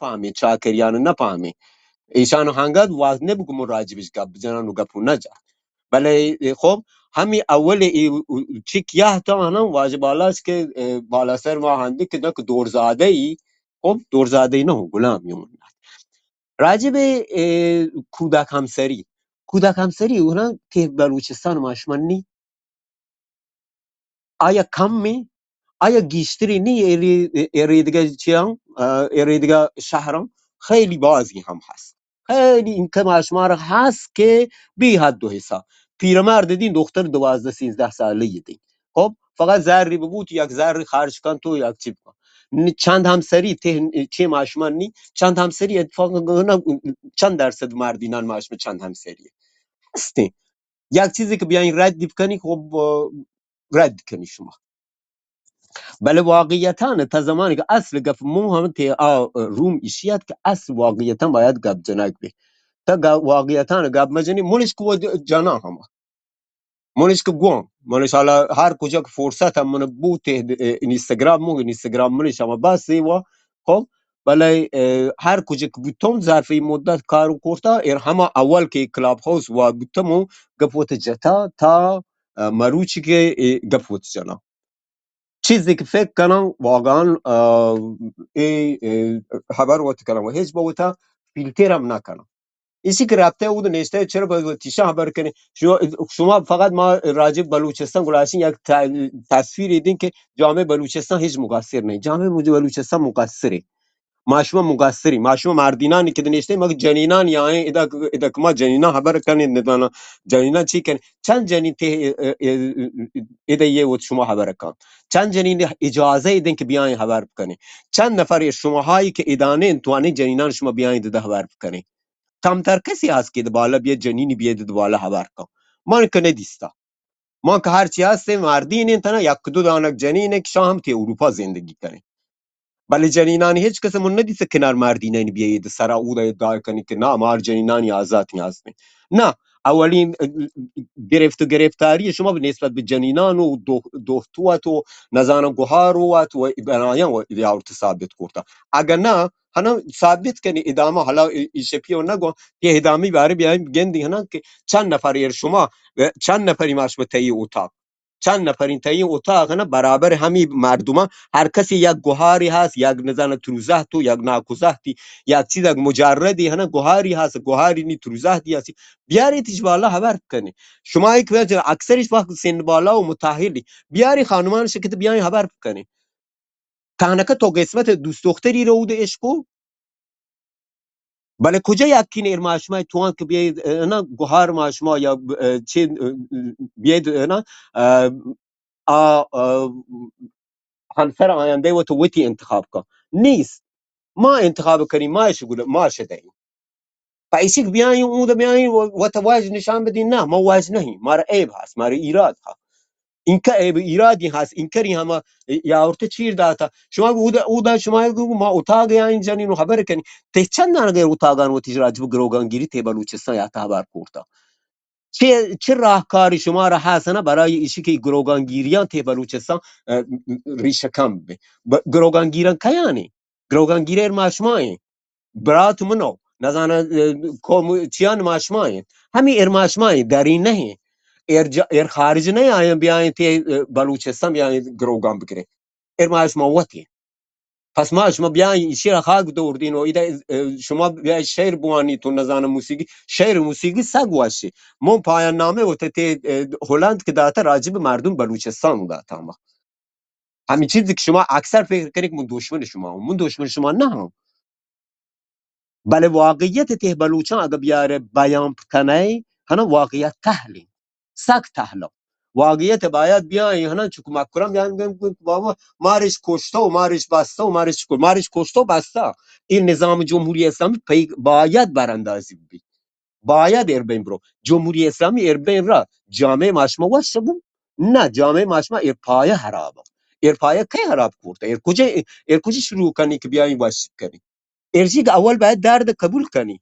فهمی چاکریان نفهمی ایشانو هنگاد واز نبگم راجبش گپ بزنن و گپو نجا بله خب همین اول چی که تا هنم واجب بالاست که بالا سر ما هندی که نک دورزاده ای خب دورزاده ای نه غلام میمون راجب کودک همسری اونا که بلوچستان ماشمنی آیا کم می آیا گیشتری نی ایریدگاه چیان ایریدگاه شهرام خیلی بازی هم هست خیلی این که ماشمار هست که بی حد و حساب پیرمرد دین دختر 12 13 ساله دین خب فقط زری بود یک زر خرج کن تو یک چیپ کن چند همسری چه ماشمان نی چند همسری اتفاقا چند درصد مردینان ماشم چند همسری هستی یک چیزی که بیاین رد کنی خب رد کنی شما بله واقعیتا تا زمانی که اصل گپ مو هم روم ایشیت که اصل واقعیتا باید گپ جنگ بی تا واقعیتا گپ مجنی منش کو جنا هم منش که گوام منش حالا هر کجا که فرصت هم من بود اینستاگرام منش هم بس و خب بله هر کجا که بودم ظرف این مدت کارو کرتا همه اول که کلاب هاوس و بودم گپوت جتا تا مروچی که گپوت جنا چیزی که فکر کنم واقعا خبر وقت کنم و هیچ باوتا فیلتر هم نکنم ایسی که رابطه او نشته چرا با تیشه خبر کنی شما فقط ما راجب بلوچستان گلاشین یک تصویر دیدین که جامعه بلوچستان هیچ مقصر نه جامعه بلوچستان مقصره ماشما مقصری ماشما مردینانی که دنیشته مگه جنینان یعنی ادا کما جنینا خبر کنید ندانا جنینا چی کن چند جنین ته ادا یه وقت شما خبر کن چند جنین اجازه ایدن که بیاین خبر کنی چند نفر شما هایی که ادانه توانی جنینان شما بیاین ده خبر کنی کمتر کسی هست که بالا بیا جنینی بیاد بالا خبر کن من که ندیستا من که هرچی هست مردین انتنا یک دو دانک جنینه که شام تی اروپا زندگی کنی بله جنینانی هیچ کس من ندیسه کنار مردینه بیایید سر او دا ادعا کنی که نه مار جنینانی آزادی هستن نه اولین گرفتاری شما به نسبت به جنینان و دختوات و نزانم گوهار و بنایان و یاورت ثابت کرده اگر نه هنم ثابت کنی ادامه حالا ایشه پیو نگو که ادامه باره بیایم گندی هنم که چند نفر شما چند نفری ماش به تایی اتاق چند نفرین تایی اتاق نه برابر همی مردم هر کسی یک گوهاری هست یک نزان تروزهتو یک ناکوزهتی یک چیز یک مجردی هنه گوهاری هست گوهاری نی تروزهتی هستی بیاری تیش بالا خبر کنی شما یک وجه اکثرش وقت سن بالا و متاهلی بیاری خانمان شکت بیانی خبر کنی تانکه تو قسمت دوست دختری رو ده عشقو بله کجا یکین ایر ماشمای توان که بیاید نه گوهار ماشما یا چه بیاید نه همسر آینده و تو وتی انتخاب کن نیست ما انتخاب کنیم ما شغل ما شده فایسی که بیاین اون ده بیاین و تواج نشان بدین نه ما واج نهیم ما را عیب هست ما را ایراد هست این که عیب ایرادی هست این کری همه یاورت چیر داتا شما او دا شما ما اتاق یا این جنین خبر کنی ته چند نگر اتاقان و تجارت بگروگانگیری ته بلوچستان یا خبر کرتا چه راهکاری شما را هستن برای ایشی که گروگانگیریان ته بلوچستان ریشه کم به گروگانگیران کیانی گروگانگیری ماشمای برات منو نزانا چیان ماشمای همین ارماشمای داری نہیں ار خارج نہیں آئیں بیاین تی بلوچستان بیاین گروگان بگیره ارماشما وتی پس ما شما بیاین شیر خاک دوردین و ایده شما بیاین شعر بوانی تو نزان موسیقی شعر موسیقی سگ واشی من پایان نامه و تی هلند که داتا راجب مردم بلوچستان داتا ما همین چیزی که شما اکثر فکر کنید من دشمن شما نه هم بله واقعیت ته بلوچان اگر بیاره بیان کنه هنو واقعیت تحلی سک تحلا واقعیت باید بیایی هنو چکو مکرم یعنی بابا مارش کشته و مارش بسته و مارش کشته و بسته این نظام جمهوری اسلامی باید براندازی بید باید اربین برو جمهوری اسلامی اربین را جامعه ماشما واسه بود نه جامعه ماشما ارپایه حرابه ارپایه کی حراب کرده ارکوجه شروع کنی که بیایی واسه کنی ارجیک اول باید درد قبول کنی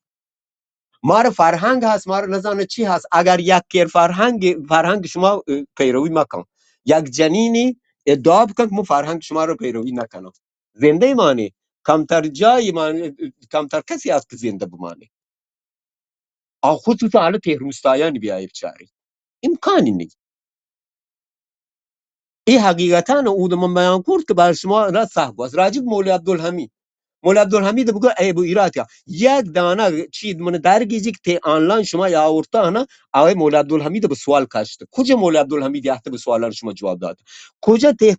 مار فرهنگ هست مار نزانه چی هست اگر یک کر فرهنگ شما پیروی مکن یک جنینی ادعا بکن که مو فرهنگ شما رو پیروی نکنم زنده مانی کمتر جایی کمتر کسی هست که زنده بمانه. خصوصا حالا روستایان بیایی بچاری امکانی نیست. این حقیقتا او من بیان کرد که بر شما را صحب است. راجب مولا عبدالحمید، مولا عبدالحمید بگو ای بو ایرات یک دانه چیز من درگیزی که آنلاین شما یا آورتا نه آقای مولا عبدالحمید به سوال کشته. کجا مولا عبدالحمید یحت به سوالان شما جواب داد؟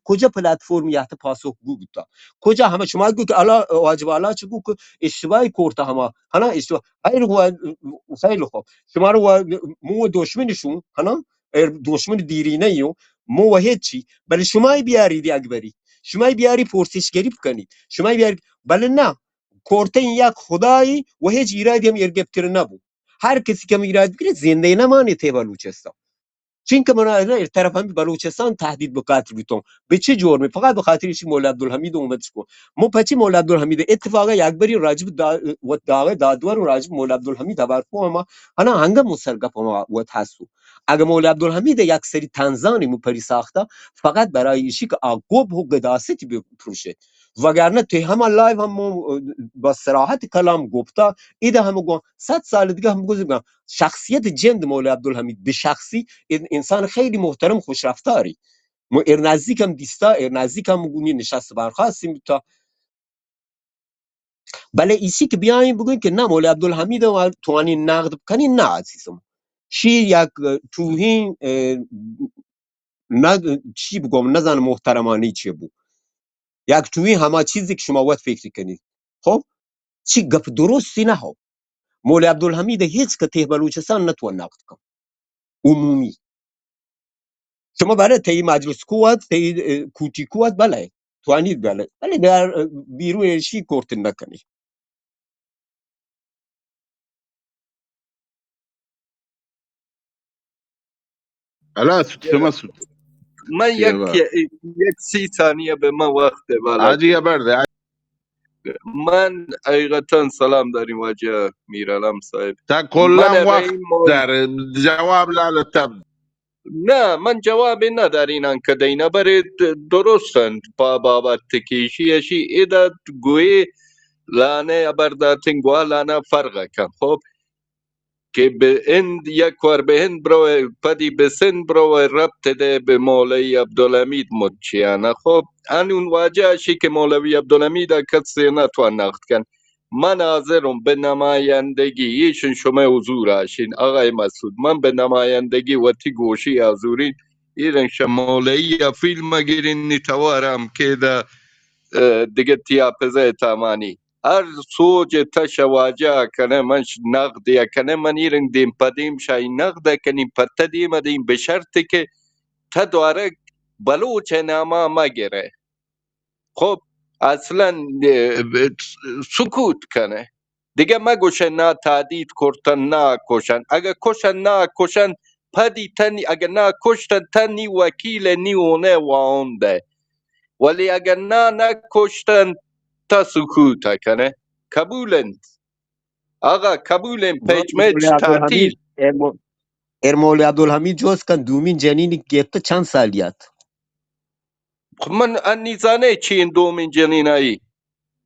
کجا پلتفرم یحت پاسخ گو بودا؟ کجا همه شما گو که الا واجب الا چه گو که اشتباهی کرده همه حالا اشتباه خیلی خوب شما رو مو دشمنشون حالا دشمن دیرینه ایو مو هیچی بله شما بیارید اکبری، شما بیاری پرسشگری بکنید، شما بیاری بله نه کورته یک خدایی و هیچ ایرادی هم ارگبتر نبود. هر کسی که ایراد بگیره زنده نمانه ته بلوچستان. چون که من از طرف هم بلوچستان تهدید به قتل بیتون به چه جرمی؟ فقط به خاطر اینکه مولا عبدالحمید اومدش کو مو پچی مولا عبدالحمید اتفاقا یک بری راجب و داغ دادور راجب مولا عبدالحمید خبر ما انا هنگام مسرگپ ما و تاسو اگه مولا عبدالحمید یک سری تنزانی مو پری ساخته فقط برای ایشی که عقب و قداستی بپروشه وگرنه تو هم لایو هم با صراحت کلام گفته ایده هم گفت 100 سال دیگه هم گفتم شخصیت جند مولا عبدالحمید به شخصی انسان خیلی محترم خوش رفتاری ما نزدیکم دیستا نزدیکم گونی نشست برخواستیم تا بله ایسی که بیایم بگوین که نه مولا عبدالحمید و توانی نقد کنی نه عزیزم شی یک توهین نه چی بگم نزن محترمانه چی بود یک توهین همه چیزی که شما وقت فکر کنید خب چی گپ درستی نه ها مولا عبدالحمید هیچ که ته بلوچستان نتوان نقد کن عمومی شما برای تی مجلس قوت تی کوتی قوت بله توانید بله در بیرون شی کورت نکنی. الان شما سود من یک 30 ثانیه به من وقت عادی ولد. یا برده من حقیقتا سلام داریم واجه میرالم صاحب. تا من کلا به وقت این موضوع داره جواب لاله تب نه من جوابی ندارینن که دینا برید درستند پا بابت تکیشی ایده گوی لانه ابرداتین گوه لانه فرقه کن خب که به هند یک وار به هند برو پدی به سند برو ربط ده به مولوی عبدالحمید مچیانه خب انون واجه اشی که مولوی عبدالحمید کسی نتوان نقد کن. من حاضرم به نمایندگی ایشون شما حضور هاشین آقای مسعود من به نمایندگی وطی گوشی حضوری ایرن شمولوی فیلم گیرین نیتوارم که ده دیگه تیاپزه تامانی هر سوچ تش واجه کنه من نقد کنه من ایرن دیم پدیم شای نقد کنیم پتا دیم به شرطی که تا دواره بلوچ نامه مگره خب اصلا سکوت کنه دیگه مگوشه نه تادید کرتن نه کشن اگه کشن نه کشن پدی تنی اگه نه کشتن تنی وکیل نیونه وانده ولی اگر نه نکشتن تا سکوت کنه قبولند آقا قبولند پیچمچ مولا تعطیل. عبدالحمید مولا عبدالحمید جز کن دومین جنینی گرفته چند سالیت خب من انی زانه چین دومین جنینایی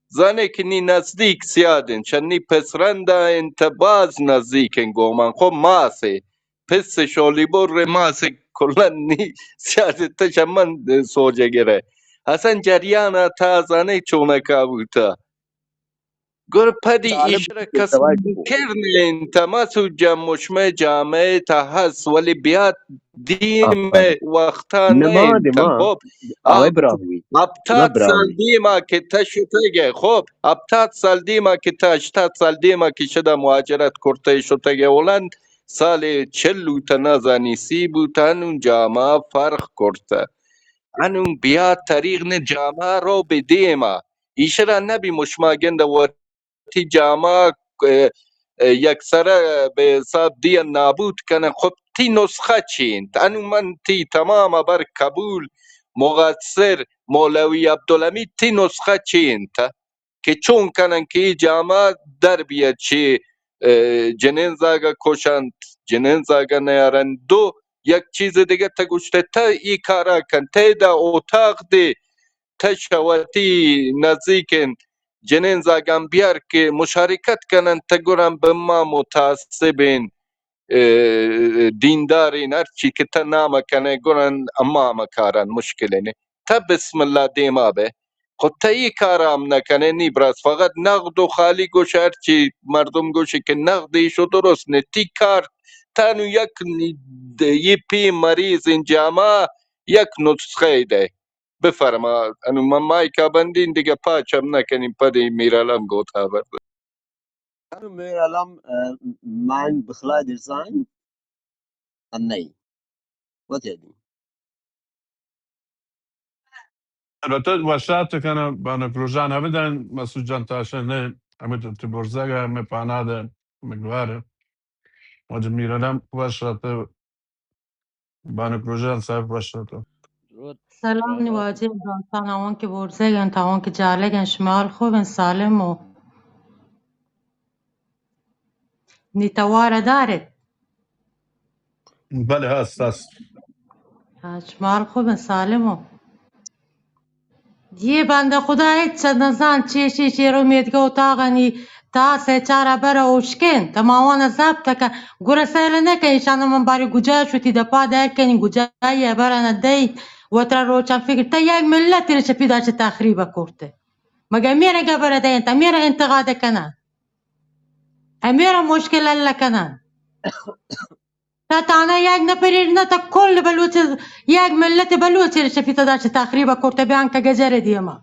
زانه که نی نزدیک سیادن چن نی پسرنده انت باز نزدیکن گومن خب ماسه پس شولی بر ماسه کلن نی سیاده تشم من سوجه گره اصلا جریان تا زانه چونه کابوتا گر پدی طالب ایشره کس ازدواج کو کرنین تماسو جمشمه جامعه تا هست ولی بیاد دیم آفرین وقتا نه نماد تن ما خب آقای براهوی جناب 70 سال براهوی دیما که تا شتگه خب 70 سال دیما که تا 80 سال دیما که شده مهاجرت کرته شتگه ولند سال 40 تا نزانی 30 بودن اون جامعه فرق کرده انون بیا طریق نه جامعه رو به دیما ایشرا نبی مشماگند تی جامعه یک سره به حساب دی نابود کنه خب تی نسخه چین انو من تی تمام بر قبول مقصر مولوی عبدالحمید تی نسخه چین تا که چون کنن که ای جامعه در بیاد چی جنین زاگا کشند جنین زاگا نیارن دو یک چیز دیگه تا گوشته تا ای کارا کن تا دا اتاق دی تا شواتی نزدیکن جنین زاگان بیار که مشارکت کنن تگرن به ما متعصبین دیندارین هرچی که تا نامه کنه گرن اما مکارن مشکل نه تا بسم الله دیما به خود تا ای کارام نکنه نی براز فقط نقد و خالی گوش هرچی مردم گوشه که نقدیشو درست نه تی کار تانو یک یه پی مریض اینجاما یک نسخه ده بفرما انو من مایکا بندین دیگه پاچم نکنیم پده میرالم گوتا برد كانوا ميرالام من بخلا ديزاين الني وتدي البته وشات کنه بانه پروژه نمیدن مسعود جان تاشه نه همه تو برزگه همه پاناده مگواره وجه میرنم وشات بانه پروژه صاحب وشات درود سلام رابط نواجه دانستان اوان که برزگن تا اوان که جالگن شمال خوبن سالم و نیتواره دارد بله هست شمال خوبن سالم و یه بنده خدا هیچ نزان چی رو میدگه و تاغنی تا سه چاره بره اوشکن تا ماوانا زبطه که گوره سیل نکن ایشان من باری گجا شو تی دپا در کنی گجا یه برانه دی و تر روچن فکر تا یک ملت رو چپی داشت تخریب کرده مگه میره گبره ده انت میره انتقاد کنن میره مشکل الله کنن تا تانا یک نپریر نه تا کل بلوچ یک ملت بلوچ رو چپی داشت تخریب کرده بیان که گجره دیما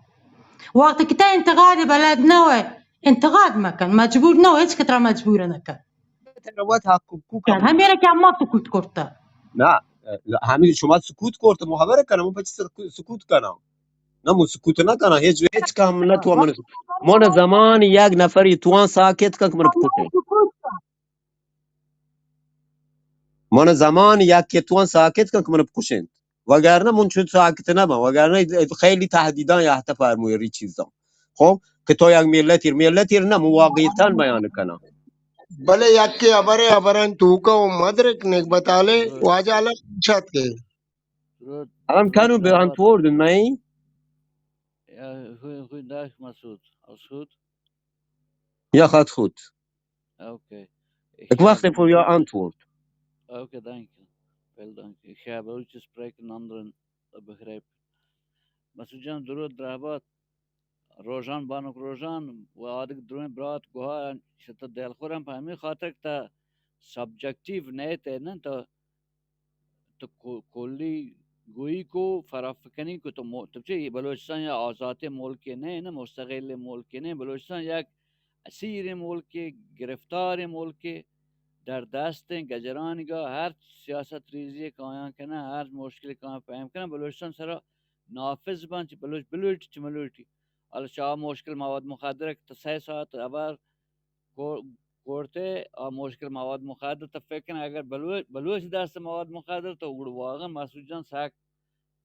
وقتی که تا انتقاد بلد نوه انتقاد مکن مجبور نوه هیچ کتر مجبور نکن تراوت حقوقو کن كم همیره که اما سکوت کرده لا همین شما سکوت کرد محاوره کنم اون بچه سکوت کنم نه مو سکوت نکنم هیچ کم نتوان من زمان یک نفری توان ساکت که من بکشه من زمان یک که توان ساکت که من بکشند وگرنه من چون ساکت نبم وگرنه خیلی تهدیدان یا حتی فرمویری چیزا خب که تو یک ملتی نه مواقعیتاً بیان کنم भले yakke abare abaran tuka o madrek nek batale درود wajala chat ke هم درود كانوا رابط بأنتورد معي goeiedag Massoud. Alles goed? يا خد خود Oké. Ik Ik ga wacht voor jouw Beloertje... antwoord. Oké, dank je. Veel dank. Ik ga Beloertje spreken, anderen dat begrijpen. Massoudjan, درود رابط. روزان بانک روزان و آدک درون برات گوها شتا دل خورم په همین خاطر که تا سبجکتیو نه ته نه تو کلی گویی کو فرافکنی کو تو چه بلوچستان یا آزاد ملک نه مستقل ملک نه بلوچستان یک اسیر ملک گرفتار ملک در دست گجرانگاه هر سیاست ریزی که آیان کنه هر مشکلی که آیان فهم کنه بلوچستان سرا نافذ بان چی بلوچ چی ملوچی حالا شما مشکل مواد مخدر که تا 3 ساعت اول کرده مشکل مواد مخدر تا فکر کنه اگر بلوچ دست مواد مخدر تو واقعا مسعود جان سخت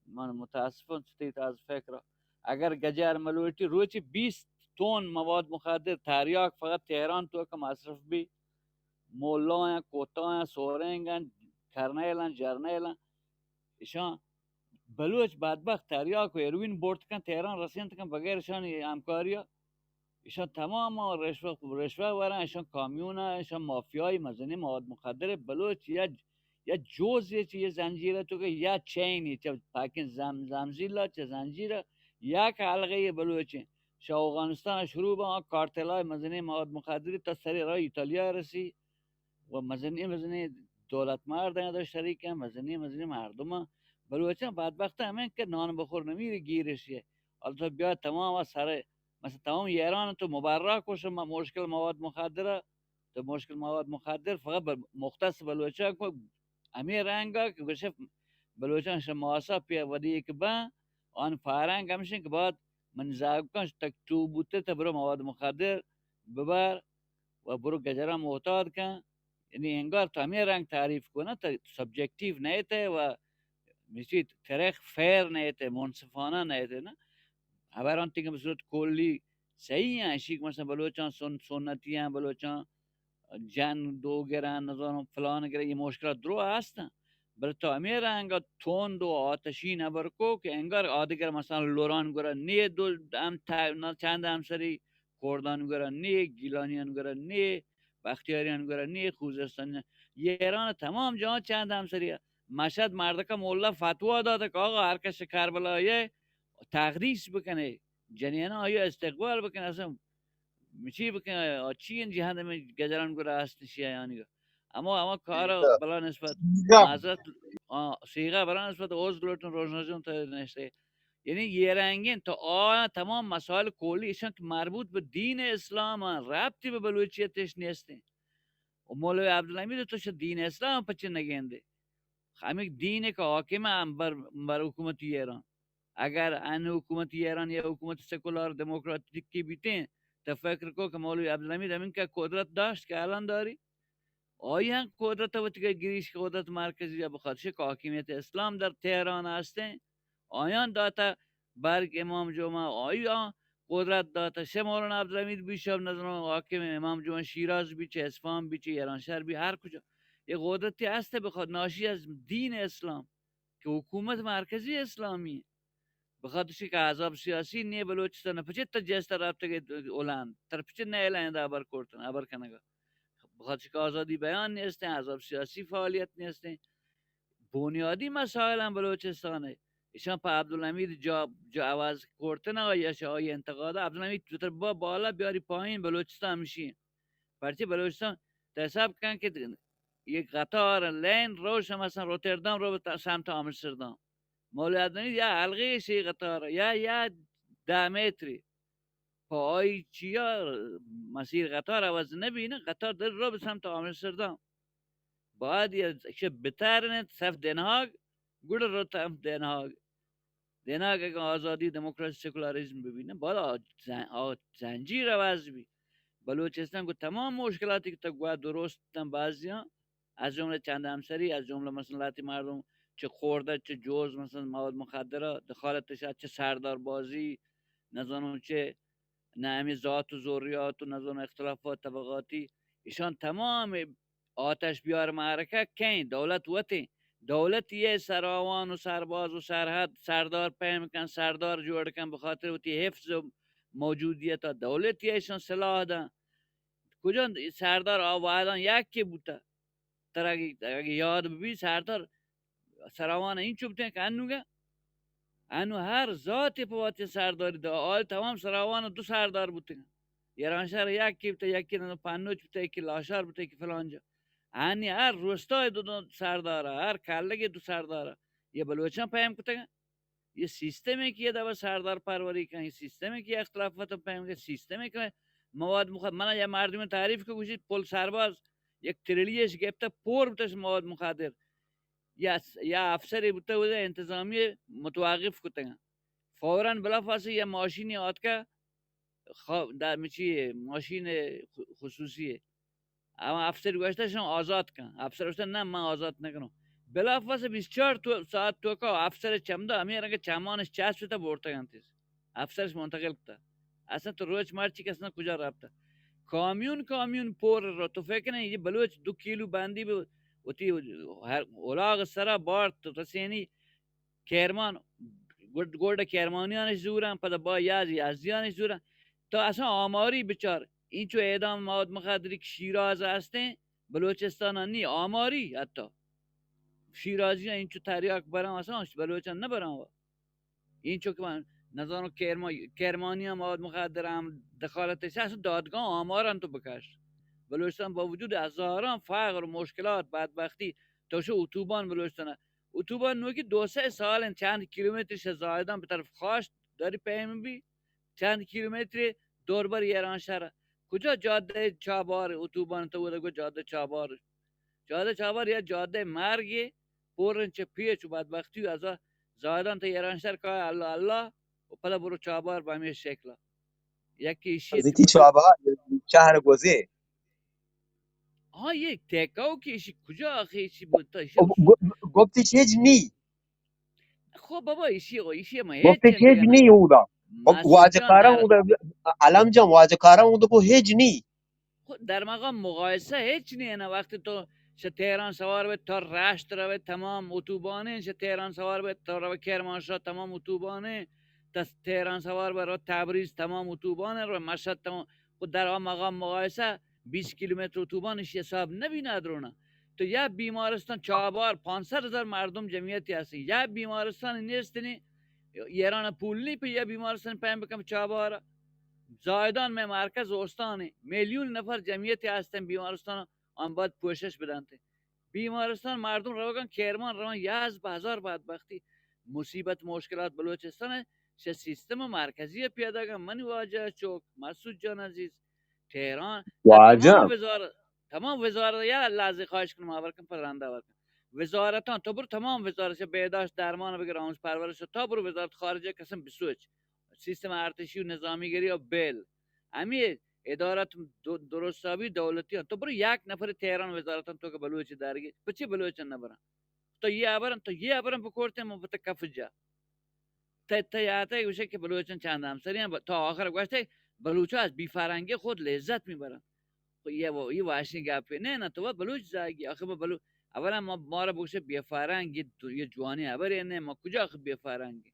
من متاسفم ستیت از فکر اگر گجر ملوچی روچی 20 تن مواد مخدر تریاک فقط تهران تو که مصرف بی مولا ہیں کوتا ہیں سورنگ ہیں کرنیل ہیں جرنیل ہیں ایشان بلوچ بدبخت تریاک و اروین برد کن تهران رسیدن کن بغیر شان همکاری ایشان تمام رشوه ورن ایشان کامیون ایشان مافیای مزنی مواد مخدر بلوچ یا جزء چه زنجیره تو که یا چینی چه پاکن زنجیره چه زنجیره یک حلقه بلوچی شا افغانستان شروع با کارتلای مزنی مواد مخدری تا سری راه ایتالیا رسی و مزنی دولت مرد نداشت شریک هم مزنی مردم بلوچستان بدبخت همین که نان بخور نمیره گیرشه حالا تو بیا تمام سر مثلا تمام ایران تو مبرا کشه مشکل مواد مخدره تو مشکل مواد مخدر فقط مختص بلوچستان کو امی رنگا که گشف بلوچستان شماسا پیا ودی که با آن فارنگ همشین که بعد من زاگکن تک تو بوته تا برو مواد مخدر ببر و برو گجرا معتاد کن یعنی انگار تو همین رنگ تعریف کنه تا سبجکتیو نیته و میشید تاریخ فیر نیته منصفانه نیته نه هبران تیگه به صورت کلی صحیح ہیں اشی مثلا بلوچان سنتی ہیں بلوچان جن دوگرن نظام فلان گره این مشکلات درو هستن بل تو همین رنگ تند و آتشی نبرکو که انگار آدگر مثلا لوران گره نیه دو چند همسری کردان گرا نی، گیلانیان گرا نی، بختیاریان گرا نی، خوزستان ایران تمام جهان چند همسریه. مشهد مردکه مولا فتوا داده که آقا هر کس کربلایه تقدیس بکنه، جنینا آیا استقبال بکنه، اصلا چی بکنه، چی این جهان میں گجران گرا هست شیعانی. اما کارا بلا نسبت معذرت سیغه بلا نسبت اوز گلوتون روزناجون تا نشته. یعنی یه رنگین تا تمام مسائل کلی ایشان که مربوط به دین اسلام ربطی به بلوچیتش نیسته. و مولوی عبدالحمید توش دین اسلام پچه نگنده، همین دینه که حاکم هم بر حکومت ایران. اگر ان حکومت ایران یا حکومت سکولار دموکراتیکی بیتین تا فکر کو که مولوی عبدالحمید همین که قدرت داشت که الان داری، آیا قدرت و که گریش قدرت مرکزی یا بخاطرش که حاکمیت اسلام در تهران هسته، آیان داتا برگ امام جمعه، آیا قدرت داتا شه مولانا عبدالحمید بیشاب نظر حاکم امام جمعه شیراز بیچه، اصفهان بیچه، ایران شهر بی، هر کجا یه قدرتی هسته بخاطر ناشی از دین اسلام که حکومت مرکزی اسلامی. بخاطرش که عذاب سیاسی نیه بلوچستان پچه تا جست رابطه که اولند تر پچه نه اولند ابر کردن ابر کنگا، بخاطرش که آزادی بیان نیستن، عذاب سیاسی فعالیت نیستن، بنیادی مسائل هم بلوچستانه. ایشان پا عبدالحمید جا عوض کردن یا شای انتقاده عبدالحمید توتر با بالا بیاری پایین بلوچستان میشین. پرچه بلوچستان حساب کن که یک قطار لین روش مثلا روتردام رو به سمت آمستردام، مولوی عبدالحمید یا حلقه سی قطار یا 10 متری پای چیا مسیر قطار عوض نبینه، قطار در رو به سمت آمستردام باید یه بترنت صف دنهاگ گوڑ رو تم دنهاگ اگه آزادی دموکراسی سکولاریزم ببینه باید زنجیر عوض بی. بلوچستان کو تمام مشکلاتی که تا گواه درست تن بعضی ها، از جمله چند همسری، از جمله مثلا لاتی مردم چه خورده چه جوز مثلا مواد مخدره دخالتش، چه سردار بازی نزانم، چه نهمی ذات و ذریات و نزان اختلافات طبقاتی، ایشان تمام آتش بیار معرکه کن دولت وطن دولت یه سراوان و سرباز و سرحد سردار پیم کن، سردار جوڑ کن بخاطر وطی حفظ موجودیت دولت یهشان سلاح دن. کجا سردار آوادان یکی بوده تر اگه یاد ببین سردار سراوان این چو بودن که انو هر ذاتی پواتی سرداری دا آل تمام سراوان 2 سردار بودن. ایران شهر یکی بوده، یکی پنوچ بوده، یکی لاشار بوده، یکی فلانجا. انی هر روستای 2 سرداره، هر کلگی 2 سرداره. یه بلوچان پیم کتن یه سیستمی که یه دفعه سردار پروری کن، یه سیستمی که اختلافات پیم کن، سیستمی که مواد مخدر. من یه مردم تعریف که گوشید پل سرباز 1 تریلیش گفته پر بودش مواد مخدر، یا افسری بوده انتظامی متوقف کتن فوراً بلافاصله یه ماشینی آد که در میچی ماشین خصوصیه، اما افسر گوشتشون آزاد کن، افسر گوشتن نه من آزاد نکنم، بلافاصله 24 ساعت تو که افسر چمده همین رنگ چمانش چسب تا برتگانتیز افسرش منتقل کتا. اصلا تو روش مرچی که اصلا کجا رفته کامیون پر رو تو فکر نه یه بلوچ 2 کیلو بندی به وتی اولاغ سرا بار تو رسینی کرمان گرد کرمانیانش زورن پدا با یزدیانش زورن تا اصلا آماری بچار این چو اعدام مواد مخدری که شیراز هسته بلوچستان نی آماری حتی شیرازی این چو تریاک برام اصلا بلوچستان نبرام این چو که من نظام کرمانی هم مواد مخدر هم دخالتش هست دادگاه آمارن تو بکش. بلوچستان با وجود هزاران فقر و مشکلات بدبختی توش اتوبان بلوچستان اتوبان نوکی 2-3 سال چند کیلومترش زایدان به طرف خواست داری پیم بی چند کیلومتر دوربر ایران شهر کجا جاده چابار اتوبان تو بوده جاده چابار یا جاده مرگی پرن چه پیچ و بدبختی و از زایدان تا ایران شهر که الله و پدا برو چابار به همین شکل یکی شیت زیتی چابهار شهر گوزه یک تکاو کشی کجا آخیشی بود تا گفتش هیچ نی، خب بابا ایشی ما هیچ گفتش هیچ دیگه نی اودا مسعود واجه جان کارم اودا علم جان واجه کارم اودا کو هیچ نی. در مقام مقایسه هیچ نیه نه وقتی تو شه تهران سوار به تا رشت روه تمام اتوبانه شه تهران سوار به تا روه کرمانشاه تمام اتوبانه تهران سوار برای تبریز تمام اتوبان رو مشهد تمام خود در آن مقام مقایسه 20 کیلومتر اتوبانش حساب نبینه درونه. تو یا بیمارستان چابار 500,000 مردم جمعیتی هستی، یا بیمارستان نیستنی ایران پولی په یا بیمارستان پایم بکم چابار زایدان میں مرکز استانی میلیون نفر جمعیتی هستن بیمارستان آن باید پوشش بدن. بیمارستان مردم روگان کرمان روان یاز به هزار بدبختی مصیبت مشکلات بلوچستان چه سیستم مرکزی پیاده کن. من واجه چوک مسعود جان عزیز تهران واجب تمام وزارت یا لحظه خواهش کنم آور کن پرنده آور کن وزارتان تو برو تمام وزارت بهداشت درمان بگیر آموزش پرورش تا برو وزارت خارجه قسم بسوچ سیستم ارتشی و نظامیگری و بل امی ادارت درستابی دولتی تو برو یک نفر تهران وزارتان تو که بلوچ دارگی بچه بلوچ نبرن تو یه ابرن بکورته مفت کفجا تا یاته وشه که بلوچن چند همسری هم تا آخر گوشته بلوچا از بی فرنگی خود لذت میبرن. یه واشی گپه نه تو بلوچ زاگی آخه بلوچ اولا ما را بگوشه بی فرنگی یه جوانی ابر نه ما کجا آخه بی فرنگی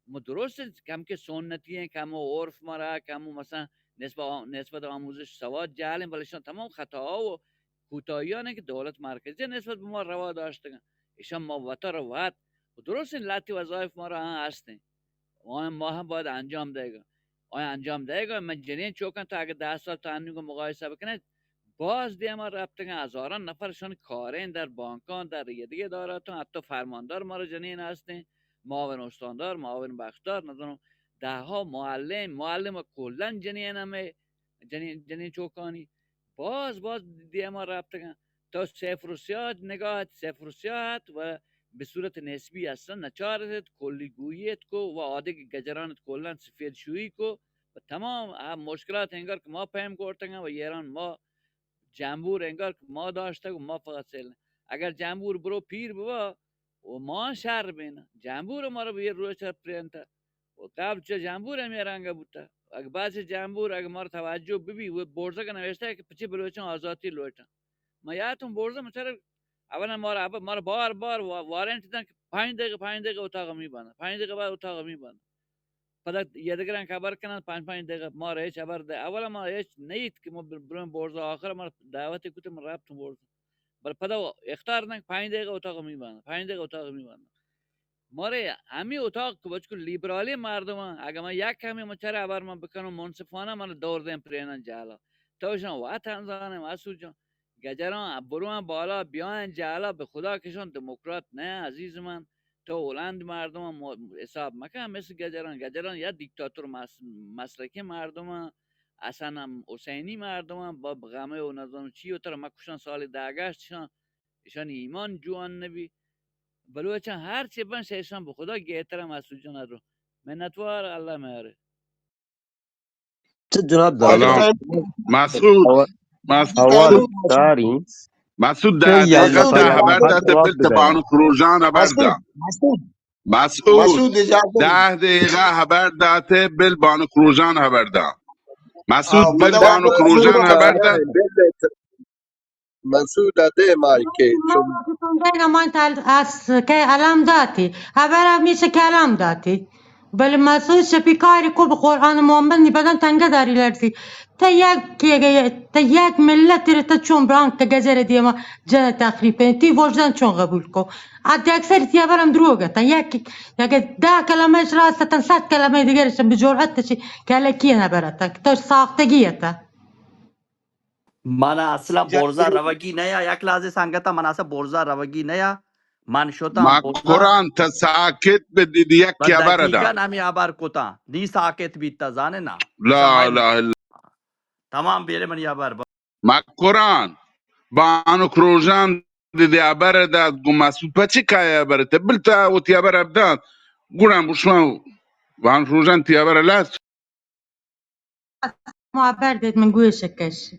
ما درست کم که سنتی ہیں کم عرف مرا کم مثلا نسبت آموزش سواد جهلیم ولیشان تمام خطاها و کوتاهیانه که دولت مرکزی نسبت به ما روا داشتن ایشان ما وطا روات و درست این لطی وظایف ما را هستن ما هم باید انجام دیگه آیا انجام دیگه من جنین چوکن تا اگه 10 سال تا انگو مقایسه بکنه باز دیما رفتن هزاران نفرشان کارین در بانکان در دیگه اداراتون حتی فرماندار ما را جنین هستن معاون استاندار معاون بخشدار ندونم ده ها معلم کلا جنین همه جنین چوکانی باز دیما رفتن تا صفر و سیاد نگاه صفر و سیاد و به صورت نسبی هستن نچارت کلی گویت کو و عاده گجرانت کلا سفید شویی کو و تمام مشکلات انگار که ما پیم کرتن و ایران ما جنبور انگار که ما داشته و ما فقط سیلن اگر جنبور برو پیر بوا و ما شر بینه جنبور ما رو به روی چر پرینته و قبل چه جنبور هم رنگه بوده اگر بعض جنبور اگر ما رو توجه ببی و برزه که نوشته که پچی بلوچن آزادی لوٹن ما یادتون برزه مچره اولا ما رو بار وارنت دیدن که 5 دقیقه اتاق میبندن 5 دقیقه بعد اتاق میبندن پدا یه دیگران خبر کنن 5 دقیقه ما رو هیچ خبر ده اولا ما هیچ نیت که ما بریم برزه آخر ما دعوت کوتم رفتم برزه بر پدا اختار نک 5 دقیقه اتاق میبندن 5 دقیقه اتاق میبندن ما رو همین اتاق که بچکو لیبرالی مردم اگه ما یک کمی مچره خبر من بکنم منصفانه من دور دیم پرینن جالا توشان وطن زانه مسعود جان گجران بروان بالا بیان جالا به خدا کشان دموکرات نه عزیز من تو هلند مردم حساب مکن مثل گجران یا دیکتاتور مسلکی مردم اصلا حسینی مردم با غمه و نظام چی و تر مکشان سال داگشتشان ایشان ایمان جوان نبی بلوچن هر چی بن شیشان به خدا گیترم مسعود جان رو منتوار الله مهره چه جناب دار واجد سلام جناب تایم مسعود اول مسعود داری مسعود که 10 یک دقیقه مسعود نفر ده یک خبر نفر اجازه داده جواب بل بده تبان خروجان خبر مسعود ده مسعود مسعود اجازه 10 دقیقه خبر داده بل بانو خروجان خبر ده مسعود بل پدا ده بانو واجد مسعود خروجان خبر داره ده مسعود ده مایکل چون بين ما انت كلام ذاتي هبرا مش كلام ذاتي بل ما سوش بيكاري كوب قرآن مؤمني بدن تنقدر لرسي تياك ملت تشون برانك تجزر ديما جنا تقريبا تي وجدان شون قبولكو عاد أكثر تيا برام دروجة تياك دا كلامش راسة تنسات كلامي دقيرش بجرأة شي كلاكينا براتك تش ساختگيته من اصلا اجازه برزا روگی نیا یک لحظه سنگتا من اصلا برزا روگی نیا من شدم ما برزا قرآن تا ساکت بدید و یکی خبر ده دقیقا نمی ابر کتا دی ساکت بیتا زانه نا اصلا لا مای اله الا تمام بیره من ابر ما قرآن بانو خروجان دیدی خبر ده گو مسعود پچی که خبر ده بل تا و تی خبر ابداد گورم بشما بانو خروجان تی خبر لاست معبر من قويشكش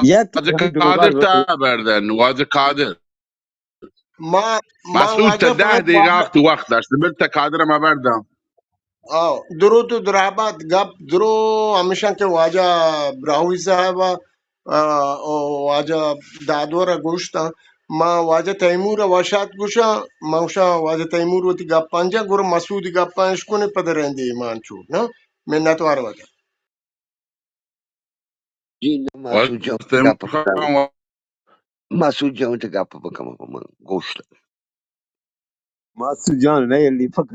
یک واجه دروغ قادر تا خبر ده واجه قادر ما مسعود تا واجد 10 فقط دقیقه وقت وقت داشت بل تا قادر ما بردم درو تو درابات گپ درو همیشه که واجه براوی صاحب واجه دادور گوشت ما واجه تیمور وشات گوشا موشا واجه تیمور وتی گپانجا گر مسعود گپانش کنه پدرنده ایمان چود نه منت وار وگه جین مسعود جان gappa بکنم مسعود جان gappa بکنم من گوش مسعود جان نه یلی فقط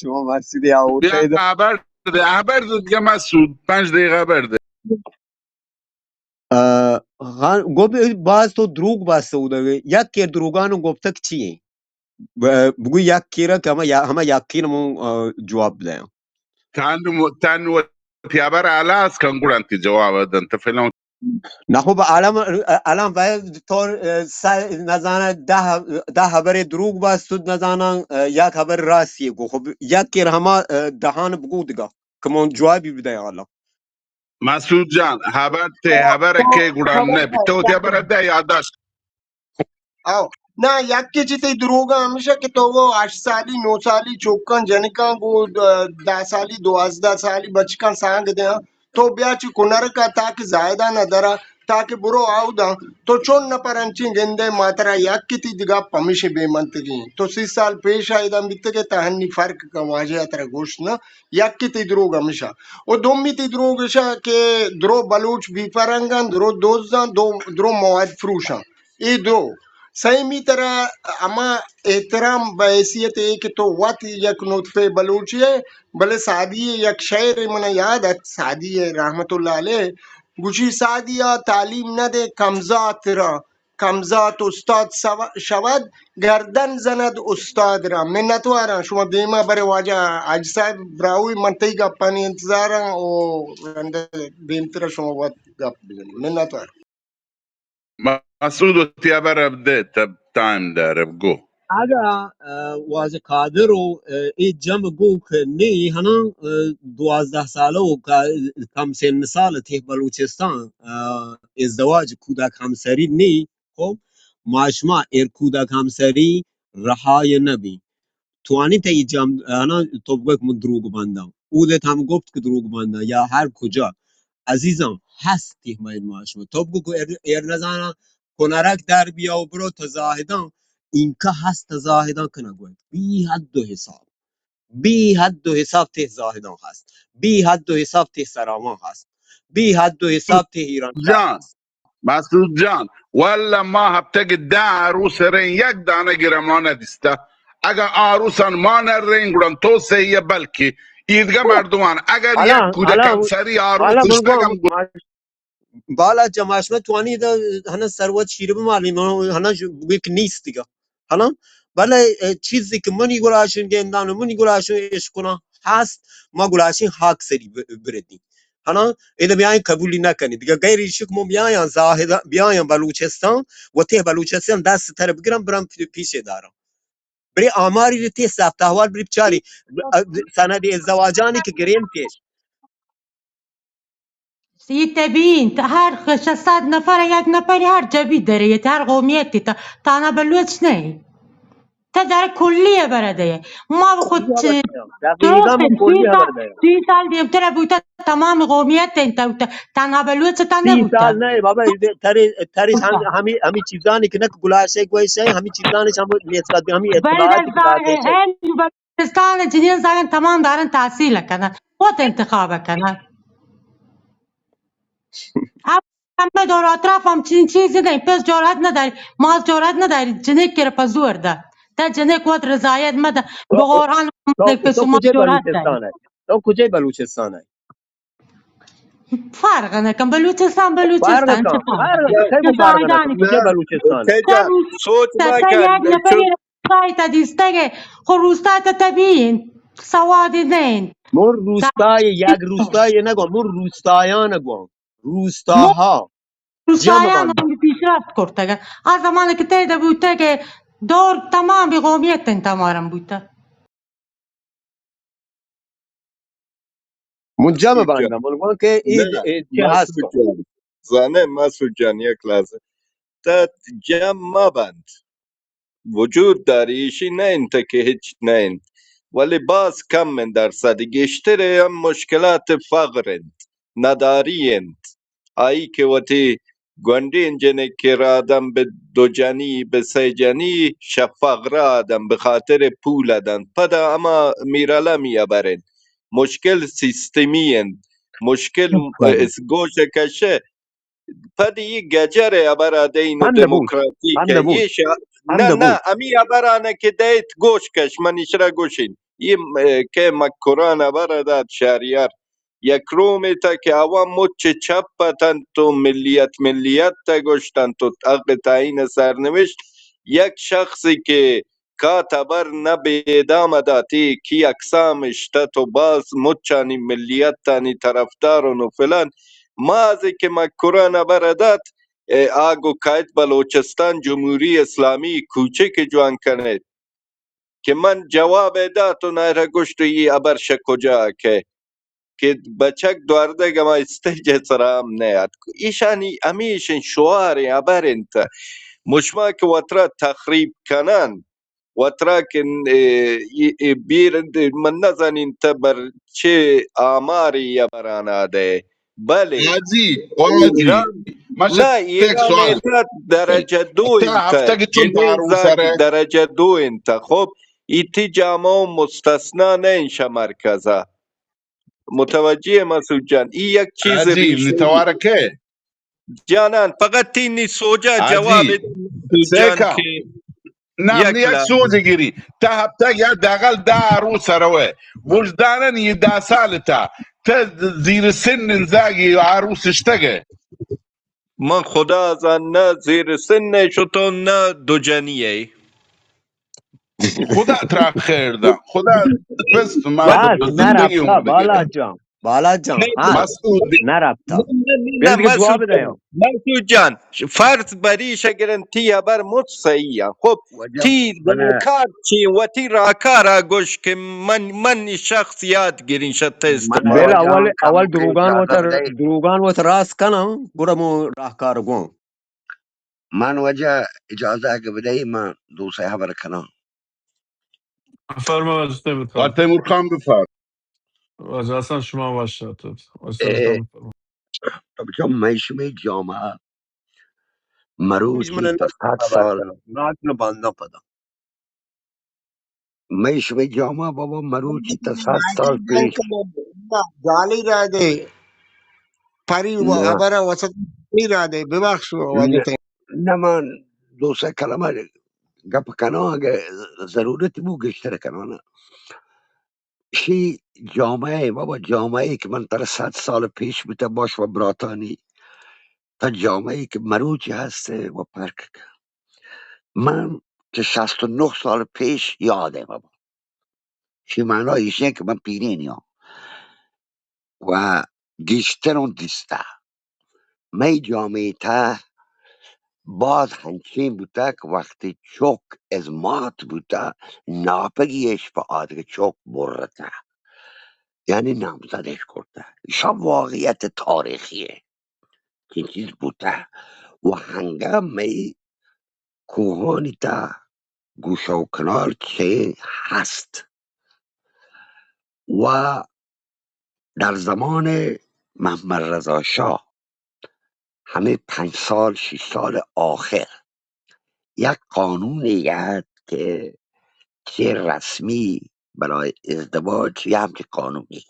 شما مسعودی بیا آورته خبر ده خبر ده دیگه مسعود 5 دقیقه خبر ده گفت باز تو دروغ بسته بوده یک کیر دروغانو گفته که چیه بگو یک کیره که همه یقینمون جواب بده تن و تیابر علاس کن گورن تی جواب دن تفیلم نه خب الان باید تو نزانه ده خبر دروغ بست نزانه یک خبر راستیه گو خب یک کیر همه دهان بگو دیگه که من جوابی بده حالا مسعود جان خبر ته خبر که گورن نه بی تو تیابر ده یادداشت او نه یکی چیزی دروغ همیشه که تو وہ 8 سالی 9 سالی چوکن جنکان گو 10 سالی 12 سالی بچکان سانگ دے تو بیا چی کنر کا تاکہ زائدہ نہ درا تاکہ برو آو دا تو چون نہ پرنچی گندے ماترا یکی تی دگا پمیشے بے منطقی تو 30 سال پیش آئی دا بیتگے تہنی فرق کا واجہ ترا گوشت نہ یکی تی دروغ ہمیشہ او دومی تی دروغ شا کہ درو بلوچ بھی فرنگان درو دوزان درو مواد فروشان ای دو صحیح می طرح اما احترام بحیثیت ہے کہ تو وقت یک نطفے بلوچی ہے بلے سادی یک شعر من یاد ہے سادی رحمت اللہ علیہ گوشی سادیا تعلیم نہ دے کمزات را کمزات استاد شود گردن زند استاد را منتوارا شما دیما برے واجہ حاج صاحب براوی منطقی گا پانی انتظارا او بینتر شما وقت گپ بزنی منتوارا مسعود و تیابر ده تایم داره گو اگر واجه قادر و ای جمع گو که نی هنان 12 ساله و کم سن سال ته بلوچستان ازدواج کودک همسری نی خب ماشما ایر کودک همسری رهای نبی توانی تا ای جمع هنان تو بگو که من دروگ بندم او ده هم گفت که دروگ بندم یا هر کجا عزیزم هست تیمای ماشما تو بگو که ایر نزانا کنرک در بیا و برو تزاهدان این که هست تزاهدان کنه گوید بی حد و حساب بی حد و حساب ته زاهدان هست بی حد و حساب ته سرامان هست بی حد و حساب ته ایران شهر جان هست مسعود جان ولا ما هبتگی ده عروس رین یک دانه گرمانه دیسته اگر عروسان ما نرین گرن تو سیه بلکی ایدگه مردمان اگر یک کودک حالا همسری عروس حالا من تشتگم بالا جماشمه توانی دا هنه ثروت شیره بمالی هنه بگوی که نیست دیگه حالا بالا چیزی که منی گلاشون گندانو منی گلاشون اش کنه هست ما گلاشین حق سری بردیم حالا ایده بیاین قبولی نکنی دیگه غیر شک مو بیاین زاهد بیاین بلوچستان و ته بلوچستان دست تر بگیرم برم پیش دارم بری آماری رو ته ثبت احوال بری بچاری سند ازدواجانی که گریم تیش تبیین هر 600 نفر یک نفری هر جبی داره هر قومیتی تا انا بلوچ نه تا در کلیه برده ما خود دقیقا درست من کلی خبر دارم 30 سال دیمتر بوده تمام قومیت انت تنها بلوچ تا 30 سال نبوده نه بابا تریش همی چیزانی که نه گلاشه گوشه همی چیزانش هم نسبت به همی بلد اطلاعاتی که داده شه هم بلوچستان جنین زاگن تمام دارن تحصیل کنن خود انتخاب کنن همه دور اطراف هم چیزی نه پس جورت نداری ما جورت نداری جنیک که پس زور ده تا جنیک وقت رضایت مده تو بقرآن پس تو ما کجای جورت داری بلوچستان ہے تو کجای بلوچستان ہے فرق نکن فرق بلوچستان چه کن فرق فرق داره کی چه فرق نکن زاهدانی نه کجای بلوچستان ہے تیجا سوچ تا نکن یک نفری روستای تا دیستگه خو روستای تا تبیین سوادی نین مون روستای یک روستای نگو مون روستایان نگو مو روستاها جمع روستایان بندن هم پیشرفت کرده از زمانی که تیده بوده که دور تمام قومیت تمام بوده مون جمع مسعود جان بندن مون که نه چه هست مسعود کن جان زنه مسعود جان یک لحظه تا جمع مبند وجود داری ایشی نه انت که هیچ نه انت ولی باز کم من درصد گشتره هم مشکلات فقرند نداری انت آئی که وطی گوندین جنه که رادم به دو جنی به سه جنی شفاق رادم به خاطر پولدن پدا اما میرالا میابرن مشکل سیستمی هن. مشکل بله. از گوش کشه پد یی گجره ابرا دینو هم نبوش دموکراتیک هم نبوش یه شا... هم نه نبوش نه امی ابرانه که دیت گوش کش من اشرا گوشین یه که مکران ابرا داد شهریار یک رومی تا که عوام مچ چپتن تو ملیت تا گشتن تو حق تعیین سرنوشت یک شخصی که کاتبر نه بیدام داتی کی اقسامش تا تو باز مچانی ملیت تانی طرفدارن و فلان مازی که مکران بردات آگو قاید بلوچستان جمهوری اسلامی کوچک جوان کنه که من جواب داد و نهر گشت ای ابرش کجا که بچک دوارده گما استیج سرام نیاد ایشانی امیشن شعار ابر انت مشما که وطرا تخریب کنن وطرا که بیر من نزنین تبر چه آماری یا براناده بله قاضی ایران ماشي نه تك ایران سؤال ایتا درجه دو تا انتا هفته که چون جنین پارو زاگ سره درجه دو انتا خب ایتی جامعه مستثنا نه انشا مرکزه متوجه مسعود جان این یک چیز عجیب ریشه نتوارکه جانان فقط تینی سوجا جواب عجیب ده مسعود جان سیکا که نام یک نیک لحظه سوزی گیری تا هفته یا دقل دا عروس سروه وجدانن یه دا سالتا تا زیر سن زاگی عروسش تگه من خدا ازن نه زیر سن شتون نه دو جنیه خدا ترا خیر ده خدا پس ما ولی بس به زندگی نرفته اون بگه بالا جان خیلی هست مسعود نرفته نه بیا دیگه مسعود جواب ده جان مسعود جان فرض بریش اگرن تی ابر مت صحیح خب وجب تی من راکار چی و تی راکارا گوش که من شخص یاد گیرین شت من بل استفاده اول واجبم اول کمو که اجازه بدهی دروغان وت راست کنم برمو راهکار گم من وجه اجازه اگه بدهی من دو سه خبر کنم فرما واسطه و بفرم تیمور خان بفر واجه اصلا شما واسطه اه، واسطه بفرم. طب چون میشمی جامعه هیچ من مروچی تا 100 خبر سال کنم ناتونو باندا پدا میشمی جامعه بابا مروچی تا 100 United سال Bank پیش جعلی را ده پری و نه ابر وسط را ده ببخش نه, واجه نه من دو سه کلمه گپ کنم اگه ضرورتی بو گشتر کنم شی جامعه بابا جامعه ای که من تر 100 سال پیش بوده باش و براتانی تا جامعه ای که مروچی هسته و پرک من که 69 سال پیش یاده بابا شی معنایش اینه که من پیرینی هم و گیشتر اون دیسته می جامعه تا باز هنچین بوده که وقتی چوک از مات بوده ناپگیش به آدر چوک برده یعنی نامزدش کرده ایشا واقعیت تاریخیه که این چیز بوده و هنگام می کوهانی تا گوشه و کنار چه هست و در زمان محمد رضا شاه همه 5 سال 6 سال آخر یک قانون یاد که چه رسمی برای ازدواج یه همچه قانونی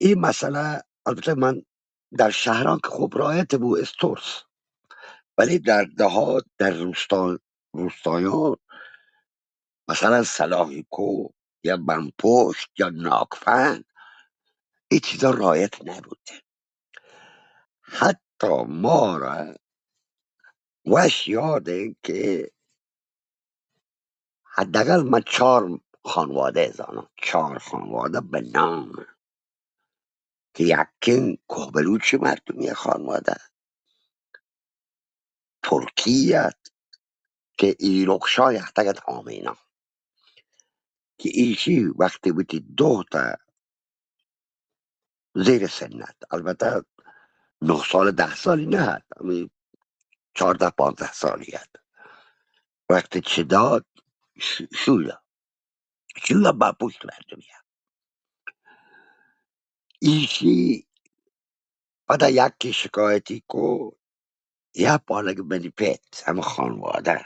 این مسئله البته من در شهران که خوب رایت بود استورس ولی در دهات در روستایان مثلا صلاحی کو یا بنپشت یا ناگفن این چیزا رایت نبود حتی ما را وش یاده که حداقل من 4 خانواده زانم 4 خانواده به نام که یکین کوهبلوچ مردمی خانواده ترکیت که ایرخشای احتگت آمینا که ایشی وقتی بودی 2 تا زیر سنت البته 9 سال 10 سالی نه 14 15 سالیت وقتی چه داد شولا با پشت مردمی ایشی بعد یکی شکایتی کو یا پالک بنی پیت همه خانواده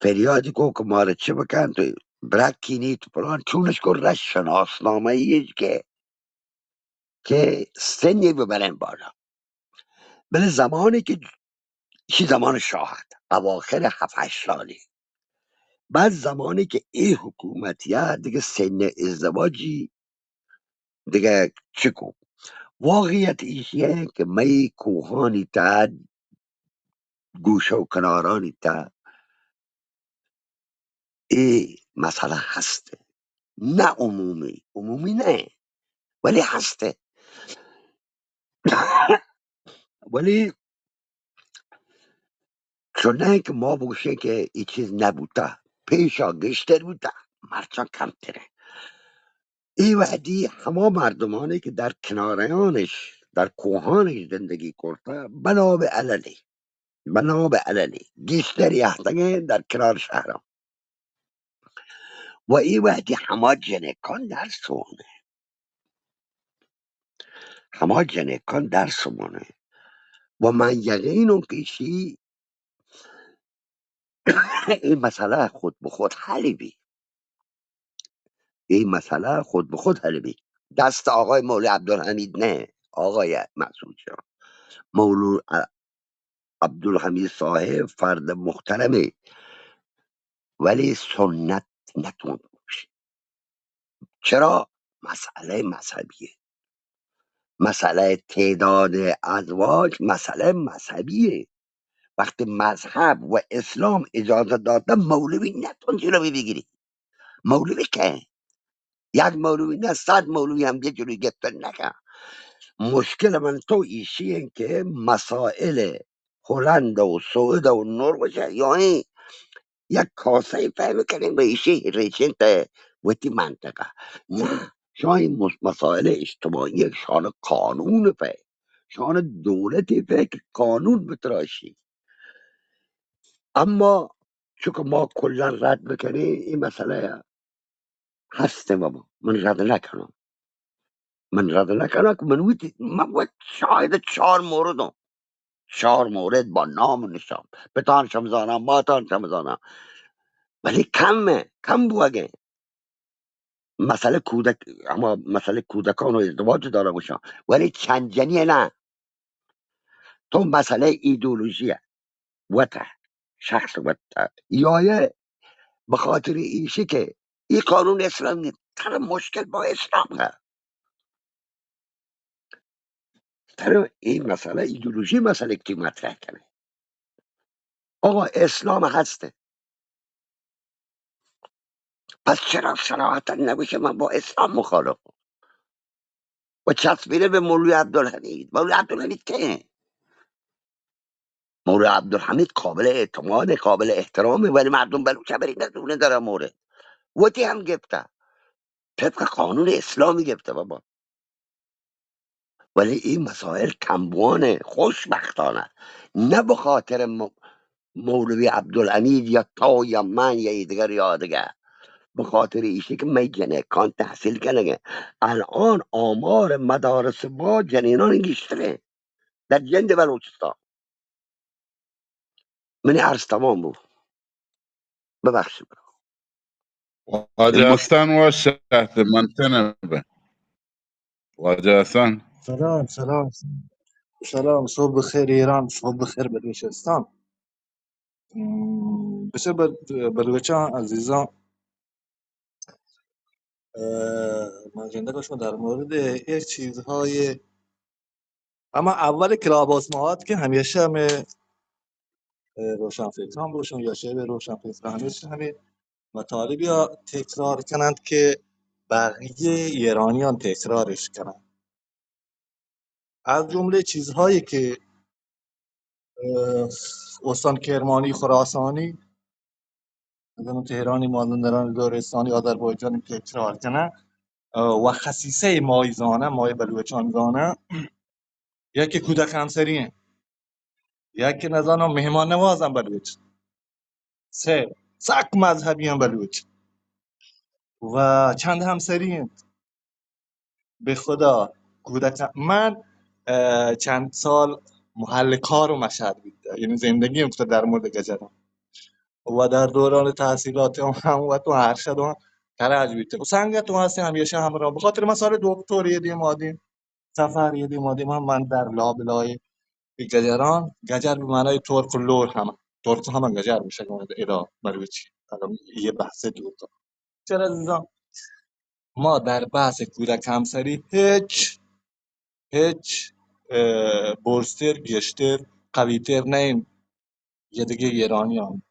فریادی کو که ماره چه بکن تو برکینی تو پلان چونش کن رش شناسنامه ایش که سنی ببرن بالا. بله زمانی که چی زمان شاهد اواخر 7-8 سالی بعد زمانی که این حکومتیه دیگه سن ازدواجی دیگه چیکو واقعیت ایشیه که می کوهانی تا گوشه و کنارانی تا این مسئله هسته، نه عمومی نه ولی هسته. ولی چون نه که ما بگوشه که این چیز نبوده پیشا گشتر بوده مرچان کمتره. این وحدی همه مردمانی که در کنارانش در کوهانش زندگی کرده بنا به عللی گشتر یختگه در کنار شهرام و این وحدی همه جنکان در سونه همه جنکان در سمونه و من یقینم که این مسئله خود به خود حلی بی این مسئله خود به خود حلی بی دست آقای مولوی عبدالحمید نه آقای مسعود شاه مولوی عبدالحمید صاحب فرد محترمه ولی سنت نتون باشه. چرا؟ مسئله مذهبیه، مسئله تعداد ازواج مسئله مذهبیه. وقتی مذهب و اسلام اجازه داده مولوی نتون جلوی بگیری. مولوی که یک مولوی نه 100 مولوی هم یه جلوی گرفتن نکن. مشکل من تو ایشیه که مسائل هلند و سعود و نروژ یعنی یک کاسه فهم کنیم به ایشی ریشنت ویتی منطقه نه شاید مسائل اجتماعی شان قانون فهم شان دولتی فهم که قانون بتراشی. اما چون که ما کلا رد بکنیم این مسئله هسته بابا من رد نکنم که من باید شاید 4 موردم 4 مورد با نام و نشان بتان شمزانم ما تان شمزانم ولی کم بوگه مسئله کودک اما مسئله کودکان و ازدواج داره باشن ولی چندجنی نه. تو مسئله ایدولوژیه وته شخص وته یا به خاطر ایشی که این قانون اسلام نیست تر مشکل با اسلام هست تر این مسئله ایدولوژی مسئله که مطرح کنه آقا اسلام هسته پس چرا صراحتا نباشه من با اسلام مخالفم و چسبیده به مولوی عبدالحمید که مولوی عبدالحمید قابل اعتماد قابل احترامه ولی مردم بلوچه بری ندونه داره مورد وتی هم گفته طبق قانون اسلامی گفته بابا. ولی این مسائل کمبوانه خوشبختانه نه به خاطر مولوی عبدالحمید یا تا یا من یا دیگر یا دیگر به خاطر ایشی که می جنکان تحصیل کنه. الان آمار مدارس با جنینان گیشتره در جند بلوچستان. من عرض تمام بود ببخشید واجه حسن و شهد منطنه به واجه حسن سلام سلام سلام صبح بخير ایران صبح بخير بلوچستان. بسیار بلوچان عزیزان ماجنده باشم در مورد یک چیزهای اما اول کلاب آسماعات که همیشه همه روشنفکران باشن یا شبه روشنفکران همیشه همه مطالبی ها تکرار کنند که بقیه ایرانیان تکرارش کنند. از جمله چیزهایی که استان کرمانی خراسانی زنو تهرانی مازندران لرستانی آذربایجانی تکرار کنه و خصیصه مایزانه مای بلوچان زانه یکی کودک همسریه یکی نزانم مهمان نوازم بلوچ سه سک مذهبی هم بلوچ و چند همسریه به خدا کودک من چند سال محل کار و مشهد بود، یعنی زندگی هم در مورد گجران و در دوران تحصیلات هم و تو ارشد هم کرج بیته و سنگ تو هستی همیشه همراه به خاطر مسائل دکتر یدیم آدیم سفر یدیم آدیم هم من در لابلای گجران گجر به معنای ترک و لور هم ترک هم گجر میشه که ادا برای چی الان یه بحث دور دارم. چرا عزیزان ما در بحث کودک همسری هیچ برستر گشتر قویتر نه یه دیگه ایرانیان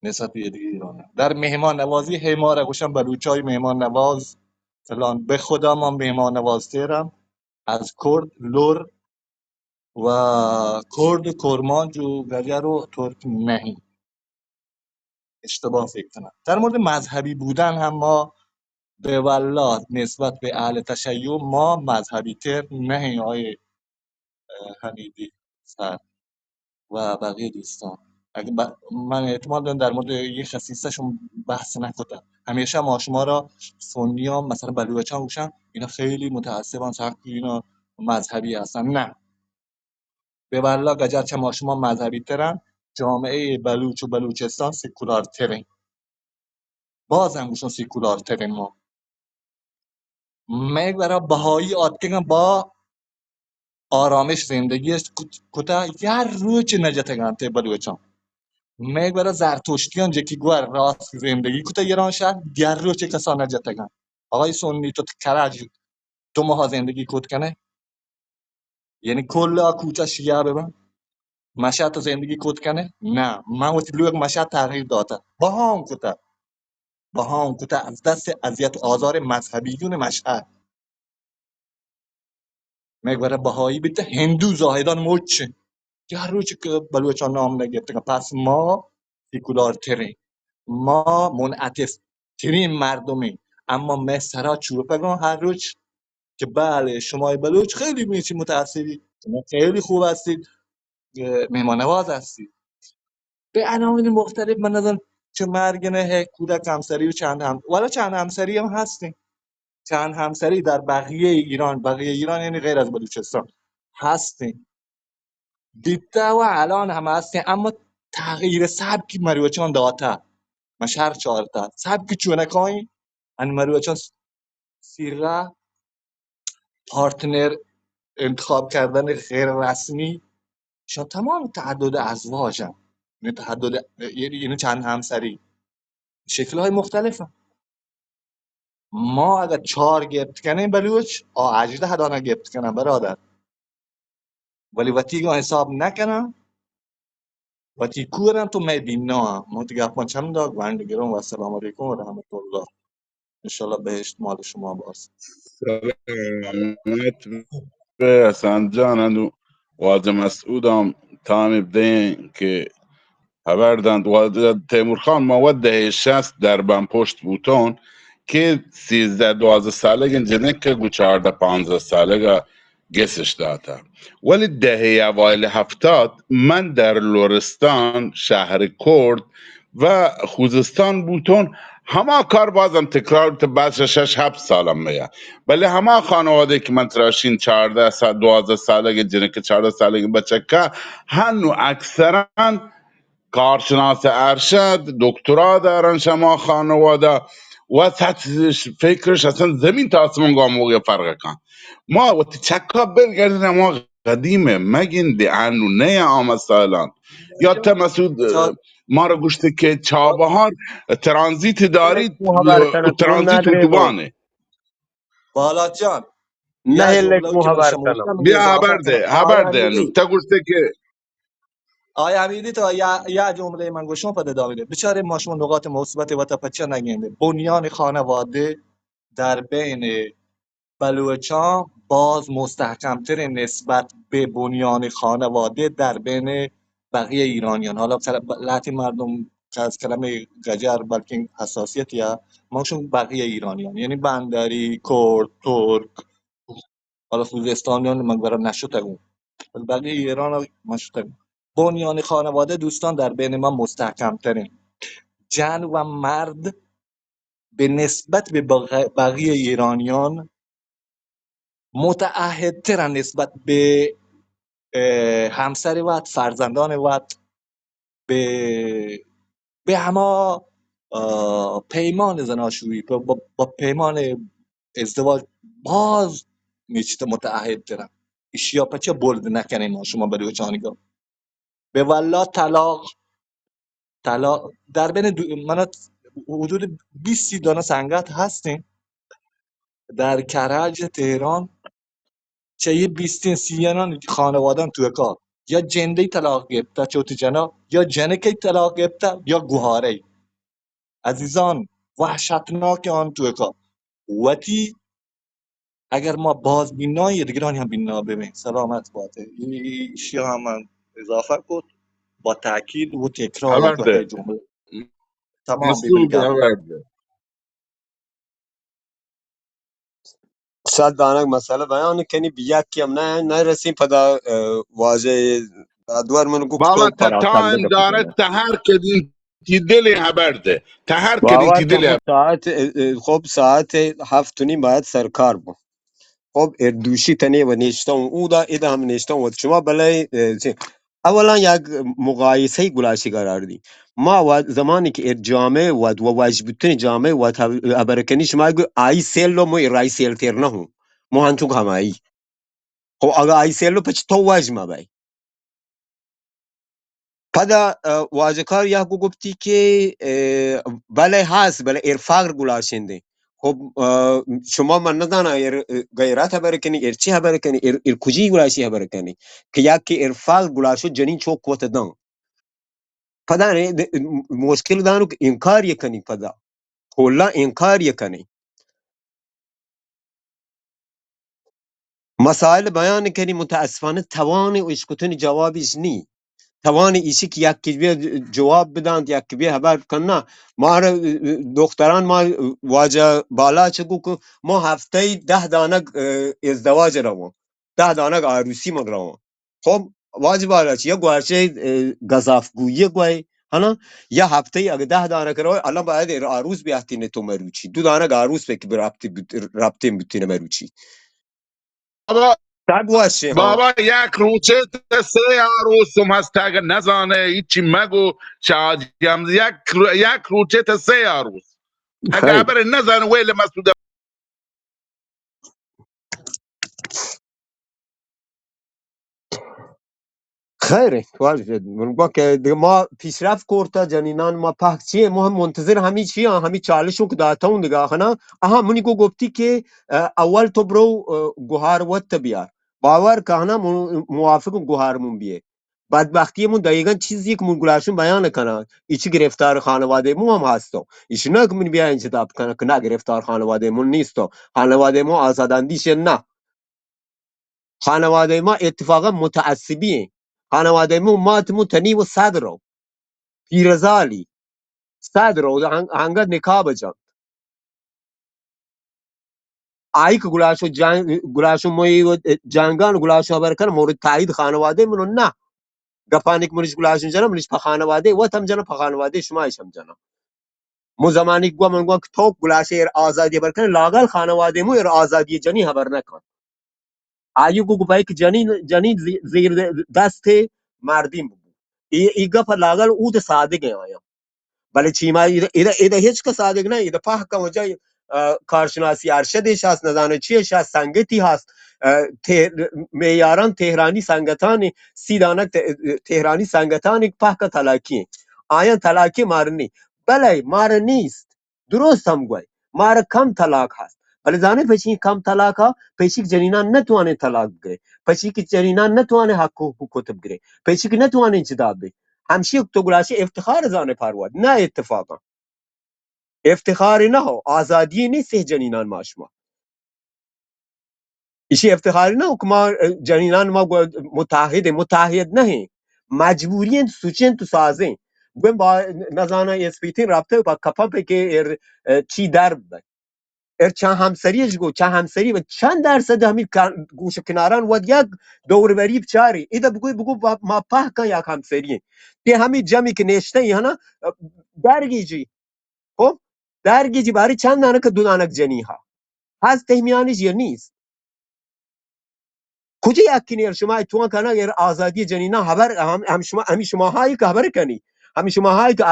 نسبت به یه دیگه ایرانیان در مهمان نوازی هماره گوشم بلوچای مهمان نواز فلان به خدا ما مهمان نوازترم از کرد لور و کرد کرمانج و گجر و ترک نهی اشتباه فکر کنم. در مورد مذهبی بودن هم ما به والله نسبت به اهل تشیع ما مذهبی تر نهی های حمیدی سر و بقیه دوستان اگه من احتمال دارم در مورد یه خصیصه‌شون بحث نکنم. همیشه ما شما را سنی ها مثلا بلوچان گوشن اینا خیلی متعصبان سخت اینا مذهبی هستن. نه به والله گجر چه ما شما مذهبی ترن جامعه بلوچ و بلوچستان سکولار ترین بازم گوشون سکولار ترین ما میگ برای بهایی آتکن با آرامش زندگیش کتا یه روچ نجاتگان ته بلوچان میگ برای زرتشتیان جکی گوار راست زندگی کتا ایران شهر دیار روچ کسا نجاتگان آقای سنی تو کرج 2 ماه زندگی کت کنه یعنی کل کوچه شیعه ببن مشهد تو زندگی کت کنه نه من وقتی لوگ مشهد تغییر داده با هم کتا از دست اذیت و آزار مذهبیون مشهد میگ برای بهایی بیته هندو زاهدان موچ یه روچ که بلوچان نام نگرفتن پس ما سیکولار ترین ما منعطف ترین مردمی اما مسرا چوبگان هر روز که بله شما بلوچ خیلی میچی متأثری شما خیلی خوب هستید مهمان نواز هستید به عناوین مختلف من نظرم چه مرگنه کودک همسری و چند همسری هم هستیم چند همسری در بقیه ایران یعنی غیر از بلوچستان هستیم دیده و الان هم هستیم اما تغییر سبکی مروچان داتا من شهر چهارتا سبکی چونه کوین ان مروچان سیره پارتنر انتخاب کردن غیر رسمی شما تمام تعدد ازواجن یعنی تعدد یعنی چند همسری شکل‌های مختلفه ما اگر 4 گرفت کنیم بلوچ 18 دانه گرفت کنم برادر ولی وقتی حساب نکنم وقتی کورم تو مدینا متگفان چند داغ بندگیرم و السلام علیکم و رحمت الله انشالله بهشت مال شما باز سلامت به حسن جان و واجه مسعودم تامی بدین که هەبەردان تیمورخان مەوەدەهەیە 60 دەربەن پشت بوتۆن که 13-12 سالگin جنێکە گو 14-15 سالگە گسش داتا ولی دهه اوایل 70 من در لرستان شهر کرد و خوزستان بوتون همه کار بازم تکرار بعد 6-7 سالم میه ولی همه خانواده که من تراشین 14-12 سالگی جنێکە 14 سالگی بچه هنو اکثرا کارشناس ارشد دکترا دارن شما خانواده و سطح فکرش اصلا زمین تا آسمون گام فرق کن ما وقتی چکا برگردیم ما قدیمه مگین دی انو نه آمد سالان یا تا مسعود ما رو گوشته که چابهار ترانزیت هلک دارید مو habartana tu ترانزیت nadrego. اتوبانه بالا جان نه یا هلک جمله مو که من شما habartana. گفتم بیا اضافه کنم هبر ده انو تا گوشته که آیا حمیدی تو یا جمله من گوشم پده داویده بیچاره ما شما نقاط مثبت و تپچه نگینده بنیان خانواده در بین بلوچان باز مستحکمتر نسبت به بنیان خانواده در بین بقیه ایرانیان حالا لاتین مردم که از کلمه گجر بلکه حساسیتی ها ماشون بقیه ایرانیان یعنی بندری کرد ترک حالا خوزستانیان من برام نشده اون بقیه ایران ها مشته بنیان خانواده دوستان در بین ما مستحکم ترین جن و مرد به نسبت به بقیه ایرانیان متعهدترن نسبت به همسر وقت، فرزندان وقت، به همه پیمان زناشویی با پیمان ازدواج باز میچت متعهد دارن اشیا پچه بولد نکنین ما شما بری چانیگا به والله طلاق در بین من حدود 20 دانه سنگت هستیم در کرج تهران چه یه 20 سیانان خانوادان توی کار یا جنده طلاق گرفته چوت جنا یا جنکی طلاق گرفته یا گوهاره عزیزان وحشتناک آن توی کار وتی اگر ما باز بینایی دیگران هم بینا ببین سلامت باشه این شیء هم من اضافه کد با تاکید و تکرار یک آورده وحده جمله تمام ببین مسعود گپ آورده. صد دانه مسئله بیان کنی بیا کیم نه نرسیم پدا واژه دوار من گفت بابا تو تا پراکنده تایم داره گفتم تا هر کدین تی دلی هبرده تا هر کدین باور تی کن دلی ما ساعت خب ساعت 7 و نیم باید سرکار بود. خب دوشی تنی و نشتم او دا ایده هم نشتم و شما بله اولا یک مقایسه گلاشی قرار دی ما و زمانی که جامعه و واجبتون جامعه و ابرکنی شما گو آی سیلو مو رای سیل تیر نه هم مو هنچون همایی خب اگه آی سیلو پچ تو واجمه بای پدا واجکار یا گفتی که بله هست بله ارفاق گلاشنده خب شما من ندانا غیرت خبر کنی ارچی خبر کنی کجی گلاشی خبر کنی که یا که ارفاق گلاشو جنین چوک کوت دان پدا مشکل دانو که انکار یکنی پدا کلا انکار یکنی مسائل بیان کنی متاسفانه توان و اشکتن جوابش نی توان ایشی که یک کلمه جواب بدن یک کلمه خبر کنه ما را دختران ما واجه بالا چگو که ما هفته 10 دانه ازدواج روان 10 دانه عروسی من روان خب واجه بالا چی یا گوشه گذافگویی گوی هنا یا هفته اگه 10 دانه کرو الان باید عروس بیافتین تو مروچی 2 دانه عروس بکی رابطه بتونه مروچی بابا تگ واشه ها بابا یک روچه تا سه عروسم هست اگر نزانه هیچی مگو شادیم یک روچه تا سه عروس اگر خیر عبر نزانه ویل مسعود خیره واجد من با که دیگه ما پیشرفت کرتا جنینان ما پاک چیه ما هم منتظر همی چیه همی چالشو که داتون دیگه خنا آها منی کو گفتی که اول تو برو گوهر وات بیار باور که هنا موافق گوهرمون بیه بدبختی مون دقیقا چیزی که من گلاشون بیان کنه ایچی گرفتار خانواده مو هم هستو ایش نه که من بیا این چطاب کنه که نه گرفتار خانواده مون نیستو خانواده مو آزاداندیش نه خانواده ما اتفاقا متعصبیه خانواده ما تنی و صدر پیرزالی صدر هنگا نکاح بجان آئی که گلاشو موی و جنگان گلاشو برکن مورد تایید خانواده منو نه گپانیک منش گلاشو جنا منش پا خانواده و تم جنا پا خانواده شما ایشم جنا مو زمانی گوا من گوا که تو گلاشه ایر آزادی برکن لاغل خانواده مو ایر آزادی جنی خبر نکن آیو گو پای که جنین زیر دست مردیم بود ای گپ لاغل اود صادق ہے بله چیما ایده هیچ که صادق نه ایده پاه که وجای کارشناسی ارشدش هست ندانه چیش هست سنگتی هست میاران تهرانی سنگتان 30 دانه تهرانی سنگتان پاه که تلاکی آیا تلاکی مارنی بله مار نیست درست هم گوی مار کم طلاق هست بله زانه پچی کم طلاق ها پچی که جنینان نتوانه طلاق بگیره پچی که جنینان نتوانه حق و حقوق بگیره پچی که نتوانه جدا بگیره همشی تو گلاشه افتخار زانه پرواد نه اتفاقا افتخاری نه ها آزادی نیست جنینان ما شما ایشی افتخاری نه که ما جنینان ما متحد نه مجبوری سوچن تو سازه بگم با نزانه اسپیتین رابطه با کپا که چی در چند همسریش گو چند همسری و چند درصد همین گوشه کناران ود یک دوربری بچاری ایده بگو ما په که یک همسری که همین جمعی که نشته ای هنا درگیجی خب درگیجی برای چند دانه که 2 دانه جنی ها هست تهمیانش یا نیست کجا یقینی شما تو کنه اگر آزادی جنینا خبر هم شما هایی که خبر کنی هم شما هایی که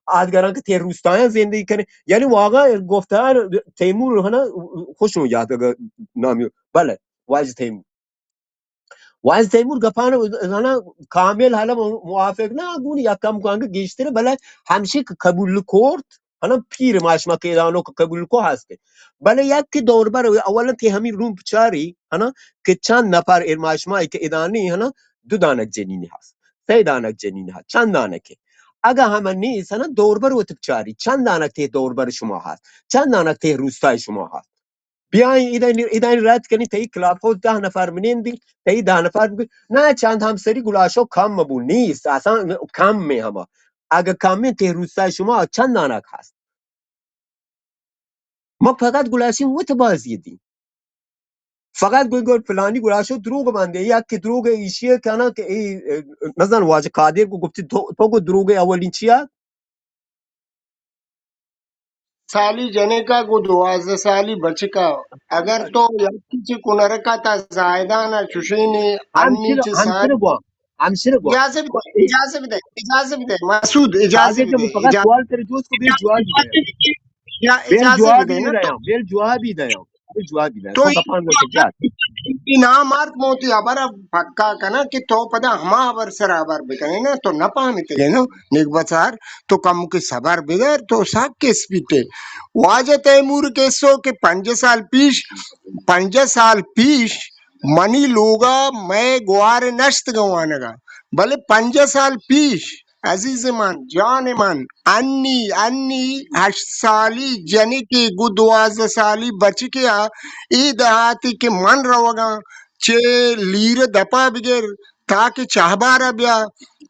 آدگران که تیر روستایان زندگی کنه یعنی واقعا گفتار تیمور هنا خوشم یاد نامی بله واجد تیمور واجد تیمور گپان هنا کامل حالا موافق نه گونی یکم کنگه گیشتره بله همشه که قبول کرد هنا پیر ماشما که دانو که قبول کو هست بله یک دور بر اولا که همین روم بچاری هنا که چند نفر ارماشمایی که ادانی هنا 2 دانک جنینی هست 3 دانک جنینی هست چند دانکه اگه همه نیست هنا دور بر وقت بچاری چند دانک ته دور بر شما هست چند دانک ته روستای شما هست بیاین ایدان رد کنی تی کلاب هاوس 10 نفر منیندی تی 10 نفر نه چند همسری گلاشو کم مبول نیست اصلا کم می همه اگه کمی ته روستای شما چند دانک هست ما فقط گلاشیم وقت بازی دیم فقط گوی فلانی گلاشو دروغ بنده یک که دروغ ایشیه کنه که ای مثلا واجه قادر کو گفتی تو گو دروغ اولین چیه سالی جنے کا گو 12 سالی بچه کا اگر تو یکی چی کنرکا تا زائدانا چوشینی انی چی سال همشیره گو اجازه بده مسعود اجازه قادر بده که فقط سوال کرد دوست کو بیل جوابی ده یا بیل اجازه بده جوابی نا ده بیل جوابی ده بیل جوابی ده تو تو گپان گو تجار نا مارک موتی ابر پکا کنا کہ تو پدا ہما ابر سر ابر بکنے نا تو نہ پامتے نا نیک بچار تو کم کے صبر بغیر تو سب کے سپیتے واجہ تیمور کے سو کہ 5 سال پیش منی لوگا میں گوار نشت گوانگا بلے 5 سال پیش عزیز من جان من انی 8 سالی جنی کی گو 12 سالی بچ کے ای دہاتی کے من روگا چے لیر دپا بگر تاکہ چاہبارا بیا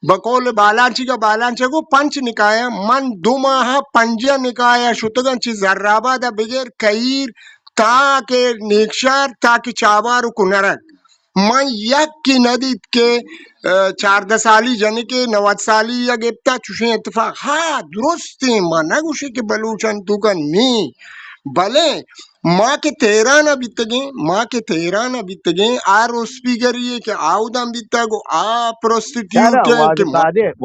بقول بالانچی کا بالانچی کو پنچ نکایا من 2 ماہ پنجہ نکایا شتگن چی زرابا دا بگر کئیر تاکہ نیکشار تاکہ چابارو کو نرک من یک کی ندید کے 14 سالی جنی کے 90 سالی یا گپتا چوشیں اتفاق ہاں درستی ما نگوشی کہ بلوچن تو کا نی بلے ماں کے تیران بیتگیں آر اسپیگر یہ کہ آودان بیتا گو آ چرا پروستیٹیوٹ ہے کہ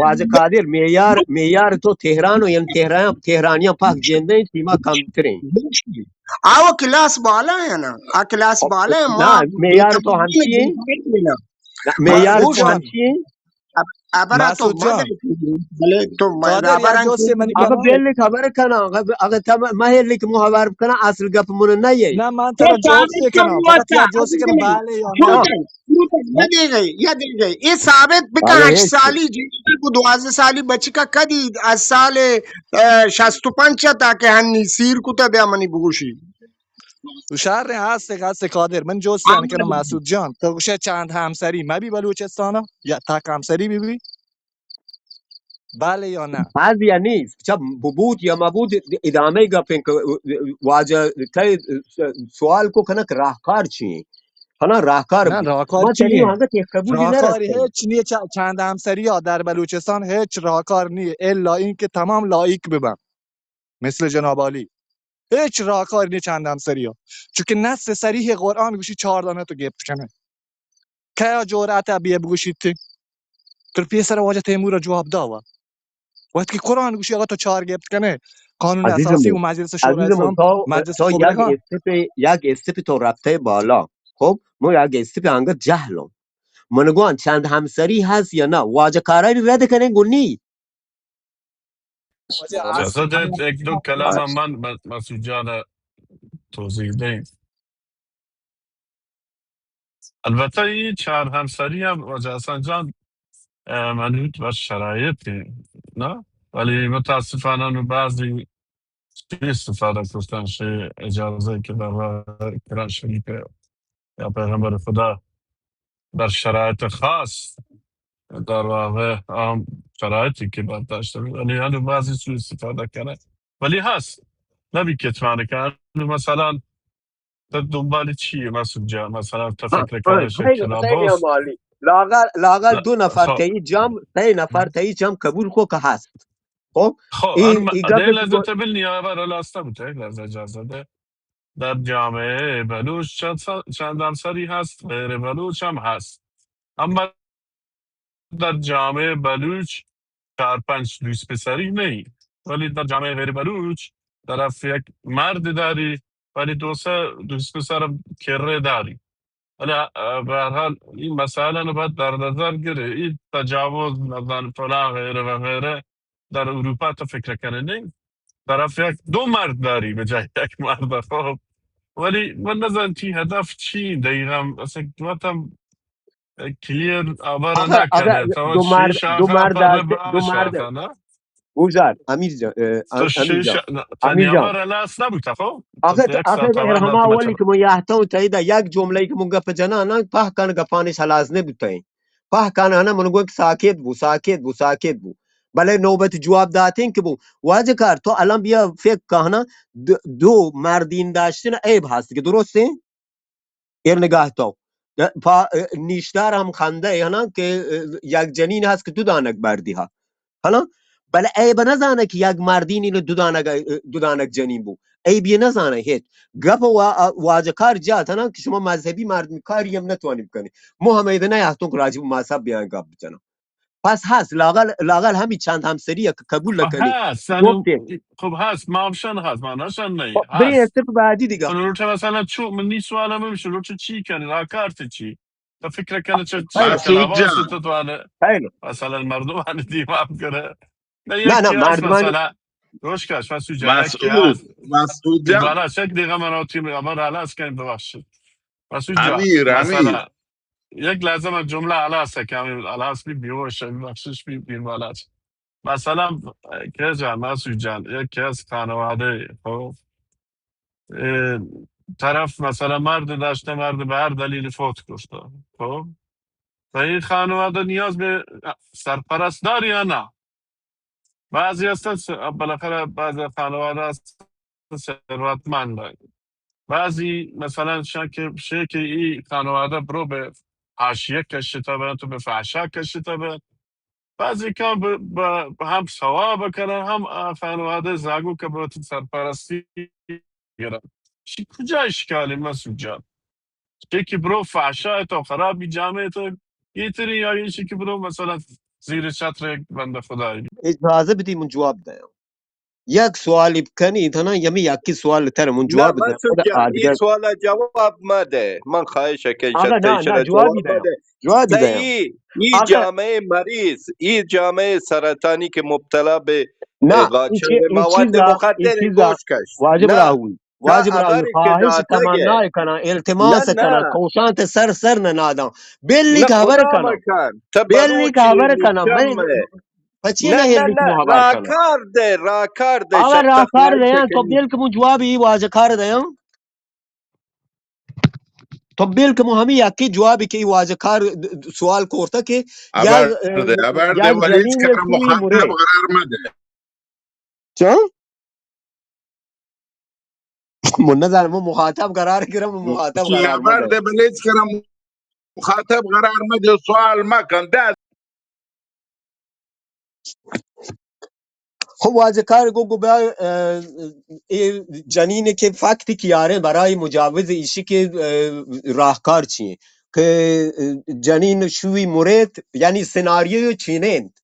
واجه قادر معیار تو تهران و یعنی تهرانیان پاک جنده سیما کم ترین آو کلاس بالا ہے نا آ کلاس بالا ہے ماں نه معیار تو همچیه نه معیار گوش تو مسعود جان همچیه ابرا تو مسعود مدر جان بلے تو قادر یک ابران جوسی منی آقا کنار بیلی خبر کنه آقا تا مهلی که محور کنه اصل گپ مونو نیه نه من تو ترا ثابت جوسی کم کنم ہوا فقط تھا یک جوسی عزیز کنم من بله یا نه آه فروٹن یا دے گئی یہ ثابت بکا آقا 8 هیچ سالی جی کو 12 سالی بچی کا کدی از سال 65 تا کہ ہنی سیر کو تا بیا منی بگوشی تو شهر هست قادر من جوسی کنم مسعود جان تو گوشه چند همسری مبی بلوچستانا یا تک همسری بی بله یا نه بعضی یا نیست چه بود یا مبود ادامه گپین که واجه تای سوال کو کنه که راهکار چیه حالا راهکار نه راهکار ما تنی چیه هنگا تی قبولی راهکاری نرسیم هیچ نیه چند همسری ها در بلوچستان هیچ راهکار نیه الا این که تمام لایک ببن مثل جناب عالی هیچ راهکاری نیه چند همسری ها چون که نص صریح قرآن گوشی 4 دانه تو گفت کنه که جورت بیه بگوشید تر پیسر واجه تیمور جواب داوا وقتی که قرآن گوشی آقا تو 4 گفت کنه قانون اساسی و مجلس شورای عزیزمون اسلام مجلس تو خبرگان یک استپ تو رفته بالا خب ما یک استپ هنگا جهلم منگوان چند همسری هست یا نه واجه کارایی رد کنه گونی اجازه ده یک دو کلام من مسعود جان توضیح دهیم. البته این 4 همسری هم وجه حسن جان منوط و شرایطی نه ولی متاسفانه اونو بعضی استفاده کردن اجازه که در قرآن شریف یا پیغمبر خدا در شرایط خاص در واقع شرایطی که باید داشته ولی هنو بعضی سو استفاده کنه ولی هست نبی کتمانه کنه مثلا در دنبال چیه مسعود جان مثلا تا فکر کنه خیلی کلاباس عمالی لاغل 2 نفر خب تایی جام 3 نفر تایی جام قبول کو که هست خب خب این ده گپ لحظه تبل نیابه را لاسته بوده لحظه اجازه ده در جامعه بلوچ چندان سری هست، غیر بلوچ هم هست. اما در جامعه بلوچ 4-5 دوست پسری نہیں، ولی در جامعه غیر بلوچ طرف یک مرد داری ولی دوست پسر کره داری. ولی به هر حال این مسائل رو باید در نظر گیره. این تجاوز نظر فلان غیره و غیره در اروپا تو فکر کنه نہیں، طرف یک 2 مرد داری به جای یک مرد. خب ولی من نظرم چی هدف چی دقیقا اصلا دواتم کلیر آوار آخه نکده. تو دو مرد 6 دو آخه مرد پر است، به دو 8 مرد آخه نه. گوزار امیر جان تو امیر 6 جان تنی امیر جان آوار لاس نبود خب. آخه یک آخه ساعت آوار ارهما داد اولی بچه. که مو تایید یک جمله که مو گپ جنا نه په کان گپانش حلاز نه بوتای په کان انا منو گوک ساکت بو بله نوبت جواب داتین که بو واجه کار تو الان بیا فکر کهنا دو مردین داشتین عیب هست که درسته ایر نگاه تو نیشدار هم خنده اینا که یک جنین هست که دو دانک بردی ها حالا بله عیب نزانه که یک مردین اینو دو دانک جنین بو عیبی نزانه هیچ گپ واجه کار جات نه که شما مذهبی مردمی کاری هم نتوانی بکنی مو هم ایده نه هستون که راجب مذهب بیان گپ بزنم پس هست لاقل همین چند همسری که قبول خب نکنی هست یعنی، گفته خب هست مامشن هست ماناشن نه بری هست. استپ بعدی دیگه من رو چه مثلا چو من نی سوالم میشه رو چی کنی را کارت چی تا فکر کنه چه خیلی مسعود کلاواز جان تو انه خیلی مثلا مردم انه دیوام کنه. نه نه نه یکی هست مردمان مثلا روش کش مسعود جان یکی مسعود هست مسعود بیر جان بالا چک دیگه من آتی اما را علاس کنیم ببخشید مسعود جان امیر مثلا یک لحظه من جمله علاس کمی علاس بی بیوش ببخشش بیر بالا مثلا که جان مسعود جان یکی از خانواده خب اه، طرف مثلا مرد داشته، مرد به هر دلیل فوت کرده خب و این خانواده نیاز به سرپرست داری یا نه. بعضی هستن بالاخره بعضی خانواده هست ثروتمند، بعضی مثلا شکل این خانواده برو به حاشیه کشیده به تو به فحشا کشیده به بعضی که هم ثواب بکنن هم خانواده زاگو که به تو سرپرستی گیرن. کجا اشکالی مسعود جان؟ یکی برو فحشا تو خرابی جامعه تو یه طری یا یکی که برو مثلا زیر چتر یک بنده خدایی. اجازه بدی من جواب ده یک سوالی بکنی تا یمی یکی سوال تر من نه جواب ده مسعود خود جان این آدگر سوال جواب مده، من خواهش که آقا نه تیشر جوابی جواب ده بده. جوابی ده صحیح. این آخه جامعه مریض، این جامعه سرطانی که مبتلا به نه قاچاق این مواد این مخدر چیزا گوشکش نه واجب راهوی خبری که خواهش داتگه. تمنا کنه نه التماس کنه نه کوشانت سر نه نادم بلی نه که خبر خدا کنم مکن تا بلی که بلوچی خبر کنم من نیچم. پچی نه نه نه هلی که نه خبر کنم راکار ده آقا شب راکار تخلیه ده تو شکنی. بیل که مو جوابی واجه کار ده تو بیل که مو همی یکی جوابی که واجه کار سوال کرده که ابرده یک ولی هیچ جنین کم سوی مخاطب مره قرار مده. چه؟ من نظر من مخاطب قرار گیرم مخاطب چی قرار مده ابرده ولی هیچ کم مخاطب قرار مده سوال مکن ده. خب واجه کار گو بیا جنینه که فکتی کیاره برای مجاوز ایشی که راهکار چیه که جنین شوی مورد یعنی سناریوی چینند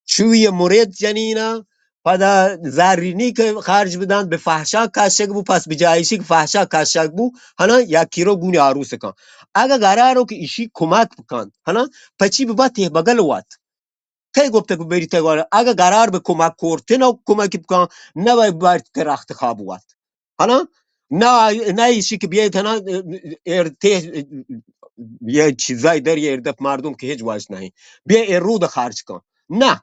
شوی مورد جنینا پدا زرینی که خرج بدن به فحشا کشک بو پس بجایشی که فحشا کشک بو هنا یکی رو گونی عروس کن اگه قرارو که ایشی کمک بکن هنا پچی ببا ته بگل وات کی گفته که بری تگاره اگه قرار به کمک کردن و کمک بکن نه باید که رخت خواب وات هنا نه ایشی که بیایت هنا ارته یه چیزای در یه اردف مردم که هیچ واش نہیں بیا ارود خرج کن نه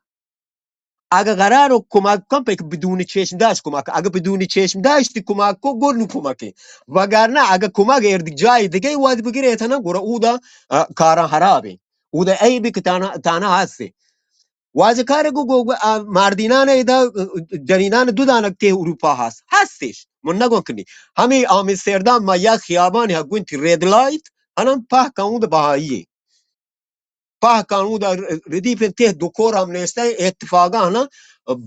اگه قرار رو کمک کن پک بدون چشم داشت کمک اگه بدون چشم داشتی کمک کو گل نو کمکی وگرنه اگه کمک ارد جای دیگه واد بگیره اتنا گوره او دا کارا خرابه او دا ای بی که تانا هستی واجه کار گو مردینان ایدا جنینان دو دانک ته اروپا هستش من نگو کنی همین آمستردام ما یک خیابانی ها گونتی رید لایت هنم په کامو دا بهاییه په قانون در ردیف ته دکور هم نیسته اتفاقا نه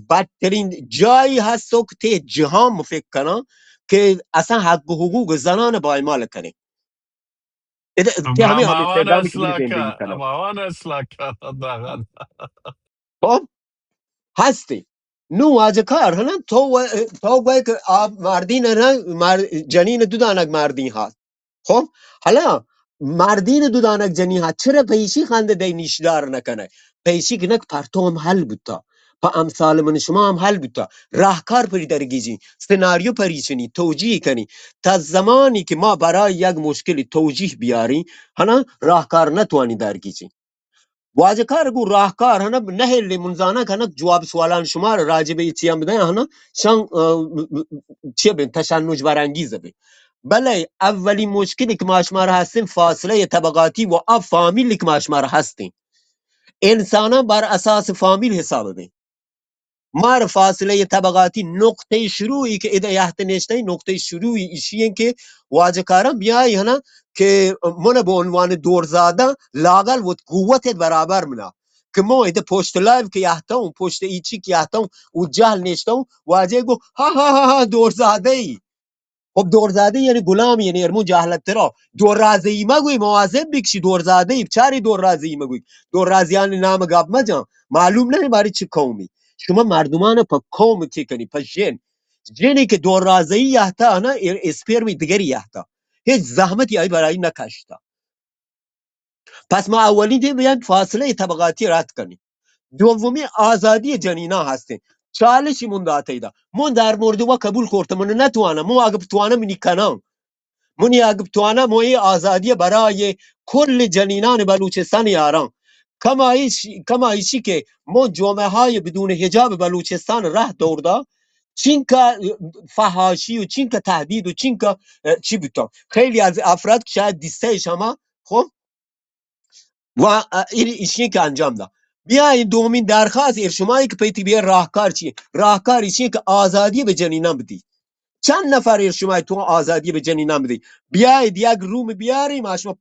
بدترین جایی هست که ته جهان فکر کنم که اصلا حق و حقوق زنان پایمال کنه. ته همه مامان آمستردامی که میره اصلا زندگی که کنه. مامان اصلا که داغن خب هستی نو واجه کار هنن تو باید که مردین جنین دو دانک مردین هست. خب حالا مردین دو دانک جنین هست چرا پیشی خنده دی نیشدار نکنه؟ پیشی که نک پرتو هم حل بودا پا امثال من شما هم حل بودا راهکار پری درگیجی سناریو پری چنی توجیه کنی تا زمانی که ما برای یک مشکل توجیه بیاری هنا راهکار نتوانی درگیجی واجه کار گو راهکار هنا نه منزانه کنه جواب سوالان شما را راجع به چی هم بده هنا شان چی بین تشنج برانگیزه بین. بله اولی مشکلی که ما شما را هستیم فاصله طبقاتی و اب فامیلی که ما شما را هستیم انسان بر اساس فامیل حساب بین. مار فاصله طبقاتی نقطه شروعی که ایده یحت نشته نقطه شروعی ایشیه که واجه کارم بیایی هنا که من به عنوان دورزاده لاغل و قوت برابر منا که ما ایده پشت لایو که یحتم پشت ایچی که یحتم و جهل نشتم واجه گو ها ها ها ها دورزاده ای. خب دورزاده یعنی غلام یعنی ارمون جهلت ترا دور رازه ای مگوی مواظب بکشی دورزاده ای چاری دور رازه ای مگوی دور رازیان نام گاب مجا معلوم نه باری چه قومی شما مردمان پا قوم کی کنی پا جنی که دور رازه ای یحتا نه اسپرمی دیگری یحتا هیچ زحمتی ای برای نکشتا. پس ما اولی دی بیان فاصله طبقاتی رد کنی. دومی آزادی جنینا هستین چالشی من داته ایدا من در مورد و قبول کردم من نتوانم مو اگه بتوانم منی کنم منی اگه بتوانم موی آزادی برای کل جنینان بلوچستان یاران کما ایشی که ما جامعه های بدون حجاب بلوچستان راه دوردا چین که فحاشی و چین که تهدید و چین که چی بودم خیلی از افراد که شاید دیسته شما خب و این ایشی که انجام ده بیا این دومین درخواست شما که پیتی بیا راهکار چیه راهکار ایشی که آزادی به جنینان بدی چند نفر شما تو آزادی به جنینان بدی بیاید یک روم بیاریم شما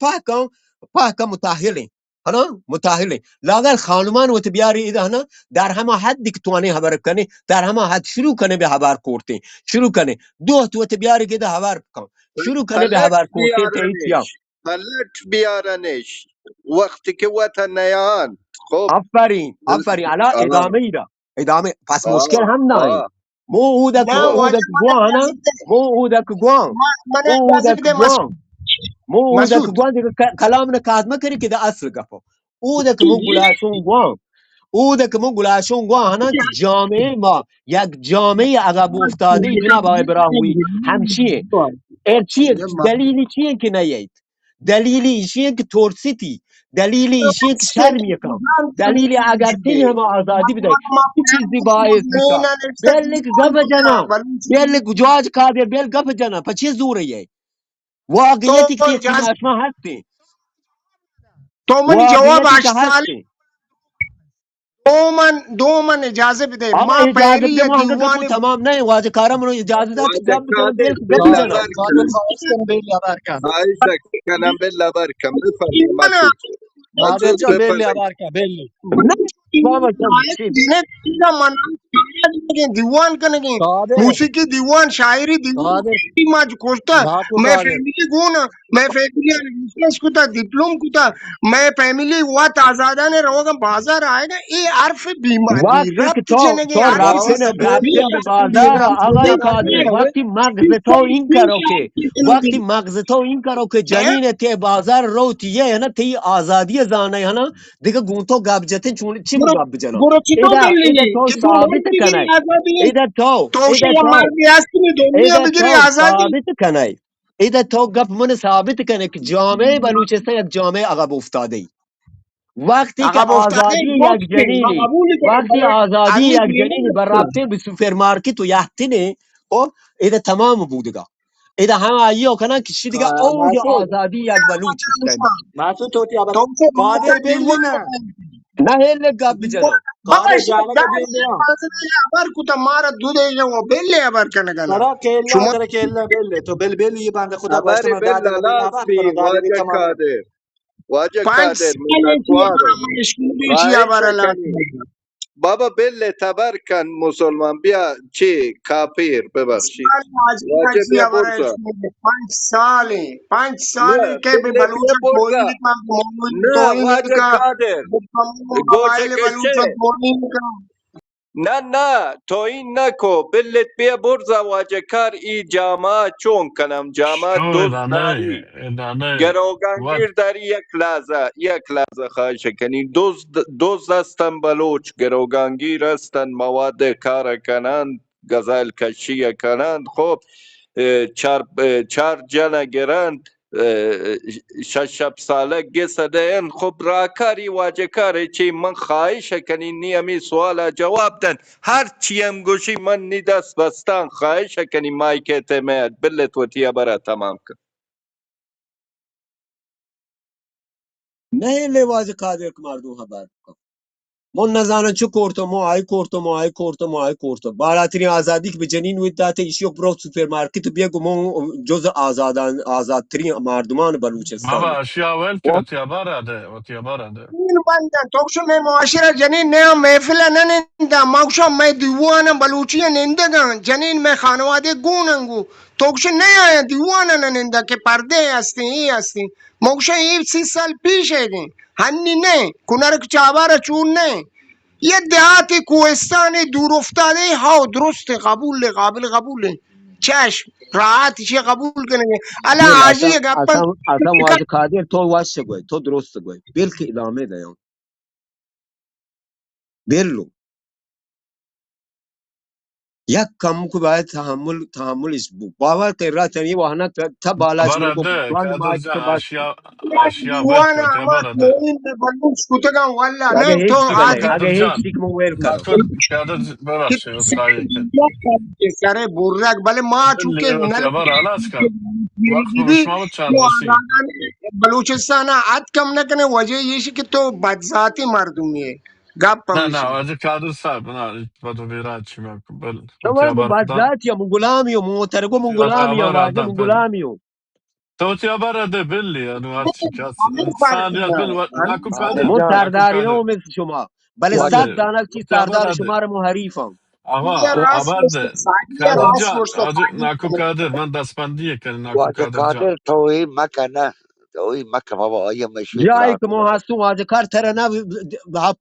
پاکم متاهلین هنا متاهلین لاغر خانمان وقت بیاری ایده هنا در همه حدی که توانه خبر کنی در همه حد شروع کنه به خبر کوردن شروع کنه دو تو وقت بیاری که ده خبر کن شروع کنه به پلٹ خبر کوردن تا ایتیا بیارنش پلٹ بیارنش وقتی که وطن نیان خب آفرین علا آه ادامه ایده ادامه پس مشکل آه هم نه آه مو اودک نه اودک واجه من گوانه اجازه بده مو اودک گوان من مو اجازه اودک بده گوان مو اودک مسعود گوان دیگه کلام نکات مکری که ده اصل گفو اودک مو گلاشون گوان اودک مو گلاشون گوان هنان که جامعه ما یک جامعه عقب افتاده جناب آقای براهوی همچیه چیه دلیلی چیه که نیید دلیلی ایشیه که ترسیتی دلیلی ایشیه که شرم یکم دلیلی اگر تی هم آزادی بدهی چه چیزی باعث بتا بلک گپ جنا بلک جواج کابر بل گپ جنا پا چه زوره یه تو واقعیتی که تیخ اجازه ماشما هستی تو من جواب واقعیتی که 8 سال هستی دو من اجازه بده آقا ما اجازه پهلی بده یه ما هنگه گپو دیوان تمام نه واجه کارم رو اجازه داد که واجه گپ بزنم قادر بلک گپ بالله جنا قادر برکم خواهش کنم بلی برکه عایشک کنم بالله برکم بفرما دیوان مسعود قادر مسعود جان بلی بفرمایید برکه بلی نه بابا چی دینے تینا من دیوان کنگی قادر موسیقی دیوان شاعری قادر دیوان ما جو کوشتا ناتو میں قادر فیملی گونا میں فیملی بزنس کوتا دیپلوم کوتا میں فیملی وات آزادانه روغم بازار آئے گا ای عرف بیماری وقتی که ربط تو جنگی تو عرف بابا رفتن بلی رفتن به بازار آقای قادر وقتی مغز تو این کرو که وقتی مغز تو این کرو که جنین تی بازار رو تیه نه تی آزادی زانه نه دیگه گونتو گاب جتن چون چی مو گاب بجنم برو چطور ایده بلی تو که تو ثابت بگیری کنای آزادی ایده تو توشه ایده یا تو مردی هستی دنیا ایده بگیری تو آزادی ثابت کنای ایده تو گپ من ثابت کنه که جامعه بلوچستان یک جامعه عقب افتاده ای وقتی که عقب افتاده آزادی یک گفتی ما جنینی قبول وقتی داریم آزادی امی یک بیمه جنینی بر رابطه به سوپرمارکت و یختنه خب ایده تمام بودگا ایده همه ایو کنن که چی دیگه اوج مسعود آزادی یک بلوچ استن مسعود توتی آبر तुमसे قادر بلی دیوان نه نه هل گپ بجنم بابا قادر شما جامعه که داری بیان بیان خبر کوتا مارا دوده و بله خبر کنه گنا سرا کلا شما ترى كلا بلی تو بل بلی یه بنده خدا خبر گاشته من داده بالله ما بلی عبر لاسپی کنه داده بی واجه تمام قادر واجه 5 قادر سال چی ملت برا وارو مشکلی چی خواهش برا کنی لازم بابا بل تبر کن مسلمان بیا چی کافیر ببخشید سال ماجی واجه نسی بیا ابر برسا 5 سالی نه که به بله بلوچ بیا توهین برسا میکنم نه توهین واجه میکنم کادر به تمام گوشه قبایل بلوچ کشه توهین میکنم. نه نه تو این نکو بلت بیا برزا واجه کار ای جامعه چون کنم جامعه شو دوست ادانه داری ادانه وات گروگانگیر داری یک لحظه خواهش کنی دوز هستن بلوچ گروگانگیر هستن مواد کار کنند گزل کشی کنند خب چار جنه گرند شش ساله گسه این خب راکاری واجه کاری چی من خواهش کنی نیمی سوال جواب دن هر چیم گوشی من نی دست بستان خواهش کنی مایک تمید بلت و تیه برا تمام کن نه لواز قادر که مردم خبر بکن من نزانم چه کورتو مو ای کورتو مو ای کورتو مو ای کورتو بالاترین آزادی که به جنین وید داته ایشی برو سوپرمارکت و بگو من جز آزادترین مردمان بابا بلوچستانی اشیا ول که وتیابا راده این بندن توکشو می معاشره جنین نه محفل نننده ماکشو می دیوان بلوچی نندگان جنین می خانواده گوننگو توکشو نه دیوان نننده که پرده هستی ای هستی موکشو ای 30 سال پیش ایدین هنی نه کنار که چابار چون نه یه دهات کوهستان دور افتاده ها درست قابل قبوله چشم راحت چی قبول کنه الا بل حاجی گپن اصلا واجه قادر تو واسه گوی تو درست گوی بل که ادامه ده بلو یک کم کو باید تحملش بود باور کن راتنی وحنا تا بالاش من گفت راده تو کادر مایک تو جان باز اشیا ول دیوانه که اما وتیابا راده توهین به بلوچ کتگم والا اگه نه تو هیچ دیگه نه عادی اگه کادر هیچ جان دیگه من ویل کردم نکن کادر ببخشید اصخایی کن سره برک بله ما بلی چونکه نل وتیابا را علاز کن وقت به دیدی شما بود چند تو رسی آزادان بلوچستان عد کم نکنه وجه یهی که تو بدذاتی مردمیه گپ نه نه همیشه واجه کادر صاحب نه بدو بیراد چی میکن بل شما من وتیابا بعد ذات یا من غلامی و معترگو من غلامی یا وتیابا واجه راده من بل غلامی و تو وتیابا راده بلی انو هرچی کس همین فرق انسان بیاد بل نه نکو خالد کادر من جان نکو سرداری کادر نو مثل شما بله واجه 100 بله دانه چی وتیابا سردار راده شما رو من حریفم آقا یه راست آورده گوشت ساعتی یه کادر راست جان گوشت ناکو کادر من دستبندیه کنی ناکو واجه کادر جان قادر توهین مکنه توهین مکه بابا آیه مشوی جایی که برات ما هستم واجه کار ترنا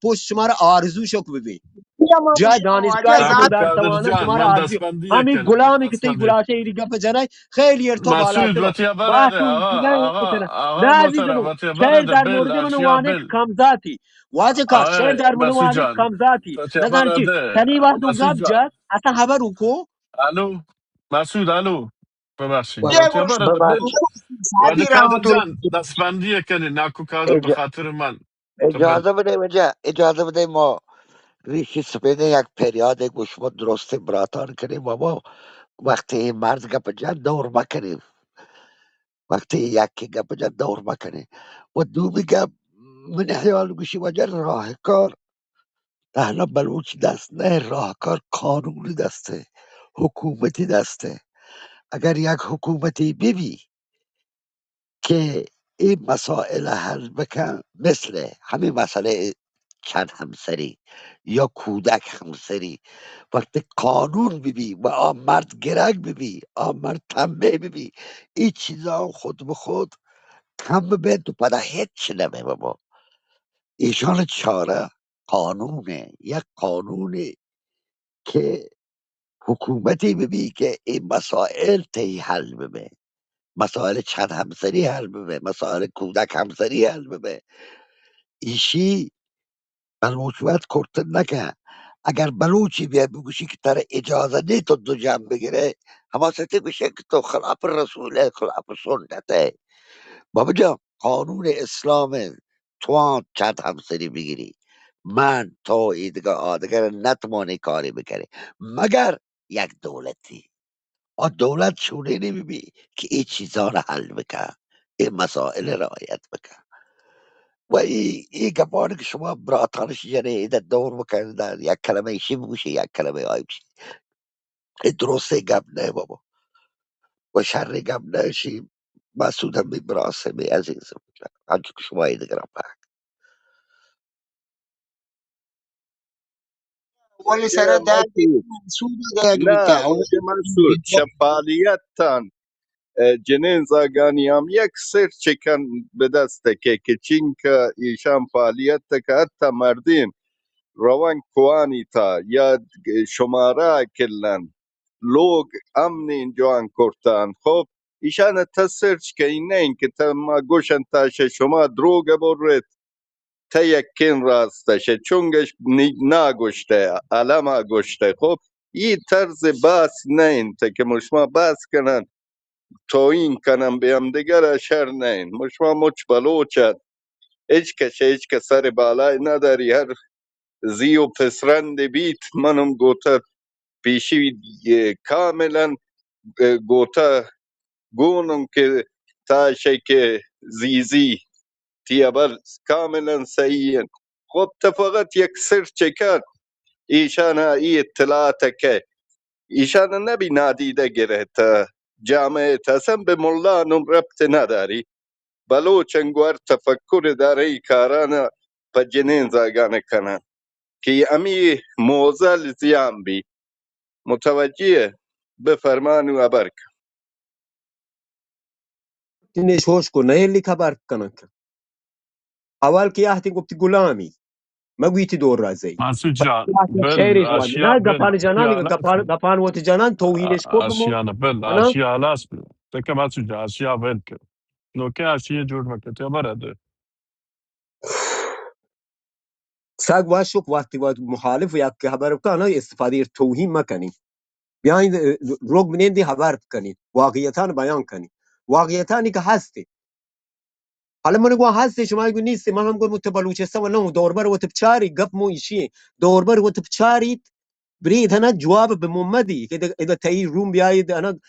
پشت شما رو آرزو شک ببین بیا ما جای بشم واجه دانشگاه ما ناکو ذات در کادر توانم جان شما رو من آرزو دستبندیه همین کنی غلامی که تی دستبندیه گلاشه ایری گپ جنای خیلی ارتو مسعود بالاتر وطیه با براده تو آقا نه عزیزم محترم وطیه شعر براده در بل مورد من اشیا وانه بل کم ذاتی واجه کار شعر آقا در مورد مسعود وانه جان کم ذاتی وطیه نزن چی براده تنی وقت مسعود گپ جان جات اصلا خبرون کو الو مسعود الو ببخشید یه وطیه گوشت براده ببخش بل سعدی وادی کادر رحمت جان الله دستبندیه کنی ناکو کادر به خاطر من تو بل اجازه بده وجه اجازه بده ما ریشی سپیده یک پریاد گوشما درست براتان کنیم بابا وقتی این مرز گپ جد دور مکنیم وقتی یکی گپ جد دور مکنیم و دو میگم من خیال گوشی وجه راه کار احنا بلوچ دست نه راهکار قانونی دسته حکومتی دسته اگر یک حکومتی ببی که این مسائل حل بکن مثل همین مسئله چند همسری یا کودک همسری وقتی قانون ببی و آن مرد گرگ ببی آن مرد تنبه ببی این چیزا خود به خود کم به تو پدا هیچ نمه بابا ایشان چاره قانونه یک قانونه که حکومتی ببی که این مسائل تی حل ببه مسائل چند همسری حل ببه مسائل کودک همسری حل ببه ایشی بلوچ کرتن نکه اگر بلوچی بیا بگوشی که تر اجازه نی تو دو جمع بگیره اما ستی بشه که تو خلاف رسوله خلاف سنته بابا جان قانون اسلام تو هم چند همسری بگیری من تو ایدگاه آدگر نتمانی کاری بکنی مگر یک دولتی دولت چونه نمیبی که این چیزا رو حل بکن این مسائل رعایت بکن و این گپانی که شما براتانش جنیده دور بکن در یک کلمه ایشی بگوشه یک کلمه آی بشه این درسته گپ نه بابا و شر گپ نشی مسعودم بی براسه بی عزیزم همچون که شما ایده گرم ولی که سره دا مسعود سود دایگ نه بیتا او ولی مسعود شفالیتتان جنین زاگانی هم یک سر چکن به دسته که چینکه ایشان فعالیت که حتی مردین روان کوانی تا یا شماره کلن لوگ امنین جوان کرتن خب ایشان تا سرچ که اینه این که تا ما گوشن تاشه شما دروگ برید تا یکین راستشه چونگش نگوشته علم گوشته خب این طرز بحث نه این تا که مشما بحث کنن توهین کنن به هم دیگر شر نه این مشما مچ بلوچن هیچ که سر بالای نداری هر زی و پسرند بیت منم گوته پیشی کاملا گوته گونم که تاشه که زیزی تیبر کاملا صحیح خب تا فقط یک سر چکر ایشان ای اطلاعات که ایشان نبی نادیده گره تا جامعه تاسم به ملا نم ربط نداری بلوچنگوار تفکر داره ای کارانا پا جنین زاگانه کنن که امی موزل زیان بی متوجه بفرمان و برک تنش هوش کو نه اللي كبرت كنك اول كي يحتي قبت غلامي ما قويتي دور رازي مسعود جان بل خيري شوان اشیا نا بل قفان جنان قفان وقت جنان توهينش کو بمو اشیا نه بل انا اشیا لاس تک مسعود جان اشیا بل که نو که اشیا جوړ وکړه برده ساق واشوك وقت مخالف وياك خبر كان استفاده توهين ما كني يعني روگ منين دي خبر كني واقعيتان بيان كني واقعيتان که هستی حالا من گو هستی شما گو نیستی من هم گو متبلوچستان و نه دوربر و تبچاری گپ مو ایشی دوربر و تبچاری بريد هنا جواب بممدي كده اذا تي روم بيايد انا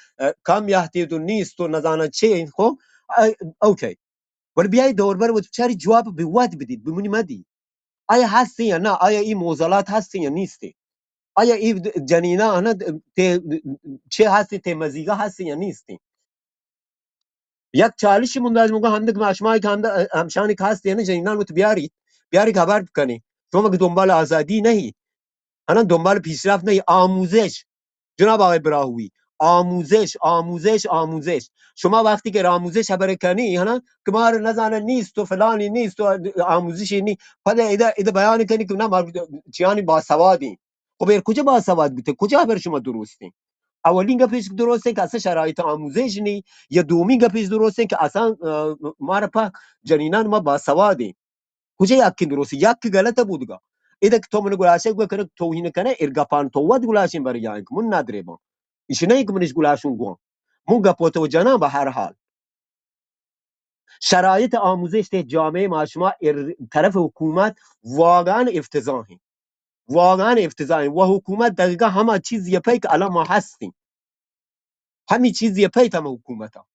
كم يحتيد النيس تو نزانا شيء خو اوكي ولی بیای دور بر و چاری جواب به واد بدید بمونی مدی آیا هستی یا نه آیا این موزلات هستی یا نیستی آیا این جنینا انا چه هستی ته مزیگا هستی یا نیستی یک چالشی منداز موقع هندک ماشمای که همشانی که هستی یعنی جنینان رو بیاری خبر بکنی شما که دنبال آزادی نهی انا دنبال پیشرفت نهی آموزش جناب آقای براهوی آموزش شما وقتی که آموزش خبر کنی هنا که ما نزانه نیست و فلانی نیست و آموزشی نیست بعد ایده بیان کنی که نه ما چیانی باسوادی خب کجا باسواد بوده کجا خبر شما درستی اولین گپش درسته که اصلا شرایط آموزش نی یا دومین گپش درسته که اصلا ما را پا جنینان ما باسوادی کجا یکی درسته یکی غلطه بودگا ایده که تو من گلاشه کنه توهین کنه ارگپان تو ود گلاشین برای یانک من نداره با ایش نه که منش گلاشون گم مو گپوت و جنان به هر حال شرایط آموزش ده جامعه ما شما طرف حکومت واقعا افتضاحی و حکومت دقیقا همه چیز یپی که الان ما هستیم همین چیز یپی تم حکومت ها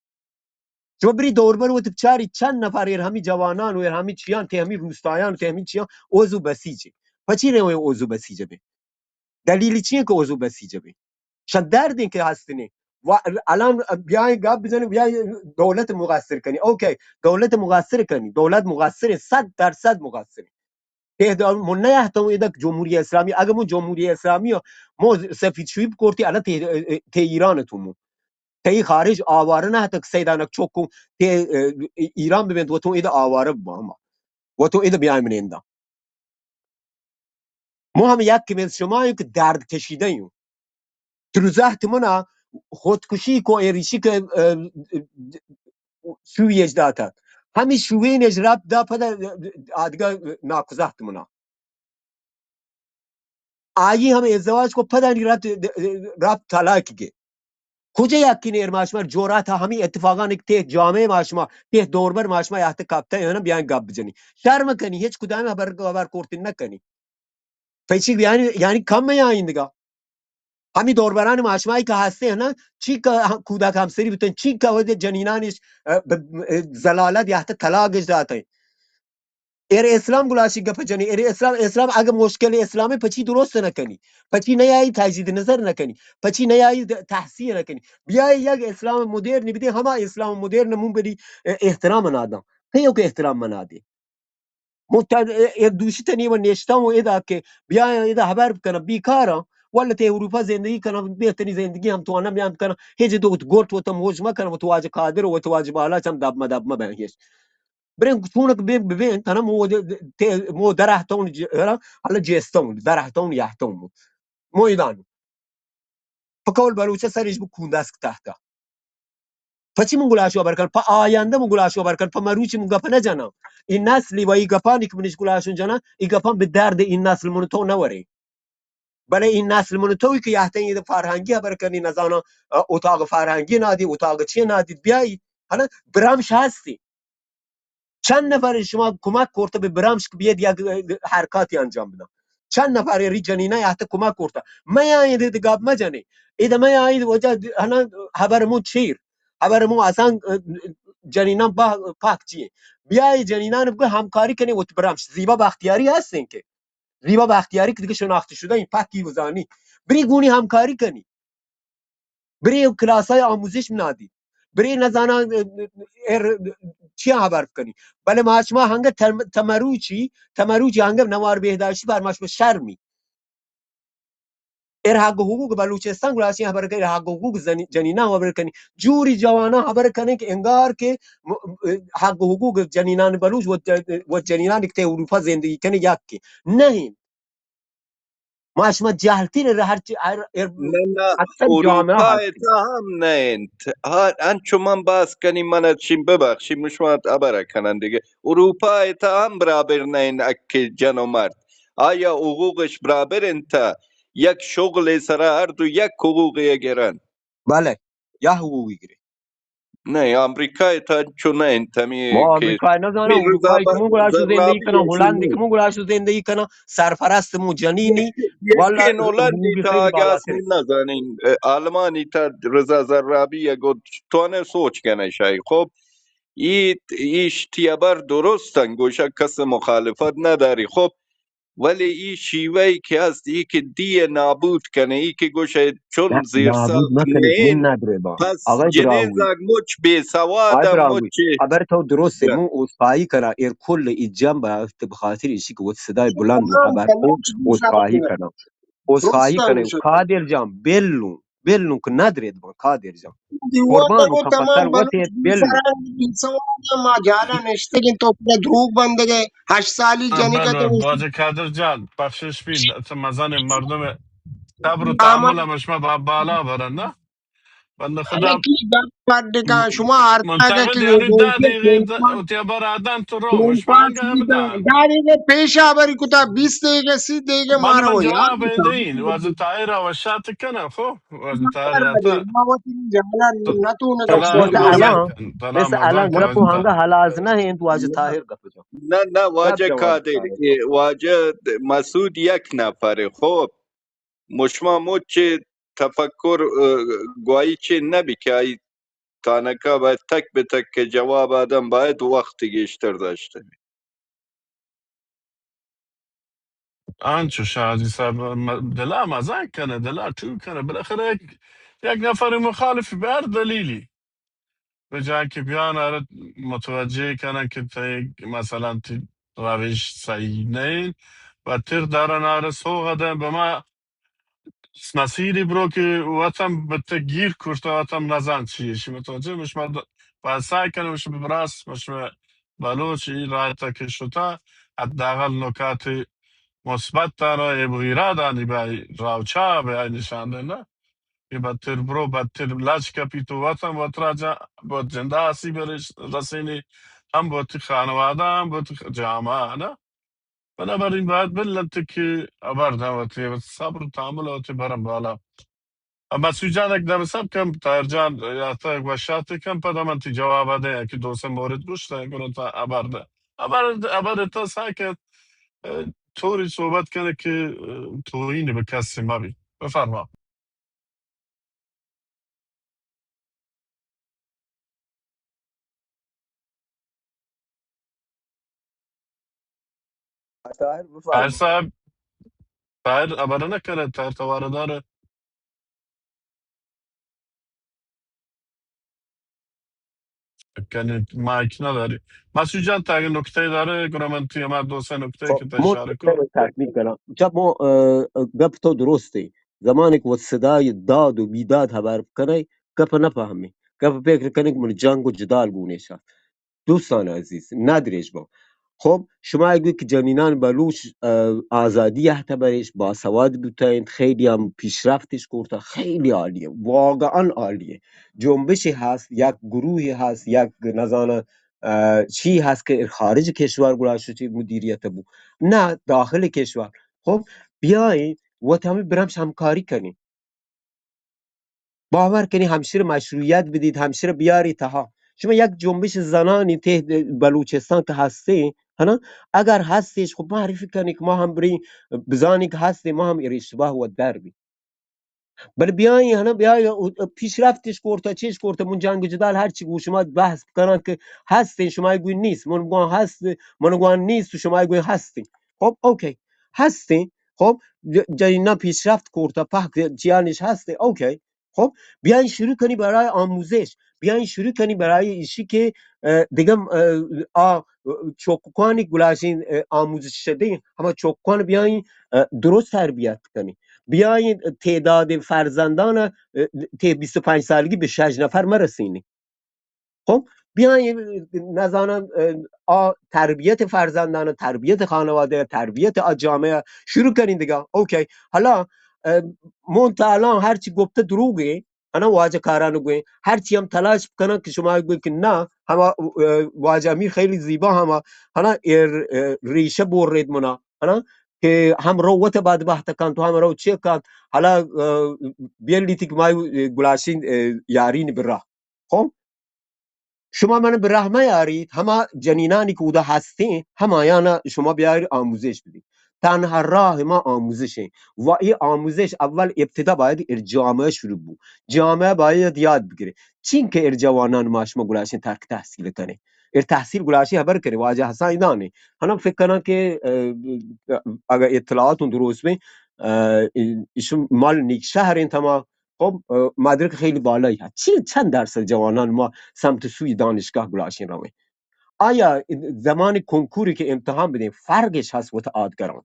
شما بری دوربر و تبچاری چند نفر همین جوانان و همین چیان ته همین روستایان ته همین چیان اوزو بسیجه پچی نه اوزو بسیجه به دلیلی چیه که اوزو بسیجه به شان دردین که هستینه و الان بیاین گپ بزنیم بیاین دولت مقصر کنی اوکی دولت مقصر کنی دولت مقصر 100% مقصر تهدام من نه احتمال ایده جمهوری اسلامی اگه مون جمهوری اسلامی مو سفید شویب کرتی الان ته ایران تو مو ته خارج آواره نه تک سیدانک چوکو ته ایران ببند و تو ایده آواره با ما و تو ایده بیاین من ایندا مو هم یک که شما یک درد کشیده ایم تروزه منا خودکشی کو ایریشی که شویج داتا همین شوی نجرب دا پدا آدگا ناکوزه منا آیی هم ازدواج کو پدا نی رب طلاق گه کجا یقین ارماشمار جورات همین اتفاقا ته جامعه ماشما ته دوربر ماشما یحت کاپتا یعنی بیان گاب بجنی شرم کنی هیچ کدام خبر کورتین نکنی پیچی یعنی کم یا همین دوربران ماشمایی که هسته نه چی که کودک همسری بتون چی که ود جنینانش زلالت یا حتی طلاقش داته ایر اسلام گلاشی گپ جنی ایر اسلام اگه مشکل اسلامی پچی درست نکنی پچی نیایی تجدید نظر نکنی پچی نیایی تحسین نکنی بیای یک اسلام مدرن بده همه اسلام مدرن مون بری احترام نادم پیو که احترام منادی یک دوشی تنی و نشتم و ایدا که بیا ایدا خبر بکنم بیکارم ولی ته اروپا زندگی کنم بهترین زندگی هم تو بیام کنم هیچ دو گورت و تم هوش مکنم و تو واج قادر و تو واج بالا چم دب ما بهش برين كونك بين انا مو درهتون على جيستون درهتون يحتون مو يدان فكول بلوچه سرش بکوندست تحت پچی من گلاشو برکن پا آینده من گلاشو برکن پا مروچی من گپ نجنا این نسلی و این گپانی که منش گلاشون جنا این گپان به درد این نسل من تو نوری بله این نسل من توی که یحتین فرهنگی برکنی نزانا اتاق فرهنگی نادی اتاق چی نادی بیای حالا برامش هستی چند نفر شما کمک کرده به برامش که بیاد یک حرکاتی انجام بده چند نفر ری جنینه حتی کمک کرده ما یعنی گاب مجنی ایده ما یعنی وجه انا خبرمون چیر خبرمون اصلا جنینان با پاک چیه بیای جنینان بگه همکاری کنی و برامش زیبا بختیاری هستین که زیبا بختیاری که دیگه شناخته شده این پاکی وزانی بری گونی همکاری کنی بری کلاسای آموزش منادی بری نزانا چی خبر کنی بله ماش ما هنگ تمروچی هنگ نوار بهداشتی بر ماش به شرمی حق حقوق بلوچستان گلاسی خبر کنی حق حقوق جنینا خبر کنی جوری جوانا خبر کنی که انگار که حق حقوق جنینان بلوچ و جنینان که اروپا زندگی کنی یکی نه ماش ما جهلتی نه نه اکثر جامعه اروپا هستی تا هم نه انت ها انچو من باز کنی من چیم ببخشی مشوات ابره کنن دیگه اروپا تا هم برابر نه این اک جن و مرد آیا حقوقش برابر انت یک شغل سر هر دو یک حقوق گرن بله یا حقوقی گیری نه امریکا تا چو نه انت می ما که امریکایی ندانم می رضا اروپایی که مو گلاشو زندگی زرابی کنه هلندی که شنو مو گلاشو زندگی کنه سرپرست مو جنینی والا یکی هلندی حقوقی تا خیلی آگاز بالاتره نزنین آلمانی تا رضا زرابی یکو تو نه سوچ کنه شای خب ایش تیبر درستن گوشه کس مخالفت نداری خب ولی این شیوهی که هست ای که دی نابود کنه ای که گوشه چون نه زیر نابود ساخت نکنید نین من نداره با پس آقای براوی جنیزک مچ بی آقای سوادم براوی مچ خبر تو درسته مو اصفایی کنه ایر کل ای جنب به خاطر ایشی که بود صدای بلند و تمام خبر کو تمام اصفایی شد کنه اصفایی رستم کنه شد کادر جان بلون که ندارید با کادر جان دیوار قربان و دگو تمام کفتر بلوچ وتیت بی بلو فرنگ بی سواد ما جالا نشتگین تو پدا دروغ بندگه 8 سالی جنی که بله تو باز کادر جان بخشش بین مزن مردم صبر و آمد تحمل همش ما بالا برن نه بنده خدا الکی داد شما آرتاگه که منتقد یعنی ده دقیقه پیشا اتیابر آدم تو رو مش مانگه همدان 10 دقیقه پیش آوری کتا 20 دقیقه 30 دقیقه من مارا من و یاد جواب بتا دین وز تایر و شات کنه خو وز تایر تا ما وقتی جالا نتونه خب داشته مثل سلام دیگه مزن الان کن سلام مثل مزن الان کن گپ و وز هنگه تا حلاز نه هند واجه طاهر گپ جان نه نه گپ واجه جان واجه کادر طاهر جان واجه مسعود یک نفره خب مشما مچ تفکر گویی چه نبی که ای تانکا باید تک به تک که جواب آدم باید وقت گیشتر داشته آنچه شازی صاحب دلا مزن کنه دلا تو کنه بالاخره یک نفر مخالف به هر دلیلی به جای که بیان متوجه کنن که مثلا تی روش صحیح نه و تر دارن سوق ده به ما مسیری برو که وطن به تگیر کرده وطن نزن چیه شی متوجه مش و سعی کنه مش براس مش بلوچ این رای که شده حداقل نکات مثبت داره بغیره دانی به راوچه به نشانده نه که بدتر برو بدتر لچ کپی تو وطن با زنده هستی برش رسینی هم با تی خانواده هم با تی جامعه نه بنابراین باید بلند که ابرده و صبر و تعامل و برم بالا اما سوجانک دم سب کم ترجان یا تا گوشات کم پدا من تی جواب ده که دو سه مورد گوشته کنه تا ابرده ابرده تا ساکت طوری صحبت کنه که توهین به کسی مبی بفرما طاهر هر بفرما صاحب تایر ابره نکنه تایر تواره داره کنی مایک نداری. مسعود جان تا اگه نکته داره گرام من توی ما دو سه نکته خب که ما اشاره کن. تکمیل کنم جب ما گپ تو درسته زمانی که و صدای داد و بیداد خبر کنه گپ نفهمی گپ فکر کنه که من جنگ و جدال گونه شد. دوستان عزیز ندریش با خب شما اگه که جنینان بلوچ آزادی برش باسواد بودن خیلی هم پیشرفتش کرده خیلی عالیه واقعا عالیه جنبشی هست یک گروهی هست یک نزانه چی هست که خارج کشور گذاشته مدیریت بود نه داخل کشور خب بیاین و تمام برامش همکاری کنیم باور کنی همشیر مشروعیت بدید همشیر بیاری تها شما یک جنبش زنانی ته بلوچستان که هستی هنا اگر هستیش خب معرفی کنی که ما هم بری بزانی که هستی ما هم اشتباه و دربی بل بیایی هنا بیای پیشرفتش کرده چیش کرده من جنگ و جدال هر چی گو شما بحث کنن که هستین شما گوی نیست من گوان هست من گوان نیست و شما گوی هستین خب اوکی هستین خب جاینا پیشرفت کرده پاک جیانش هسته اوکی خب بیاین شروع کنی برای آموزش بیاین شروع کنی برای ایشی که دیگه چوکانی گلاشین آموزش شده اما چوکان بیاین درست تربیت کنی بیاین تعداد فرزندان 25 سالگی به 6 نفر مرسینی خب بیاین نزانم تربیت فرزندان تربیت خانواده تربیت جامعه شروع کنین دیگه اوکی حالا مونتا الان هرچی گفته دروغه انا واجه کارانو گوین هرچی هم تلاش کنن که شما گوین که نه همه واجه امیر خیلی زیبا همه انا ریشه برید منا انا که هم روت بعد بحث کن تو هم رو چه کن حالا بیلیتی که مای گلاشین یارین برا خب شما من به رحمه یارید همه جنینانی که اوده هستین همایانا شما بیارید آموزش بدید تنها راه ما آموزشه و این آموزش اول ابتدا باید جامعه شروع بود جامعه باید یاد بگیره چین که جوانان ما شما گلاشین ترک تحصیل کنه تحصیل گلاشی خبر کنه واجه حسان ایدانه هم فکر کنن که اگر اطلاعاتون درست بین ایشون مال نیک شهر این تمام خب مدرک خیلی بالایی هست چند درصد جوانان ما سمت سوی دانشگاه گلاشین روی آیا زمان کنکوری که امتحان بدیم فرقش هست و تعادگران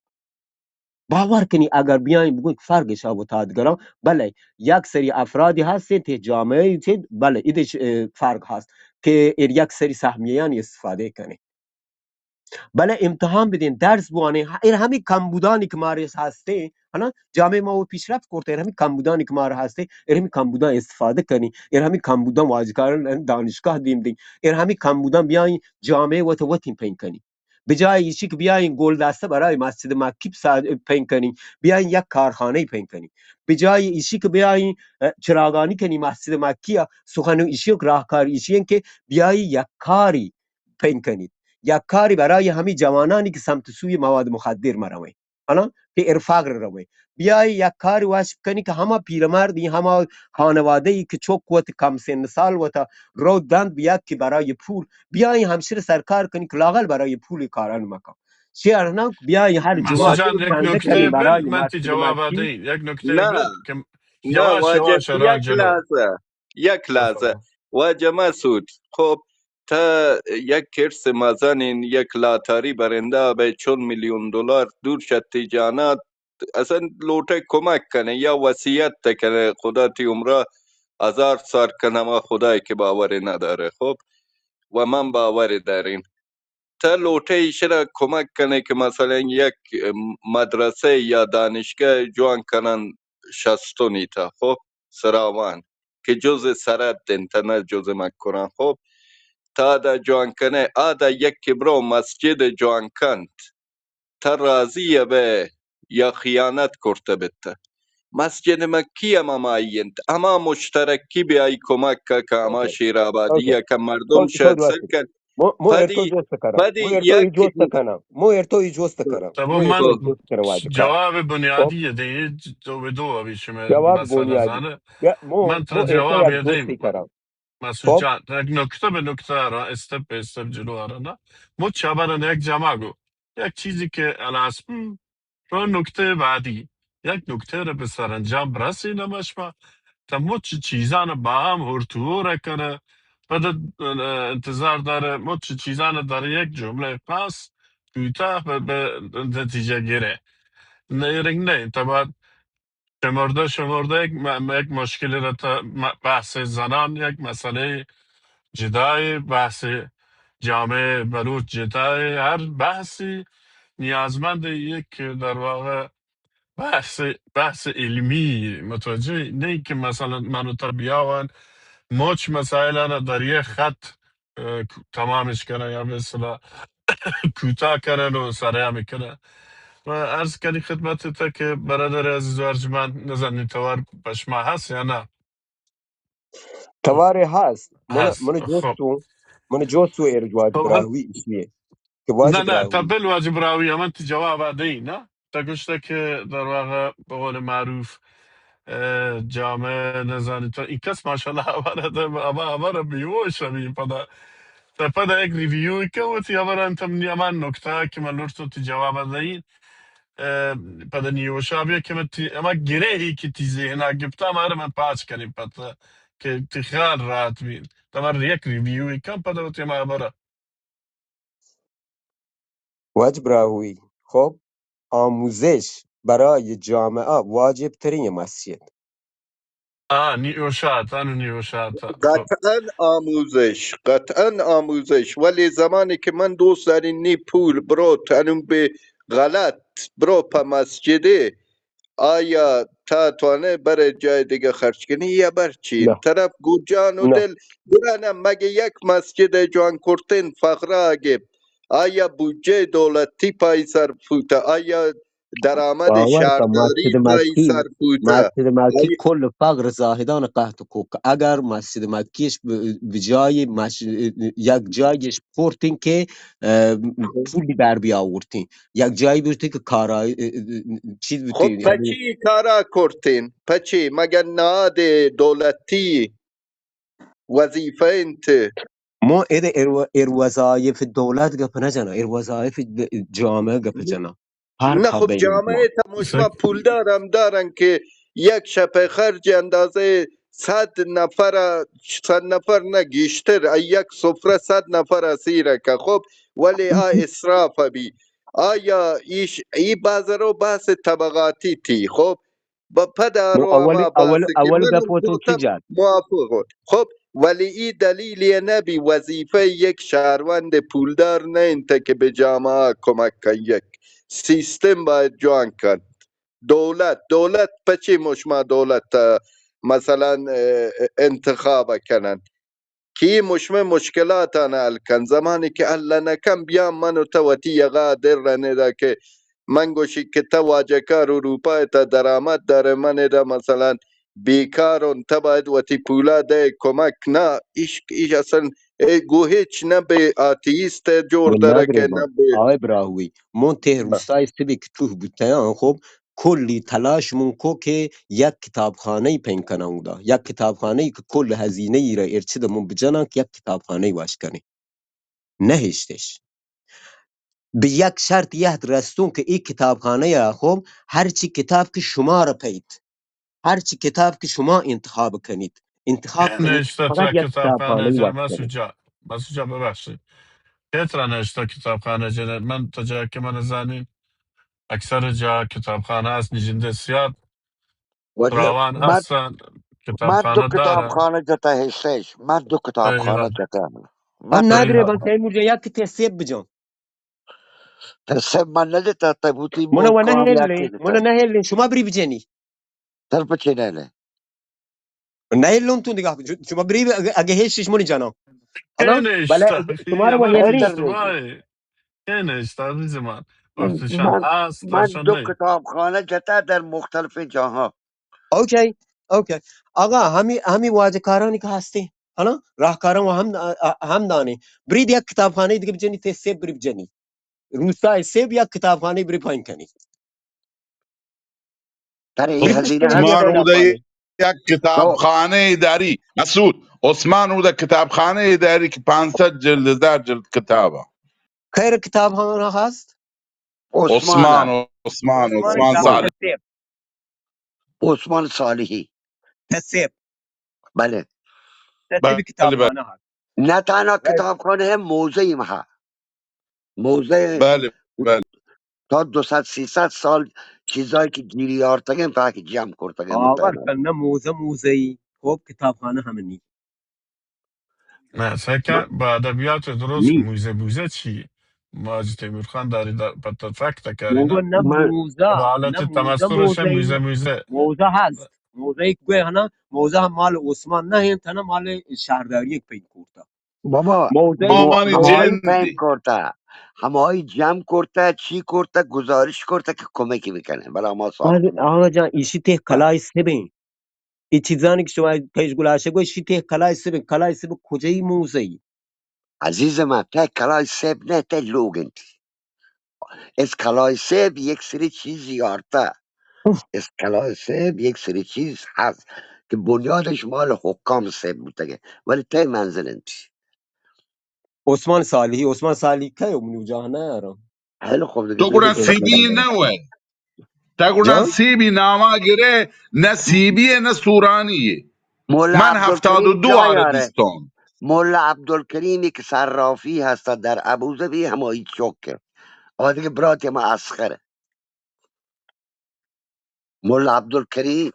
باور کنی اگر بیایم بگویم که فرقش هست و تعادگران بله یک سری افرادی هستین که جامعه تید بله ایدش فرق هست که یک سری سهمیان استفاده کنه بله امتحان بدین درس بوانه این همین کمبودانی که مارس هسته حالا جامعه ما و پیشرفت کرده این همین کمبودانی که مار هسته این همین کمبودان استفاده کنی این همین کمبودان واجکاران دانشگاه دیم این همین کمبودان بیاین جامعه و تو وتیم پین کنی به جای ایشی که بیاین گل دسته برای مسجد مکی پین کنی بیاین یک کارخانه پین کنی به جای ایشی که بیاین چراغانی کنی مسجد مکی سخن ایشی و راهکار ایشی که بیای یک کاری پین کنی یک کاری برای همین جوانانی که سمت سوی مواد مخدر مروه حالا که ارفاق روه بیای یک کاری واسب کنی که همه پیرمردی همه خانواده ای که چوک وقت کم سن سال و تا رو دند بیاد که برای پول بیای همشیر سرکار کنی که لاغل برای پول کاران مکن شیرنا بیای هر مسعود جمعه واجه جان یک چنده کنی نکته بل برای من تی مسجد جواب مسیح دهی یک نکته نه بل که نه یواش واجه یواش را جلو یک لحظه بفرما. واجه مسعود خب تا یک کرس مزنین یک لاتاری برنده به 40 میلیون دلار دور شد تیجانات اصلا لوټه کمک کنه یا وصیت کنه خدا تی عمره 1000 سال کنه ما خدای که باور نداره خب و من باور داریم تا لوټه ایشره کمک کنه که مثلا یک مدرسه یا دانشگاه جوان کنن شستونی تا خب سراوان که جز سرد دن نه جز مکران خب تا دا جوان کنه آدا یک کبرو مسجد جوان کند تا راضیه به یا خیانت کرده بته مسجد مکی اما مایند اما مشترکی بیای کمک که اما اوکی شیر آبادی اوکی یا که مردم تو شد دوستی سلکن مو ارتو پدی جوست کنم پدی مو ارتو ای یک جوست کنم مو ارتو ای جوست کنم طب مو ارتو من ای خب جوست کنم واجکار جواب خب بنیادی ده دو به دو بیشم جواب مسئله بنیادی زنه مو من مو ترا ارتو جواب یک یدیم جوستی کنم مسعود خب جان یک نکته به نکته را استپ به استپ جلو آره مو چابرن یک جمع گو یک چیزی که الاسم رو نکته بعدی یک نکته رو به سرانجام برسی نمشما تا مو چیزان با هم هرتو کنه بعد انتظار داره مت چیزان داره یک جمله پس کوتاه به نتیجه گیره نه تا بعد شمرده یک مشکلی را تا بحث زنان یک مسئله جدای بحث جامعه بلوچ جدای هر بحثی نیازمند یک در واقع بحث علمی متوجه نه که مثلا منو تا بیاون مچ مسائل را در یک خط تمامش کنه یا به اصطلاح کوتاه کنن و سریع میکنه و عرض کردی خدمت تا که برادر عزیز و ارجمند نزنی توار پشما هست یا نه تواري هاس هست خب من جوستو إرجواج خب براهوي إسمه نه كواجب نه تا براهوي بل واجب راوی من تی جواب دی نه تا گشته که در واقع به قول معروف جامعه نزنی تو این کس ماشاءالله هواره بیوش روی پدا تا پدا یک ریویوی که و تی هواره انتم نیامان نکته که من لرتو تی جواب دی پدا نیوشا بیا که من تی اما گره هی که تی ذهنه گفتا ماره من پاچ کنیم پتا که تی خیال راحت بین تا من یک ریویوی کم پدا و تی ما هواره واجب براهوي خب آموزش برای جامعه واجب ترین مسجد نیوشا تانو نیوشا تا خب قطعا آموزش، ولی زمانی که من دوست داری نی پول برو تنم به غلط برو په مسجده، آیا تا توانه بر جای دیگه خرج کنی یا بر چین نه طرف گو جان و نه دل برانم مگه یک مسجد جوان کرتین فقره اگه آیا بودجه دولتی پای سر فوته، آیا درآمد باور کن شهرداری پای سر فوته. مسجد مکی کل فقر زاهدان قحط و کوک اگر مسجد مکیش به جای یک جایش پورتین که پولی بر بیاورتین یک جایی بودی که کارای چیز خب بودی یعنی پچی کارا کرتین پچی مگه نهاد دولتی وظیفه انت. ما ار وظایف دولت گپ نجنا ار وظایف جامعه گپ جنا نه فرق ها خب بین ما جامعه تماشما پول دارن که یک شب خرج اندازه 100 نفر نه گیشتر یک سفره 100 نفر اسیره که خب ولی اسراف بی. آیا ای بازارو بحث طبقاتی تی خب با مو پدرو اول اما بحث که منم گپ تو چی گفتم جد موافق خب ولی ای دلیلی نبی وظیفه یک شهروند پولدار نه انت که به جامعه کمک کن. سیستم باید جوان کن. دولت پچی مشما دولت مثلا انتخاب کنن کی مشکلات حل کن زمانی که حل نکن بیا من و تو تی یقا در رنه دا که من گوشی که تو واجکار اروپا تا درآمد داره من دا مثلا بیکارون تا باید و تی پولا ده کمک نه ایش اصلا گو هیچ نه به آتیست جور داره که نداره نه ما به آقای براهوی من ته روستای سبی که توه بودتیان خب کلی تلاش من کو که یک کتابخانه پین کنم دا یک کتابخانه که کل هزینه ای را ارچه من بجنن که یک کتابخانه واش کنی نهشتش به یک شرط یهد رستون که این کتابخانه یا خب هرچی کتاب که شما را پید هرچی کتاب که شما انتخاب کنید نشته فقط تا یک کتابخانه کتابخانه جنه واش کنید مسوجا ببخشید کترا نشته کتابخانه جنه من تا جا که من زنین اکثر جا کتابخانه هست نجنده سیاد ولی فراوان هستن من دو کتابخانه دارن کتابخانه جتا هستش من دو ایوه کتابخانه جتا من آن دو نداره ایوه من کتابخانه تیمور جا یک تسیب بجان تسمى من ندتا تبوتي منا مو و كام نهله ياكي منا نتا نهله شما بری بجنی تربة چنينه نهلون تو نگاه شما بری اگه هیچ مونی جانا حالا بله نشته شما رو یه ما بار هلی انتر اشتباهی نشته عزیز من وقتشان من هست من درشان دو نه کتابخانه جتا در مختلف جاها اوکی اوکی آقا همی واجه کارانی که هستی حالا راهکاران و هم دانی برید یک کتابخانه دیگه بجنی ته سیب بری بجنی روستای سیب یک کتابخانه بری پایین کنی ترى بری هي پس هزينه کنی یک هست عثمان او کتابخانه یک کتابخانه اداری مسعود عثمان او کتابخانه اداری که 500 جلد 1000 جلد کتابه خیر کتابخانه هست عثمان عثمان کتابخانه عثمان صالح ته سیب عثمان صالحی ته سیب بله ته سیب بله بله کتابخانه هست نه تنها کتابخانه موزه ایم ها، موزه بله بله تا 200-300 سال چیزایی که گیری یارتگیم تا که جمع کرتگیم آقا متعنا. کنه موزه خب کتابخانه هم نی نه فکر با ادبیات درست نی موزه چی؟ ماجد تیمور خان داری پتا فکر کردی موقع نه؟ نه من با نه حالت تمسخرش موزه موزه هست موزه یک گوه هنا موزه هم مال عثمان نه این تنه مال شهرداری یک پین کوتا بابا مانی همایی پین جندی کرده، همایی جمع کرده، چی کرده، گزارش کرده که کمکی بکنه برای ما ساختمون. آقا جان ایشی ته کلای سبین این چیزانی که شما پیش گلاشه گوی ایشی ته کلای سبین کجایی موزه ای عزیز من ته کلای سیب نه ته لوگنت از کلای سیب یک سری چیز یارته، از کلای سیب یک سری چیز هست که بنیادش مال حکام سیب بوده ولی ته منزل انتی. عثمان صالحی که اونو جا نه یارم خیلی خوب دیگه تو بیا گوڑا دیگه سیبی نوه، تا گوڑا جان سیبی ناما گره، نه سیبیه نه سورانیه. مولا من عبدالکریم 72 جا یاره، عربستان. مولا عبدالکریمی که صرافی هست در ابوظبی همایی چوکه آقا دیگه برات ما اسخره. مولا عبدالکریم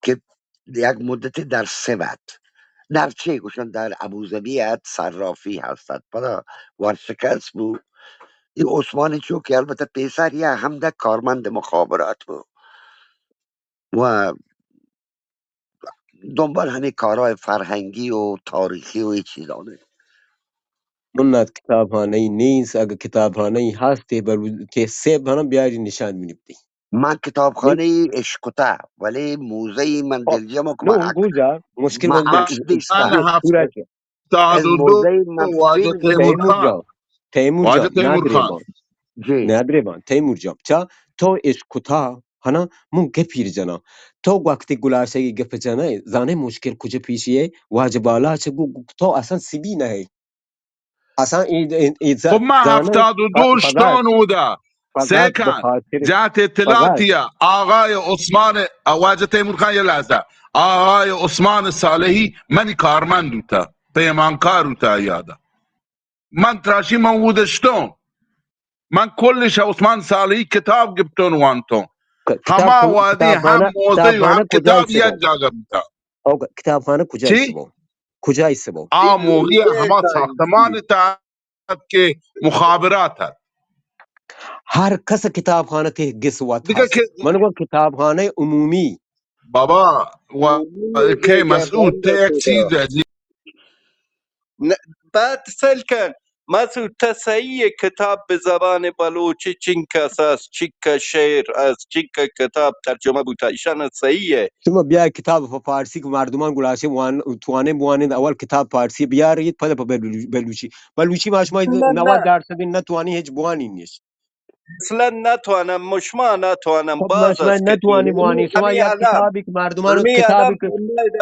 که یک مدتی در سبت در چه گوشن در ابوظبی صرافی هستد پدا ورشکست بود. این عثمان چوکی البته پیسر یه همده کارمند مخابرات بود و دنبال همین کارهای فرهنگی و تاریخی و این چیزانه. منت کتابخانه ای نیست اگه کتابخانه ای هست ته سیب هنم بیاری نشان میدی من کتابخانه اشکوته ولی موزه من دلجمع که نو گوجا مشکل ما من عکس نیسته، 72 موزه من واجه فیلم تیمور تیمور گرفتم. خان، جان تیمور واجه جان تیمور خان. جی تیمور جان چا تو اسکوتا هنا مون گپیر جنا تو وقتی گلاشه گپ جنا زانه مشکل کجا پیشیه واجبالا چه تو اصلا سیبی نه اصلا خب من زانه 72 فقط شتون اوده به سیکن خاطر جهت فقط اطلاعاتیه آقای عثمان واجه تیمور خان یه لحظه، آقای عثمان صالحی منی کارمند اوتا پیمانکار اوتا یاده من تراشی من بودشتون من کلش عثمان صالحی کتاب گبتون وانتون همه وادی هم موضوع و هم کتابخانه کجا کتاب یک ایسه جا گبتا او کتابخانه کجا ایسه چی؟ بو کجا ایسه بو آموغی دیروزه همه تاییدی ساختمان تا که مخابرات هست هر کس کتابخانه ته گسوت دیگه که هست من گفت کتابخانه عمومی بابا و عمومی که دیگه مسعود بنده ته یک خدا. چیز عجیب. بعد سلکن مسعود تصحیح کتاب به زبان بلوچی چین که اساس چی که شعر از چی که کتاب ترجمه بوده ایشان صحیحه. شما بیا کتاب په فارسی که مردمان گلاشه توانه بوانه اول کتاب فارسی بیارید پده په بلوچی ما شما نه 90% نتوانی هیچ بوانی نیست اصلا نتوانم مشما نتوانم خب ما باز شما است که نتوانی بوانی شما امی یک علم کتابی که مردمان امی علم بنده کتابی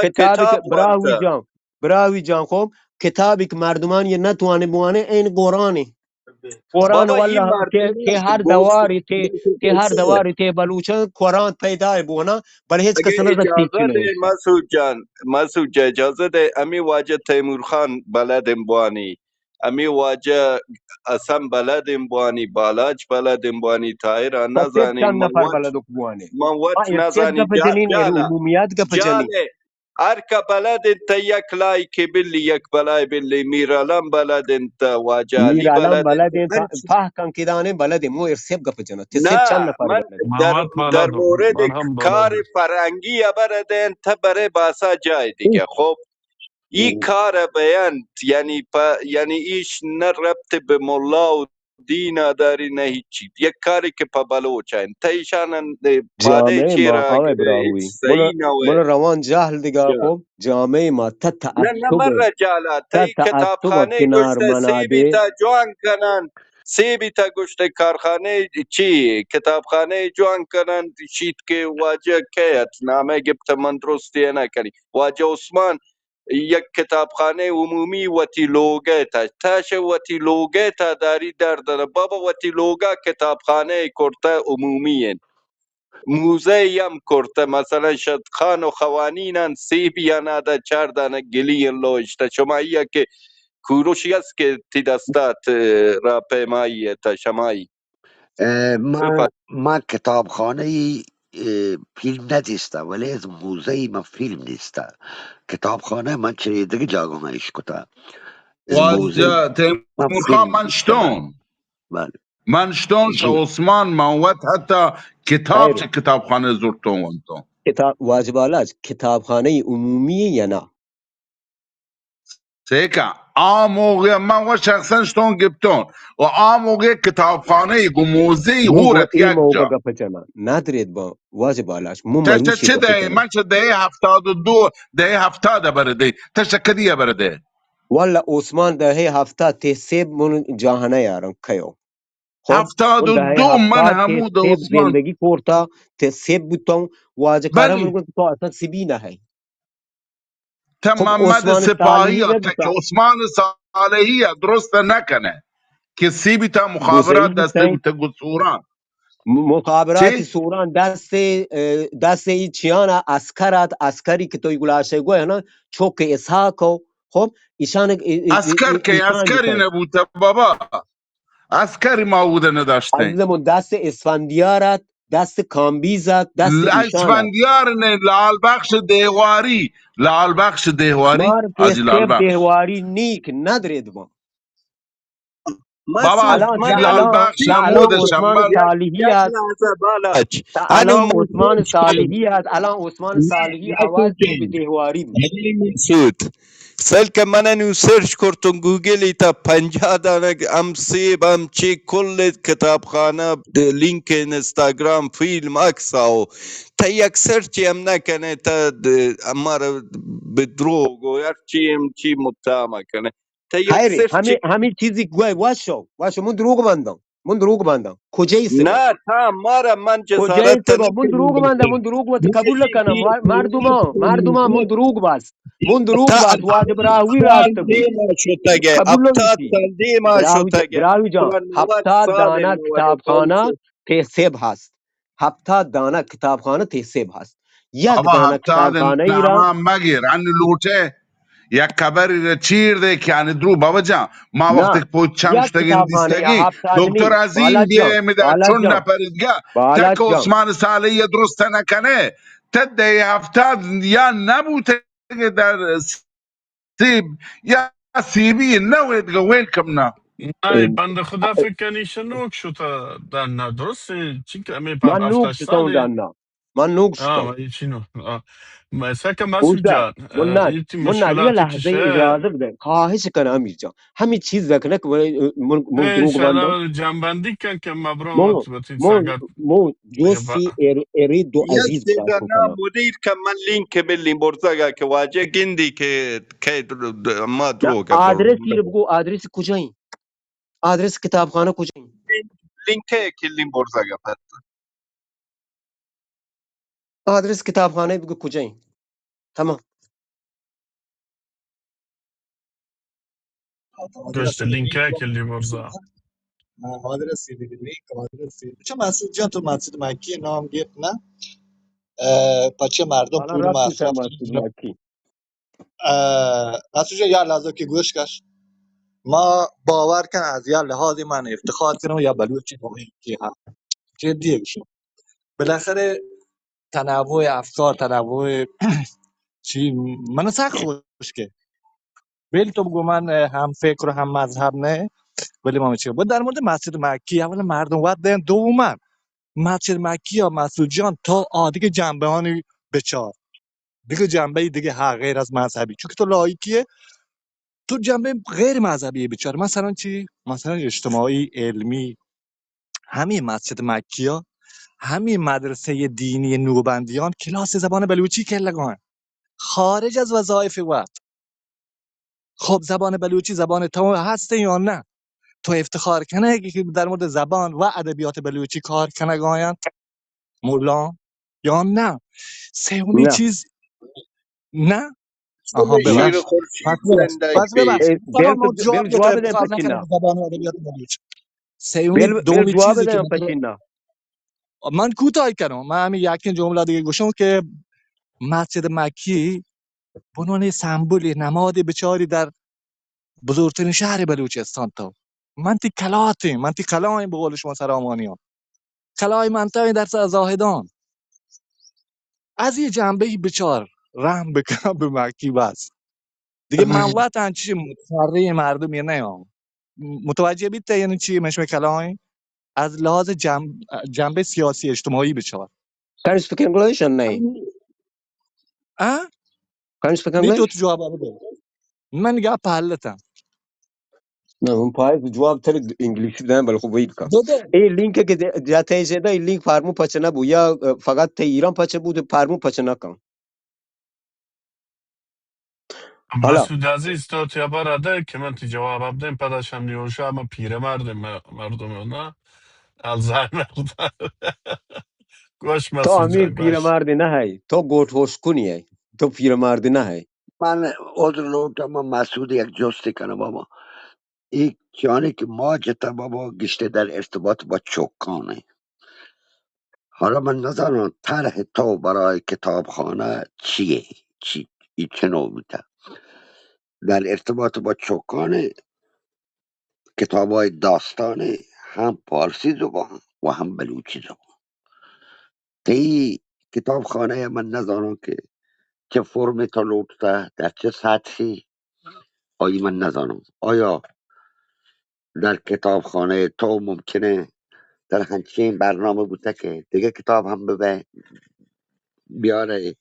که کتاب وانتا براوی جان خب کتابی که مردمان یه نتوانی بوانه این قرآنه قرآن بابا این والله مردمان ته هر گوش دواری ته هر گوشه. دواری ته بلوچه قرآن پیدا بونا بل هیچ اگه کس نزد اجازه ده پیچی مسعود جان اجازه ده امی واجه تیمور خان بلدم بوانی امی واجه اسم بلدم بوانی بالاج بلدم بوانی تایر خب ته نزانی چند نفر بلدک بوانه من وط یه سیب نزانی گپ جنین این جاله عمومیت گپ جنین جاله ارکا بلد انت یک لای که بلی یک بلای بلی میرالم بلد انت واجالی میر علم بلد انت بلدین فه کن کدانه بلدین مو سیب گپ جنا ته سیب چند نه نفر من بلده در محمد در بلدم مورد من هم کار بلدم فرهنگی برده انت بره باسا جای دیگه خب این کار بیان یعنی یعنی ایش نه ربط به ملا و دین داری نه هیچی یک کاری که پا بلوچن تا ایشان پاده جامعه چی ما را آقای گره هیچ براهوی صحیح نوه من روان جهل دیگه خب جامعه ما نه مرة جالا تا تی تعصب کتابخانه کنار گشته سیبی مناده تا جوان کنن سیبی تا گشته کارخانه چی کتابخانه جوان کنن شید که واجه کهت نامه گبت من درستی نکنی واجه عثمان یک کتابخانه عمومی وتی لوگه تا تاش وتی لوگه تا داری دردن بابا وتی لوگا کتابخانه کرته عمومی هن. موزه هم کرده مثلا شد خان و خوانینن سیب یا ناده 4 دانه گلی لوشته شما که کوروشی است که تی دستات را پیمایی تا شمایی ما کتابخانه فیلم ندیستم ولی از موزه ما فیلم نیسته کتابخانه من چه دیگه جاگانش کتا از موزه واجه ما تیمور خان فیلم من نیسته. شتون بله من شتون ش جی عثمان موت حتی کتاب خیر چه کتابخانه زورتون ونتون کتاب واجبالاج کتابخانه عمومی یا نه سیکا موقع من و شخصا شتون گبتون و موقع کتابخانه گموزه مو با غورت این یک موقع جا گپ جمع ندارید با واجبالاج مو تشت مروشی چه گپ ده جمع من چه ده 72 ده 70 برده تشت کدیه برده والا عثمان دهه 70 تهسیب من جهانه یارم کیو خب اون دهه 72 من 70 همود تهسیب عثمان زندگی کرتا تهسیب بودم واجه کارم بلی من تو اصلا سیبی نه هی تا خب محمد عثمان سپاهی صالحی یا تا نبوتا عثمان صالحی درست نکنه که سی بیتا مخابرات گوزهی دسته بیتن بیتا گسوران مخابرات چی؟ سوران دست ای چیانا اسکرات اسکری که توی گلاشه گوه نه چوک اسحاقو خب اسکر که ایشان اسکری بیتن نبوده بابا اسکری ما بوده نداشته عزیزمون دست اسفندیارت دست کامبیزت دست ایشانت اسفندیار نه لال بخش دیواری لال بخش دیواری مار حاجی لال تهسیب بخش دهواری نیک ندرید ما بابا مسعود الان چی تا منو لال الان بخش تا عمود الان عثمان شمال صالحی یک است لحظه بالاش تا انو الان عثمان مسعود صالحی است الان عثمان صالحی اول مسعود تو به دهواری بود مسعود سل که من انو سرچ کرتون گوگلی تا 50 دانه ام سیب ام چی کل کتابخانه لینک اینستاگرام فیلم عکس او تا یک سرچی هم نکنه تا امارا به دروغ و یک چی متهم کنه تا یک خیره سرچی همین چیزی گوی واشو من دروغ بندم کجای سبا نه تا مارا من کجای جسارت سبا من دروغ وقت قبول نکنم مردما من دروغ بست من دروغ تا بست واجب راوی سال راست گو دیما شتگه قبول 70 نمیشی سال دیما شتگه براوی جان تا 90 70 سال دانه کتابخانه تحسیب هست 70 دانه کتابخانه تحسیب هست یک بابا دانه هفتاد کتابخانه ای نامه را هم مگیر ان لوټه یک کبری را چیر ده که یعنی درو بابا جان ما وقتی نه که پوچم یک شتگین کتابخانه یا دیستگی 70 دکتر نی عظیم دیه میده چون نپریدگه تک بالا عثمان صالحی درست نکنه تده هفتاد یا نبوده که در سیب یا سیبی نوید ویلکم نه نه بنده خدا فکر کنی شنوک شو تا در درسته چی که امی من پنج نوک هفتش شتون ساله دانا من نوک ما شتون ایچی نو مثلا که مسعود اوشا جان ایتی مناد یه مشکلاتی که لحظه شه اجازه بده خواهش کنم امیر جان همین چیز بکنه که من دروغ بندم انشالله جنبندی کن که مو مبرومات بتین مو ساقت مو جوسی اريد یک عزیز دقیقه براشون نه کنم مدیر که من لینک بلیم برزگه که واجه گندی که ما نه دروگه آدرس رو بگو آدرس کجایی آدرس کتابخانه کجایی لینک که لیم برزگه پس آدرس کتابخانه بگو کجایی تمام حاضر گشت هستید لینک لینک های با کلی برزا حاضر هستید لینک حاضر هستید چه مسعود جان تو مسعود مکی نام گرفت نه بچه مردم حالا پول رفتش هم مصرف مسئول مکی مسعود جان یا لحظه که گوش کش ما باور کن از یا لحاظی من افتخار کنم یا بلوچی مهم کی هم جدیه بشم بالاخره تنوع افکار تنوع چی منو سخت خوش که ولی تو بگو من هم فکر و هم مذهب نه ولی ما چه بود در مورد مسجد مکی اولا مردم وقت دین دوما مسجد مکی یا مسعود جان تا دیگه جنبهانی بچار دیگه جنبه دیگه ها غیر از مذهبی چون که تو لایکیه تو جنبه غیر مذهبی بچار مثلا چی مثلا اجتماعی علمی همین مسجد مکی ها همین مدرسه دینی نوبندیان کلاس زبان بلوچی که لگان خارج از وظایف وقت خب زبان بلوچی زبان تو هست یا نه تو افتخار کنه که در مورد زبان و ادبیات بلوچی کار کنه گاین مولا یا نه سومی نه چیز نه آها به شیر نه ببخش خورشید پس زندگی ببخشید آقا ما جواب بل ده تو جواب بده افتخار نکنه پچینا به زبان و ادبیات بلوچ سومی بل دومی جواب چیزی که بده من پچینا من کوتاه کنم، من همین یک جمله دیگه گوشم که مسجد مکی به عنوان سمبل نماد بچاری در بزرگترین شهر بلوچستان تا منطقه کلاتیم، منطقه کلایم به قول شما سرامانیان، کلای منطقه در زاهدان. از یه جنبه بچار رحم بکن به مکی بس دیگه. منوط چی متفرع مردم یا نه، متوجه بیت یعنی چی مش کلایم از لحاظ جنبه سیاسی اجتماعی بچار. Can you speak English or no? اه Can you speak می تو English? جواب بده، من نگاه پهلتم نه من پای جواب تر انگلیسی دادم ولی خب وید کن. داده. این لینک که جاته شده این لینک فرمو پچه نبود یا فقط تا ایران پچه بود فرمو پچه نکن. حالا مسعود عزیز تو تیابراده که من تی جواب بدم پداشم نیوشا اما پیره مردم نه الزایمر داره. گوش تو مسعود امیر جان گوش. پیرمردی نه هی تو گوت هوشکونی هی تو پیرمردی نه هی. من عذر لوٹم ما مسعود یک جستی کنم بابا. این کیانی که ما جتا بابا گشته در ارتباط با چوکانه. حالا من نظرم طرح تو برای کتابخانه چیه؟ این چه نوع بوده؟ در ارتباط با چوکانه کتاب های داستانه هم پارسی زبان و هم بلوچی زبان. تی کتابخانه من نظرم که چه فرم تا لوٹته در چه سطحی آیی من نظرم. آیا در کتابخانه تو ممکنه در همچین برنامه بوده که دیگه کتاب هم بیاره؟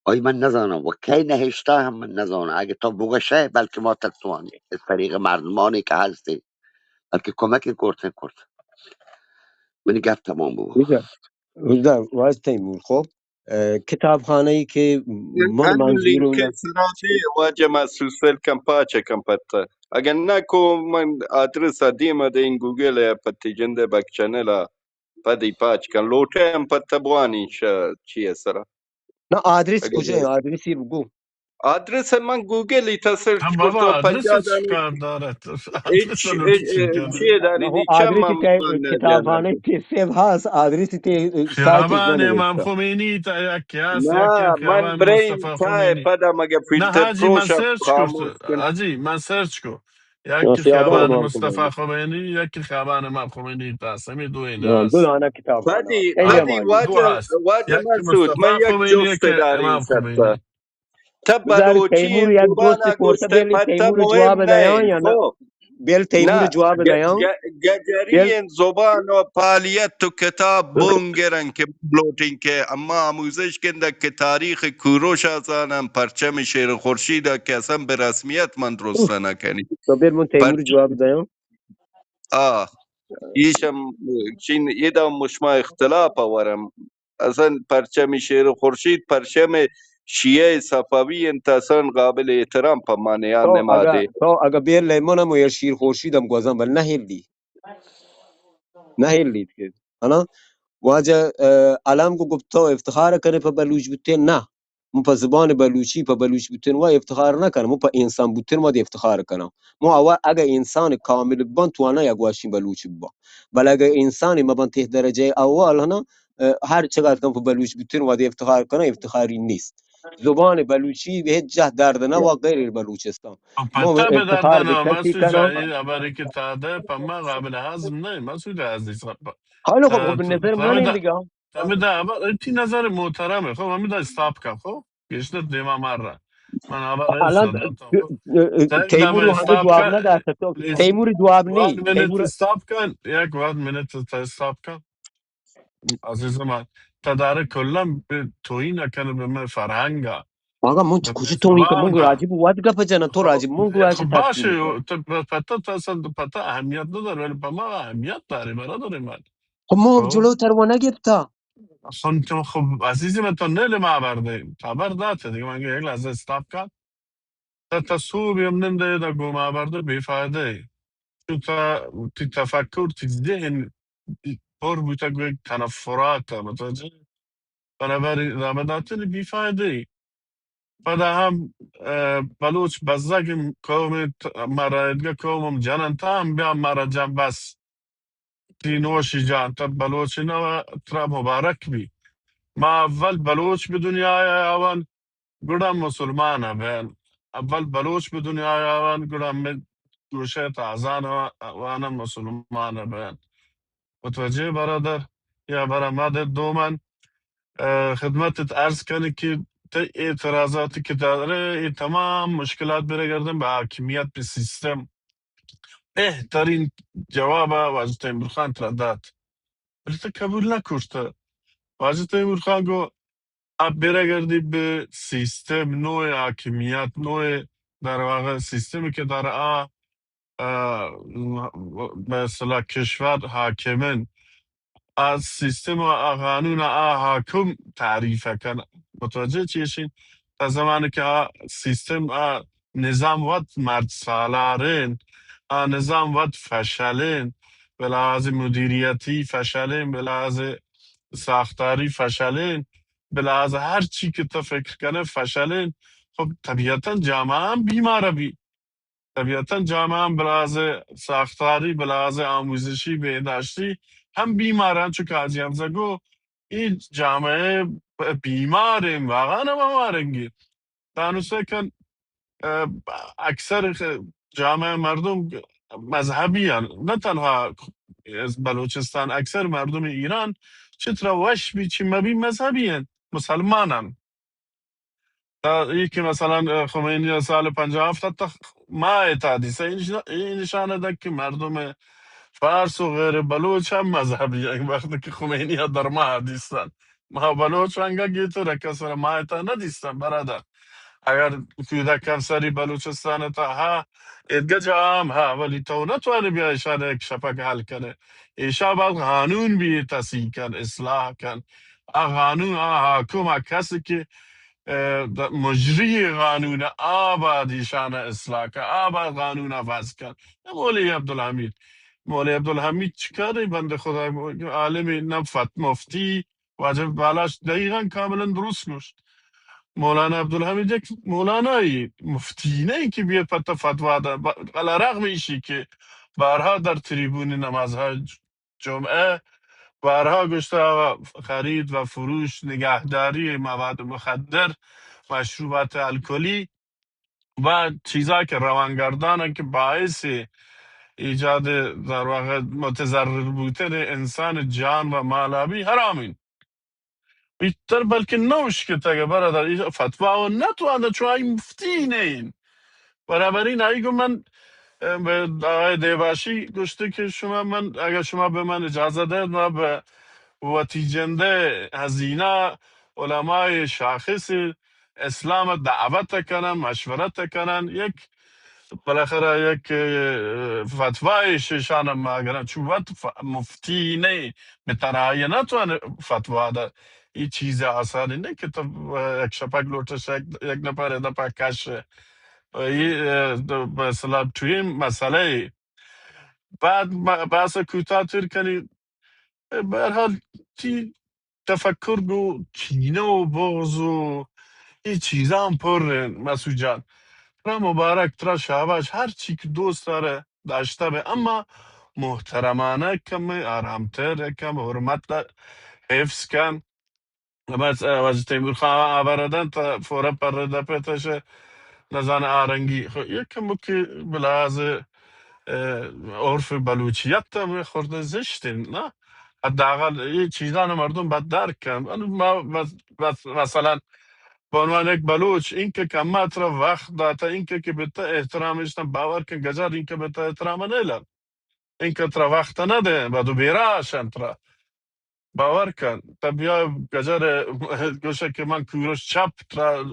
آی من نزانم و کی نهشته هم من نزانم. اگه تو بگشه بلکه ما تتوانی از طریق مردمانی که هستی بلکه کمک کرد منی گفت تمام بابا. وجدان واز تیمور خب کتابخانه ای که من همین لینک منظورم سراتی واجه محسوس کم پاچه کم پتا اگر نکو من آدرس دیمه ده این گوگل یا پتی جنده بک چنل پدی پاچ کن لوټه هم پته بوانی چیه سره نه آدرس اگر کجا آدرسی بگو. آدرس من گوگلی تا سرچ هم کرد بابا و آدرس پنجاه دانی چیکار داره هیچ آدرس لوٹی چی کنه چیه نه داری هو دی چم آدرسی من ته جنرال کتابخانه تی سیب هست آدرسی تی سایتش خیابان امام ننوشته. خمینی تا یکی هست نه یکی من خیابان برین مصطفى چای خمینی. پدا مگه نه فیلتر حاجی من پروشم سرچ خاموش کرد کن حاجی من سرچ کو یکی خیابان خیابان امام مصطفى خمینی خمینی یکی خیابان امام خمینی هست همین دو این دو هست. دانه کتابخانه هست خیلی آره پدی مالی. دو هست واجه یکی مسعود من مصطفى یک خمینی جفت یکی دارین امام سرتا خمینی. تا بذار بلوچی تیمور یک دوست زبانه پرسه گوشته بیلی پتا تیمور مهم جواب دیان نه یا نه خب بیل تیمور نه جواب دیان بیل گجری زبان و فعالیت تو کتاب بونگرن که بلوتین که اما آموزش کنده که تاریخ کوروش ازانم پرچم شیر خورشید که اصلا به رسمیت من درست نکنی تو بیل من تیمور جواب دیان. آه ایشم چین ایدا مشما اختلاف ورم اصلا پرچم شیر خورشید پرچم شیعه صفوی انت اصلا قابل احترام پا مانیان نماده تو اگه بیل لیمونم و یا شیر خورشیدم گوزم ولی نه هیلی که انا واجه علم کو گفتا افتخار کنه په بلوچ بوتن نه مو په زبان بلوچی په بلوچ بوتن و افتخار نکنه مو په انسان بوتن ما دی افتخار کنه مو اگه انسان کامل بان تو انا یگواشین بلوچ با بل اگه انسان ما بان ته درجه اول هنا هر چقدر کم په بلوچ بوتن و دی افتخار کنه افتخاری نیست. زبان بلوچی به هیچ جه درد نه و غیر بلوچستان ما پتا به افتخار به دردن کسی مسعود کنم. جایی ابری که تاده پا ما قابل هضم نه مسعود عزیز. حالا خب به نظر من این دیگه همه ده تی نظر محترمه خب همه ده استاب کن خب گشت دیما مره من اول الان ایستادم تا خب تایی تیمور دم رو هنوز استاب جواب کن نداده تو پلیز تیمور جواب ون نی منت تیمور استاب کن یک ون منت تا استاب کن عزیز من تا داره کلم به توهی نکنه به من فرهنگا آقا من به من کجا تو این که من زبانه راجب واد گپ جنا تو خب راجب من راجب خب تصمیم میگیره. باشه پتا تا اصلا پتا اهمیت نداره ولی به ما اهمیت داره برادر من. خب ما خب جلو تر و نگفتا اصلا تو خب عزیزی من تا نیل ما برده خبر داته دیگه من یک لحظه استاب کن تا صوب يوم نمده دا قوم آورده بیفایده تو تا تی تفکر تی ذهن پر بوده گوی تنفرات متوجه بنابراین ادامه داتنی بیفایده و هم بلوچ بزرگ قوم مرا ادگه قومم جنن تا هم بیا مرا جنب بس تی نوشی جان تا بلوچ نو ترا مبارک بی. ما اول بلوچ به دنیا آوان گڑا مسلمان بین. اول بلوچ به دنیا آوان گڑا من گوشه تازان وانا مسلمان بین. متوجه برادر یا برامد دومن خدمتت عرض کنه که اعتراضاتی که داره این تمام مشکلات برگردن به حاکمیت به سیستم. بهترین جواب واجد تیمور خان ترا داد ولی تو قبول نکرده. واجد تیمور خان گو اب برگردی به سیستم نوع حاکمیت نوع در واقع سیستمی که در به اصطلاح کشور حاکمن از سیستم و قانون حاکم تعریف کن. متوجه چیشین تا زمانی که سیستم نظام ود مرد سالارین نظام ود فشلین به لحاظ مدیریتی فشلین به لحاظ ساختاری فشلین به لحاظ هر چی که تو فکر کنه فشلین. خب طبیعتا جامعه هم بیماره بی. طبیعتا جامعه هم به لحاظ ساختاری به لحاظ آموزشی بهداشتی هم بیمارن. چون که حاجی حمزه گو این جامعه بیماریم واقعا هم بیمارنگی دانوسه کن اکثر جامعه مردم مذهبی هن. نه تنها از بلوچستان اکثر مردم ایران چطور وش بی چی مبی مذهبی هن مسلمان هم. یکی مثلا خمینی سال 57 تا ما اتحادیسه این نشانه ده که مردم فارس و غیر بلوچ هم مذهبی هن. وقتی که خمینی ها در ما حدیثن ما بلوچ هنگا گیتو را کسر ما ایتا ندیستن برادر. اگر کودکان سری بلوچستان تا ها ادگه جا هم ها ولی تو نتوانی بیا ایشان یک شپک حل کنه. ایشا باید قانون بی تصیح کن اصلاح کن. قانون حاکم کسی که مجری قانون آباد ایشان اصلاح کن آباد قانون وضع کن. مولی عبدالحمید مولی عبدالحمید چکاری بنده خدا عالم نفت مفتی واجب بالاش دقیقا کاملا درست گوشت. مولانا عبدالحمید یک مولانایی مفتی نه که بیاد پتا فتوا ده علا رغم ایشی که بارها در تریبون نمازهای جمعه بارها گشته آقا خرید و فروش نگهداری مواد مخدر مشروبات الکلی و چیزا که روانگردانه که باعث ایجاد در واقع متضرر بودن انسان جان و مالابی حرامین بیشتر بلکه نوش که تگه برادر این فتوا و نتوانده چون این مفتی نین بنابراین ایگو من به آقای دیباشی گشته که شما من اگر شما به من اجازه دهد ما به وتیجنده هزینه علمای شاخص اسلام دعوت کنن مشورت کنن یک بالاخره یک فتوای ششان ما اگر چون مفتی نه به تنهایی نتوانه فتوا ده. این چیز آسانی نه که تو یک شپک لوتش یک نفر ده پاکش مثلا توی این مسئله بعد بحث کوتاه تر کنی به هر حال تی تفکر گو کینه و بغض و این چیزا هم پر مسعود جان. ترا مبارک ترا شاباش هر چی که دوست داره داشته به اما محترمانه کم آرامتر کم حرمت حفظ کن. بس واسه تیمور خان آوردن تا فورا پرده پتشه نزان آرنگی خب یکم که بلاز عرف بلوچیت هم خورده زشتین نه حداقل این چیزا رو مردم باید درک کن. ما مثلا به عنوان یک بلوچ این که کمت را وقت داتا این که به تا احترامش باور کن گذار این که به تا احترام نیلن این که ترا وقت نده بعدو بیراشن ترا باور کن تا بیا گذار گوشه که من کوروش چپ ترا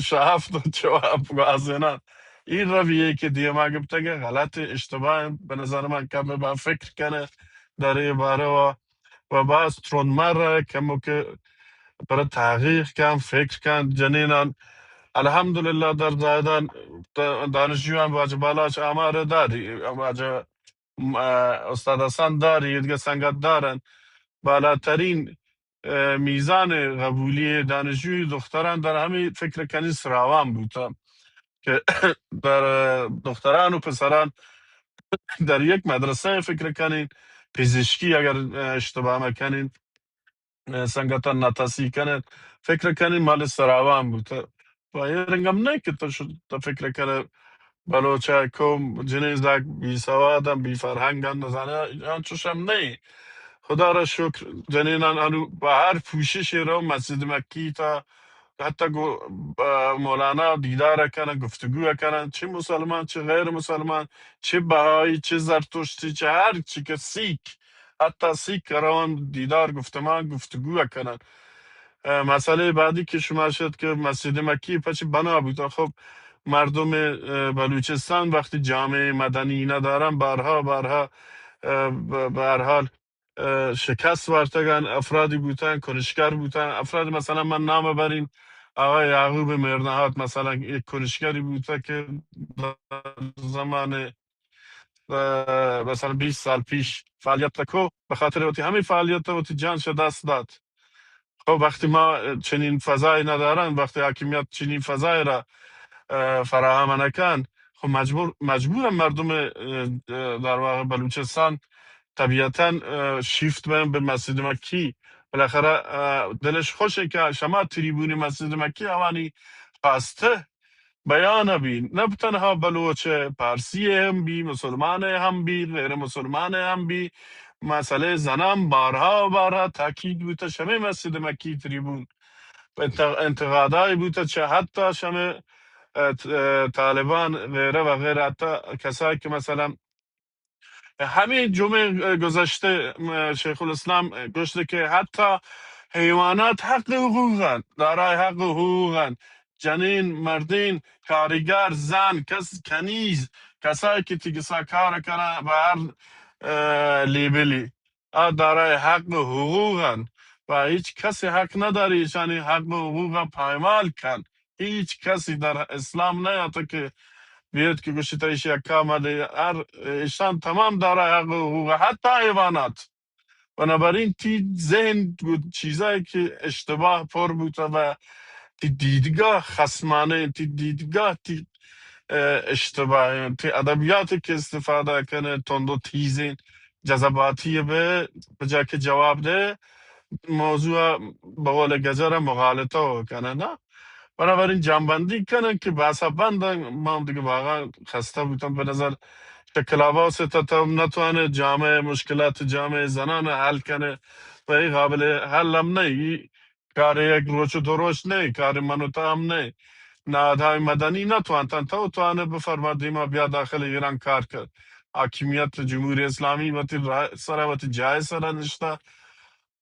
شهفت و جواب گازنان این رویه که دیگه گفته که غلط اشتباه به نظر من کم با فکر کنه در این باره و باز ترونمر کمو که برای تحقیق کن فکر کن جنینان الحمدلله در زایدان دانشجویان واجه بالاش آمار داری واجه استاد حسن داری دیگه سنگت دارن بالاترین میزان قبولی دانشجوی دختران در همین فکر کنی سراوان بود که در دختران و پسران در یک مدرسه فکر کنین، پزشکی اگر اشتباه نکنین، سنگتا نتاسی کنین، فکر کنین مال سراوان بود. و این رنگم نه که تو فکر کنه بلوچه کم جنیزک بی سوادم بی فرهنگم نزنه، یا چوشم نه. خدا را شکر جنینان انو با هر پوششی رو مسجد مکی تا حتی مولانا دیدار کنن، گفتگو کنن، چه مسلمان چه غیر مسلمان، چه بهایی چه زرتشتی چه هر چی که سیک، حتی سیک کران دیدار گفتمان گفتگو کنن. مسئله بعدی که شما شد که مسجد مکی پچه بنا بود. خب مردم بلوچستان وقتی جامعه مدنی ندارن، بارها به هر حال شکست ورتگن، افرادی بودن کنشگر بودن، افراد مثلا من نام بریم آقای یعقوب مرنهات مثلا یک کنشگری بوده که زمان مثلا 20 سال پیش فعالیت کو به خاطر اوتی همین فعالیت اوتی جانش دست داد. خب وقتی ما چنین فضای ندارن، وقتی حاکمیت چنین فضای را فراهم نکن، خب مجبورم مردم در واقع بلوچستان طبیعتا شیفت به مسجد مکی. بالاخره دلش خوشه که شما تریبون مسجد مکی اوانی خواسته بیان بی، نه تنها بلوچه، پارسی هم بی، مسلمان هم بی، غیر مسلمان هم بی. مسئله زنم بارها تاکید بوده شمه مسجد مکی تریبون و انتقادای بوده، چه حتی شمه طالبان غیره و غیره، حتی کسایی که مثلا همین جمعه گذشته شیخ الاسلام گفته که حتی حیوانات حق حقوقن، دارای حق حقوقن، جنین، مردین، کارگر، زن، کنیز، کسایی که تیگسا کار کنن به هر لیبلی دارای حق حقوقن و هیچ کسی حق نداری ایشانی حق حقوق پایمال کن. هیچ کسی در اسلام نیاته که بیاد که گوشت ایش یک آمده، ایشان تمام داره حق و حقوق، حتی حیوانات. بنابراین تی ذهن بود چیزایی که اشتباه پر بود و تی دیدگاه خصمانه، تی دیدگاه تی اشتباه، تی ادبیاتی که استفاده کنه تند و تیزین جذباتی به جا که جواب ده موضوع به قول گذر مغالطه کنه. نه، بنابراین جنبندی کنن که بحثا بندن. ما دیگه واقعا خسته بودم به نظر کلاباس تا نتوانه جامعه مشکلات جامعه زنان حل کنه و این قابل حل هم نه، کار یک روچ و دروش نه، کار منوتا هم نه. نهادهای مدنی نتوانتن تا توانه بفرما دیما بیا داخل ایران کار کرد. حاکمیت جمهوری اسلامی وقتی جای سر نشته،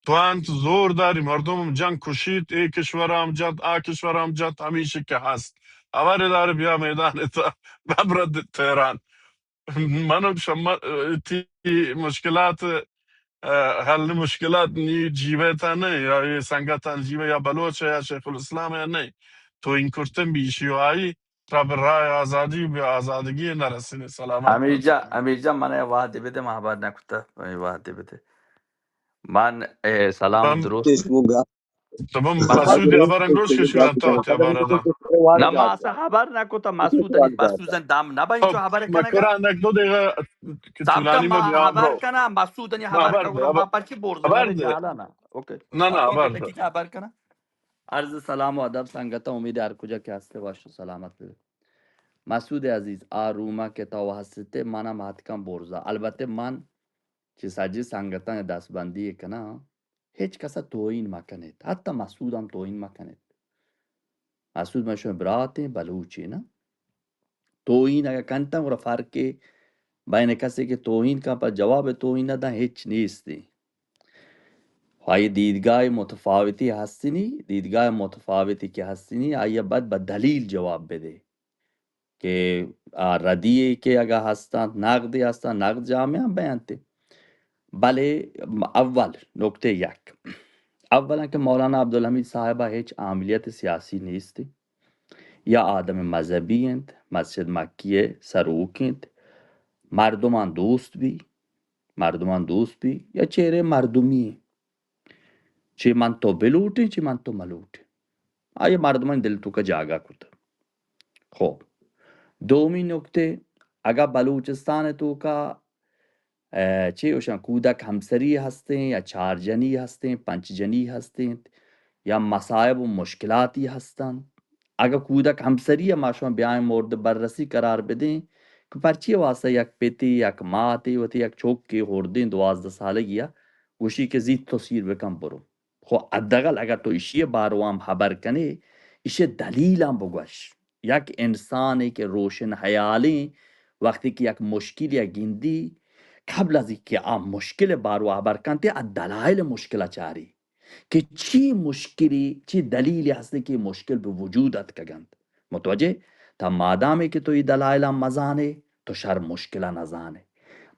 تو انت زور داری مردم جنگ کشید، ای کشور هم جد آ کشور هم جد همیشه که هست اوری داره بیا میدان تا ببرد تهران. منو شما تی مشکلات حل مشکلات نی جیبه تا نه یا یه سنگتان جیبه یا بلوچه یا شیخ الاسلام یا نه، تو این کرتن بیشی و آیی را به رای آزادی به آزادگی نرسینه. سلامت باشید. امیر جان من وعده بده محبت نکته وعده بده من سلام و من درود اسموگا تمام من مسعود عبارنگوش که شو تا عباردا. نه ما اصلا خبر نکوتا مسعود نی مسعود دم نبا اینجا خب خبر کنگا مکران یک دو دقیقه که سابقا طولانی ما ما بیام خبر برو. کنم مسعود نی ما خبر خبر ده کنم ما پرچی برزه خبر نره ده جهلا نه اوکی نه نه اوکی خبر ده. دقیقه خبر کنم. عرض سلام و ادب سنگتا امید هر کجا که هسته باشه سلامت بده. مسعود عزیز آروما که تا هسته منم حتکم برزه. البته من که سجی سنگتان دستبندی کنه هیچ کس توهین مکنید، حتی مسعود هم توهین مکنید. مسعود مشون براته بلوچی نه توهین اگر کنتم و فرق بین کسی که توهین کن پر جواب توهین ندن هیچ نیستی. های دیدگاه متفاوتی هستینی، دیدگاه متفاوتی که هستینی آیا باید با دلیل جواب بده که ردیه که اگر هستند نقدی هستند نقد جامعه هم بیانته. بله اول نکته یک، اولا که مولانا عبدالحمید صاحبه هیچ عملیت سیاسی نیستی، یا آدم مذهبی اند، مسجد مکیه سروکند، مردمان دوست بی یا چهره مردمی، چه من تو بلوٹی چه من تو ملوٹی آیا مردمان دل تو کا جاگا کرد. خب دومی نکته اگر بلوچستان تو کا چه اوشن کودک همسری هستیں یا چار جنی هستیں پنچ جنی هستیں یا مصائب و مشکلاتی هستند اگر کودک همسری ما شما بیاین مورد بررسی قرار بدیں که پرچی واسه یک پیتی یک ماتی و یک چوک کی خوردین 12 سالگی گوشی که زید تصویر بکن برو خو حداقل اگر تو ایشی باروام خبر کنی ایشه دلیلم بگوش یک انسانی که روشن خیالی وقتی که یک مشکل یا گندی قبل از اینکه آ مشکل بارو خبر کنته از دلایل مشکل چاری که چی مشکلی چی دلیلی هستی که مشکل به وجودت کگند متوجه تا مادامی که تو این دلایل مزانه تو شر مشکل نزانه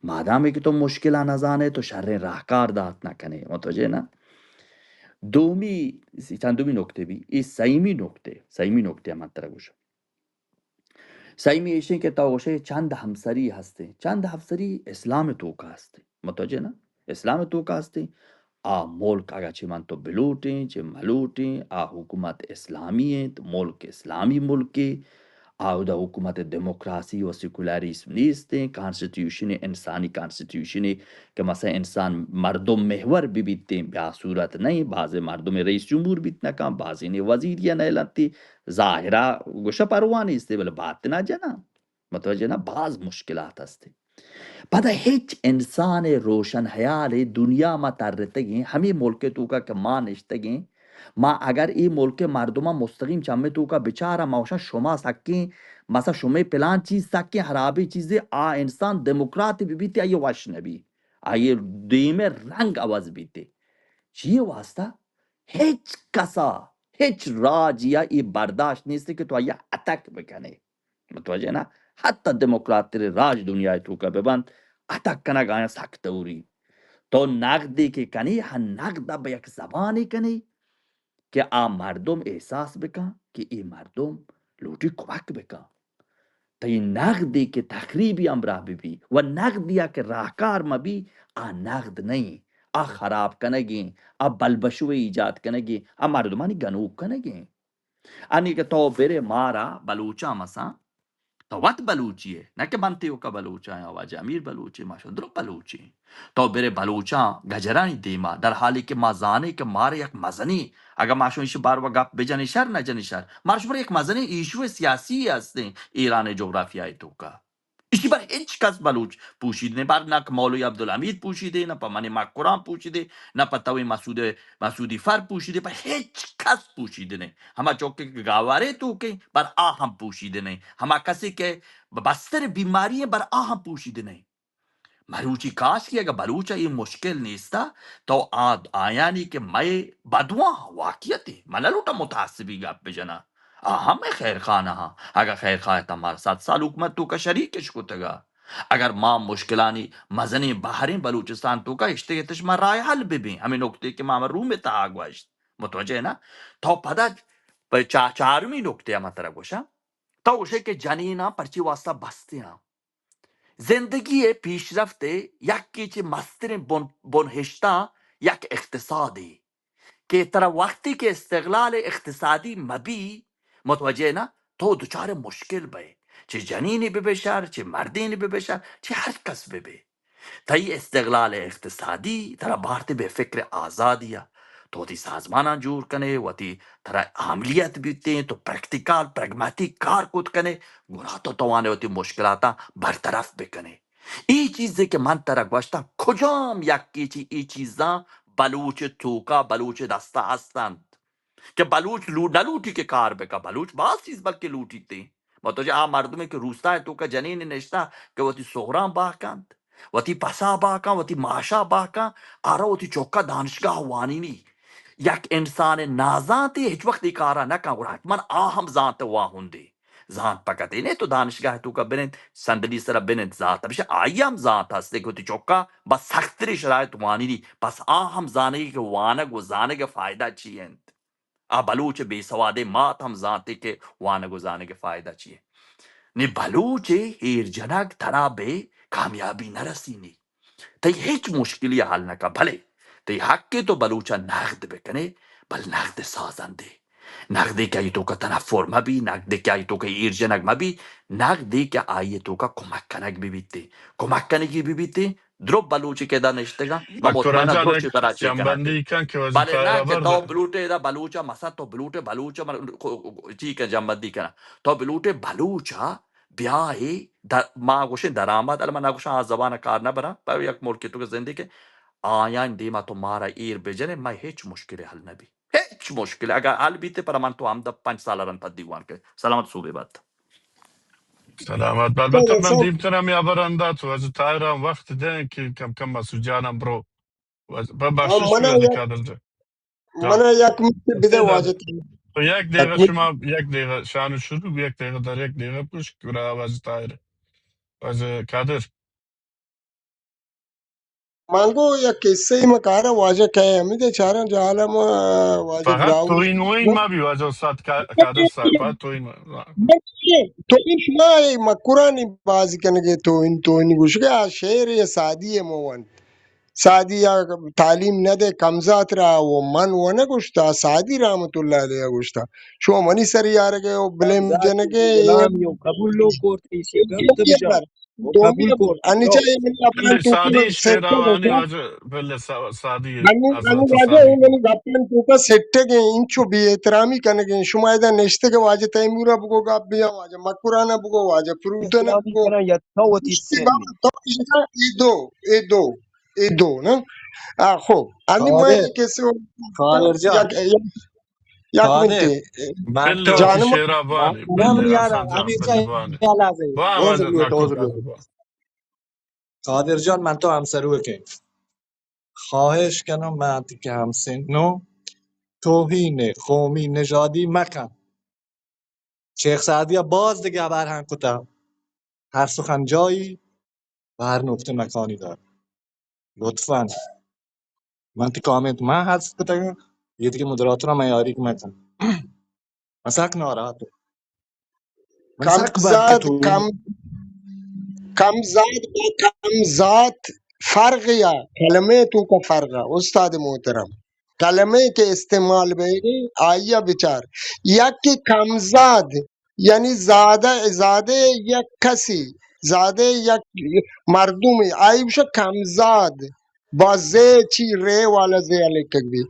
مادامی که تو مشکل نزانه تو شر راهکار دات نکنه متوجه نه دومی چندمی نکته بی این سیمی نکته مطرح گوش سیمی ایشین که تا گوشه چند همسری هسته چند همسری اسلام تو که هسته متوجه نه اسلام تو که هسته ملک اگر چه من تو بلوٹیں چه ملوٹیں حکومت اسلامی ہے ملک اسلامی ملکی دا حکومت دموکراسی و سیکولاریسم نیستیں کانسٹیٹیوشن انسانی کانسٹیٹیوشن کہ مثلا انسان مردم محور بھی بیتیں بیا صورت نہیں بعض مردم رئیس جمهور بیت نکن بعضی نے وزیر یا نیلنتی ظاہرہ گوشہ پروانی استے بل بات نہ جنا متوجہ نا بعض مشکلات ہستے بعد هیچ انسان روشن خیال دنیا ما ترتگین همین ملک تو که ما نشتگین ما اگر این ملک مردم مستقیم چمه تو که بچاره ماشا شما سکین مثلا شما پلان چیز سکین خرابی چیزی انسان دموکراتی بیتی ایه وش نبی ایه دیم رنگ عوض بیتی چیه واسطه هیچ کسا هیچ راج یا ای برداشت نیست که تو ایه اتک بکنه متوجه نه حتی دموکرات راج دنیای تو که ببند اتک کنه گایا سختوری تو نقدی که کنی هن نقد به یک زبانی کنی که مردم احساس بکن که این مردم لوٹی کمک بکن تا این نقدی که تخریبی امراه ببی و نقدی که راهکار مبی نقد نہیں خراب کنگی بلبشو ایجاد کنگی مردمانی گنوب کنگی انی که تو بره مارا بلوچا مسا تو وقت بلوچیه نه که منطقه که بلوچا یا واجه امیر بلوچی ماشا درو بلوچی تو بره بلوچا گجرانی دیما در حالی که ما زانه که مار یک مزنی اگر ماشون ایش بار و گپ بجنی شر نجنی شر مارش بر یک مزنی ایشو سیاسی هستین ایران جغرافیای تو که ایشی بر هیچ کس بلوچ پوشیده نه بر نک مولوی عبدالحمید پوشیده نه پا منی مکران پوشیده نه پا توی مسعودی فر پوشیده بر هیچ کس پوشیده نه همه چوکه که گاواره تو که بر هم پوشیده نه همه کسی که بستر بیماری بر هم پوشیده نه مروچی کاش کی اگر بلوچا یہ مشکل نیستا تو آیانی کہ میں بدواں واقعیتی من لوٹا متعصبی گپ بجنا ہمیں خیر خانہ ہاں اگر خیر خواہ تمہارا 7 سال حکومت تو کا شریکش کو تگا اگر ماں مشکلانی مزنی بحرین بلوچستان تو کا اشتگتش ما رائے حل ببین ہمیں نکتے کہ ماں روم تا آگوشت متوجہ نا تو پدا چارمی نکتے مطلب گوشا تو گوشے کہ جنینا پرچی واسطہ بستے ہیں زندگی پیشرفت یکی چه مستر بنهشتن یک اقتصادی که تر وقتی که استقلال اقتصادی مبی متوجه نه تو دچار مشکل بی چه جنینی ببشر چه مردینی ببشر چه هر کس ببی تایی استقلال اقتصادی ترا بارت به فکر آزادیه تو تی سازمانان جور کنه و تی ترا عملیت بیتے تو پریکٹیکال پریگماتیک کار کود کنه گناه تو توانه و تی مشکلاتا برطرف بکنه ای چیزی که من ترا گوشتا کجام یکی چی ای چیزا بلوچ توکا بلوچ دستا هستند که بلوچ نلوٹی که کار بکا بلوچ باز چیز بلکه لوٹی تی متوجه مردمی که روستا تو کا جنین نشتا که و تی سغران باہ کند و تی پسا باہ کن و تی ماشا باہ کن آرا و تی چوکا دانشگاه وانی نی یک انسان نازان تی هیچ وقت ای کارا نکن و حتما آهم زانت واهنده زانت پکتی نه تو دانشگاه تو کا بنت صندلی سر بنت ذات بشه آیم ذات هسته که تی چوکا بس سختری شرایط وانی نی پس آهم زانگی که وانگ و زانگ فایده چی اند بلوچ بے سوادے مات ہم زانتے کہ وانا گزانے کے فائدہ چیئے نی بلوچ ہیر جنگ ترا بے کامیابی نرسی نی تی ہیچ مشکلی حل نکا بھلے تی حق کے تو بلوچا نقد بکنے بل نقد سازندے نقدی که ای تو که تنفر مبی، نقدی که ای تو که ایرجنگ مبی، نقدی که آیه تو که کمک کنگ ببیتی، کمک کنگی ببیتی درو بلوچی که دانشتگا و دکتر مطمئنم جان درو یک چی برای چی کننده. جنبندی کن که وزیر بله تایر نه که تا آورده. بلوٹے دا بلوچا مثلا تو بلوٹے بلوچا چی که جنبندی کنه تو بلوٹے بلوچا بیای در ما گوشن درآمد الان من نگوشن از زبان کار نبرم برای یک ملکی تو که زندگی که آیان دیما تو مارا ایر بجنه ما هیچ مشکلی حل نبی هیچ مشکل اگر حل بیته پر من تو هم دا 5 سال رن پد دیوان که سلامت صوبه بد سلامت. البته من دیم کنم یا برنده تو وزیر تایر هم وقت دین که کم کم مسعود جانم برو بخشش من بیاد کادر من جان. یک مفت بده تعداد واجد تو یک دقیقه تکمیل. شما یک دقیقه شانو شروع یک دقیقه در یک دقیقه پوش کرا آواز تایر از کادر مانگو یا قصه مکارا واجه که امیده چارن جالم واجه فقط تو براوی این وین ما بی واجه استاد کادر صاحب فقط تو این تو این شما مکرانی بازی کنگه تو این گوش که شعر یا سادی موان سادی یا تعلیم نده کمزات را و من و نگوشتا سادی رحمت الله علیه گوشتا شو منی سر یارگه و بلیم ذات جنگه غلامی و قبول نو کرد ایسی گفت بجا و دومی قبول ابر کرد انیچه برو ایمانی اپنا پلی توکل سادی سیٹ شیروانی کرده واجه پلی سادی Ani حضرت raja سادی mani gapan tuka sette ke inchu bi etrami kanage shuma ida neshte ke waje taimura bugo gabbiya waje makurana bugo waje frutana احترامی bugo کنن یا تاوتی ishte gaba سنی to ishta edo na khob ani mai قادر kese قادر yak جان yak قادر minute من پلی تو وتی janma شیروانی نم پلی یار اصلا جان امیر پلی جان بانی یا لحظه با عذر واجه بیوت نکو عذر کادر بیوت با قادر جان من تو همسرو که خواهش کنم مردی که همسنو توهین قومی نژادی مکن شیخ سعدی باز دیگه برهن کتا هر سخن جایی و هر نقطه مکانی دار لطفا من تی کامنت من حذف کتا یه دیگه مدراتورم معیاری که مکن مساک ناراحت من سک بد که kamzat تو kamzat kamzat farq ya kalme tu ka farqa ustad muhtaram کلمه که استعمال بگی آیا بچار یکی کمزاد یعنی زاده یک کسی زاده یک مردمی آیوش کمزاد با زی چی ری والا زی علیکن بی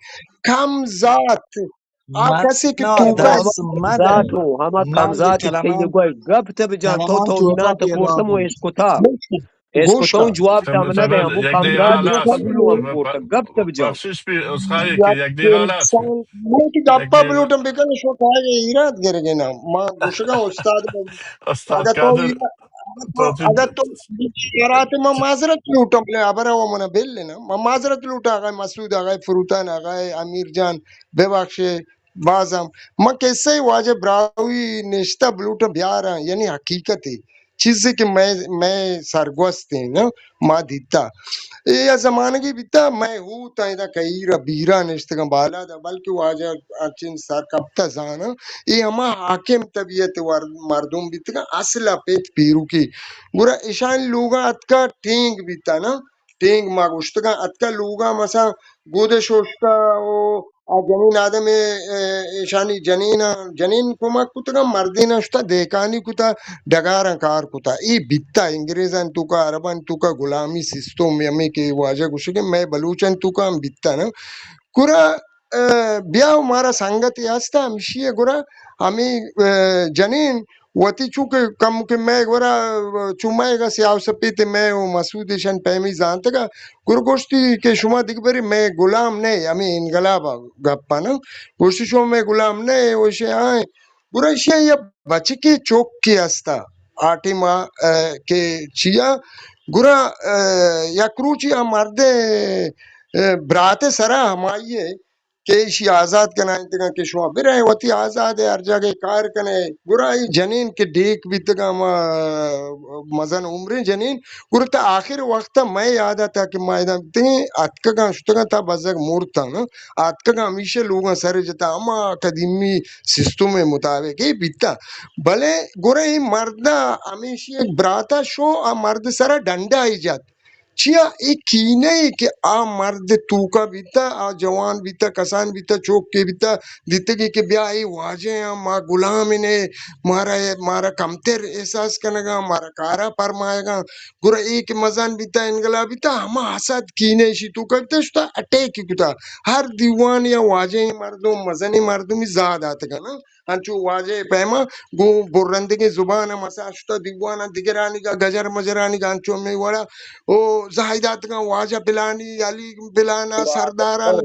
کمزاد آ کسی که منا تو توکا هما دست مده کمزاتو هما من یه کمزات کئی کلمه گوی گپ تب جان کلمه تو توکا وینان تا پیدا پورتم و بود اسکوتا گوشتا اون جواب تام نده فقط همو یک دقیقه کمزات حالا بیش است قبول و هم یک پورتا گپ تب جان بخشش بی از خواهی که یک دقیقه حالا است انسان من که یک گپا دقیقه بلوٹم بکنه شو کاره ایراد گرگه نا ما گوشگاه استاد استاد اگر تو کادر تو اگر تو شرایط ما معذرت لوٹم لے ابر و من بل نا ما معذرت لوٹا آقای مسعود آقای فروتن آقای امیر جان ببخشے بازم ما کیسے ہی واجب براوی نشتہ بلوٹا بیارا یعنی حقیقت ہے چیز سے کہ میں سرگوست ہیں نا ما دیتا یہ زمانگی بیتا میں ہوں تا ایدا کئی ربیرا نشتگم بالا دا بلکہ واجہ اچین سر کبتا زانا یہ ہما حاکم طبیعت مردم بیتا اصلا پیت پیرو کی گورا اشان لوگا اتکا ٹینگ بیتا نا ٹینگ ما گوشتگا اتکا لوگا مسا گود شوشتا او جنین آدم ایشانی جنین کما کتگا مردین شتا دیکانی کتا ڈگارن کار کتا ای بیتا انگریزن تو کا عربن تو کا غلامی سیستم یمی کے واجہ گوشے کہ میں بلوچن تو کا ہم بیتا نا گورا بیا ہمارا سنگت یاستا ہمشی گورا ہمیں جنین وتی چونکہ کم کہ میں گورا چومائے گا سیاو سپیتے میں و مسعود شن پیمی زانتے گا گورا گوشتی کہ شما دیکھ بری میں غلام نہیں ہمیں انقلاب گپا نا گوشتی شما میں غلام نہیں وشے آئیں گورا اشیا یا بچکی چوک کی ہستا آٹی ماں کے چیا گورا یا کروچیا مرد برات سرا ہمائیے کہ اسی آزاد کنائیں تگا کہ شما برائے وتی آزاد ہے ہر جگہ کار کنے گرائی جنین کے ڈیک بھی تگا مزن عمر جنین گرا تا آخر وقت میں یاد آتا کہ میں تین اتکا شتگا تا بزرگ مورتا نا اتکا ہمیشہ لوگاں سر جتا اما قدیمی سسٹم مطابق یہ بیتا بھلے گورا ہی مردہ ہمیشہ ایک براتا شو مرد سرا ڈنڈا آئی جات چیا ایک کینے کہ آ مرد توکا بیتا آ جوان بیتا کسان بیتا چوک کے بیتا دیتے کہ بیا ای واجہ ہیں ما غلام انہیں مارا کمتر احساس کنگا مارا کارا پرمائے گا گورا ایک مزان بیتا انگلا بیتا ہما حسد کینے شی توکا بیتا شتا اٹیک کتا ہر دیوان یا واجہ مردم مزنی مردمی زاد آتا گا نا ہنچو واجہ پیما گو برندگی زبان مساشتا دیوانا دیگرانی کا گجر مجرانی کا ہنچو میں وڑا او زاہدات کا واجہ پلانی علی پلانا سرداران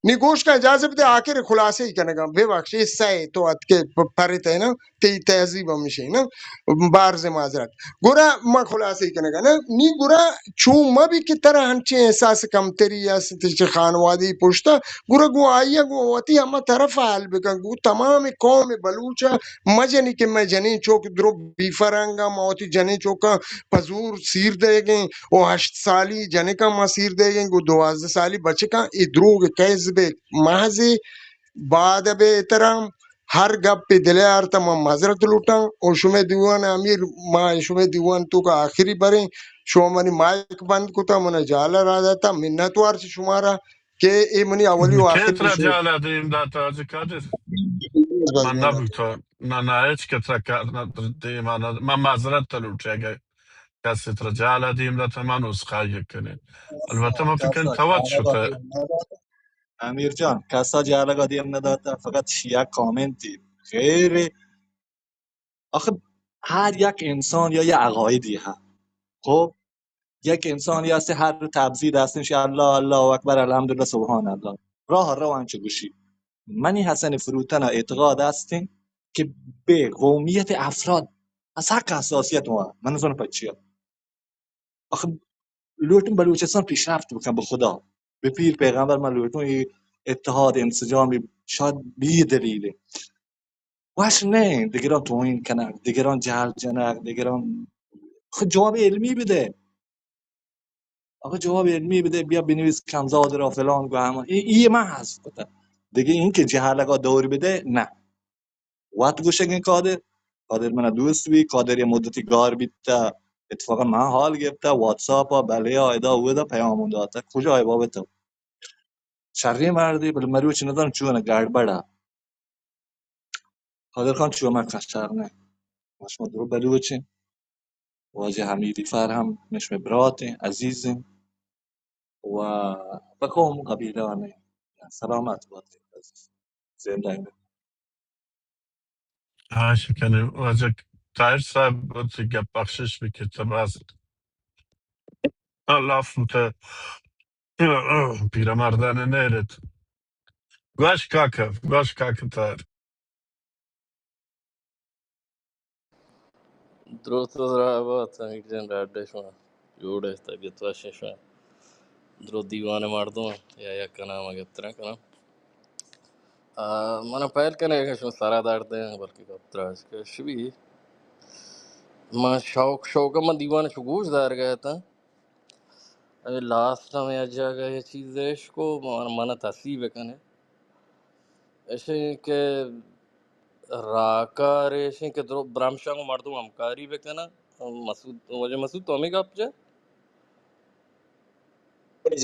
نی گوش کا اجازت دے آخر خلاصے ہی کنے گا بے بخش اس سے تو ات کے پرت ہے نا تی تہذیب ہمیشہ نا بارز معذرت گورا ما خلاصے ہی کنے گا نا نی گورا چوں ما بھی کی طرح ہنچے احساس کم تری یا ستش خانوادی پوشتا گورا گو آئیا گو واتی ہما طرف حال بکن گو تمام قوم بلوچا مجنی کہ میں جنین چوک درو بی فرنگا موتی جنین چوکا پزور سیر دے گئیں او 8 سالی جنے کا ماں سیر دے گئیں گو 12 سالی بچے کا ای دروگ کذب محض بعد بے احترام ہر گپ پہ دلے آرتا ما معذرت لوٹاں اور شمع دیوان امیر ما شمع دیوان تو کا آخری بریں شو منی مائک بند کتا من جالا را دیتا منتوار سے شمارا کہ اے منی اولی و آخری Ketra شو gjala dim data Hacı Kadir. من نبود نه هیچ که دیم من معذرت تلوچه اگه کسی تر جهل دیم دتا من عذرخواهی کنه البته ما فکر کنیم کسا توات جالگا شده دیم ندادا امیر جان کسا جالگا دیم ندادا فقط شیعه کامنتی خیلی آخه هر یک انسان یا یه عقایدی هست خب یک انسانی هستی هر تبزیر هستش الله الله اکبر الحمدلله سبحان الله راه روان چه گوشی منی حسن فروتن اعتقاد هستیم که به قومیت افراد از حق حساسیت من نظر پچیا آخه لوتون بلوچستان پیشرفت بکن به خدا به پیر پیغمبر من لوتون اتحاد انسجامی شاید بی دلیله واش نه دیگران توهین کنن دیگران جهل جنق دیگران خود جواب علمی بده آقا جواب علمی بده بیا بنویس کمزاد را فلان گو همه این من هست کتا دیگه این که جهلگا دور بده نه وقت گوشگین قادر من دوست بی قادر یه مدتی گار بیتا اتفاقا من حال گرفته واتساپ ها بله ها ادا ودا پیامون داده کجا ای بابت شرقی مردی بل مروچ ندارم چونه گرد قادر خان چوه من قشر نه مش ما درو بلوچیم واجه حمیدی فر هم مش براتي عزيزي و بقوم قبيلة سلامات باتی عزیز زنده هاش کنه واسه تایر صاحب بود گپ بخشش بکرد باز لاف مت پیرمردانه نیرد گاش کاکا تایر Druhtara about Amigdan Radeshma. Jude, Tagetwa Shishma. Dro Divane Mardon, Yayakana Magatrakana. Mana Pile Kanakashma Sara Darde, Balkatra, Shibi. Ma Shokama Divan Shugush Dargata. Last time I jaga cheese ko mana tasi bekane. ऐसे के राका रेशे के द्रो ब्राह्मशांग मारदू हमकारी bekana. मसूद वजह मसूद तो हमें कब जा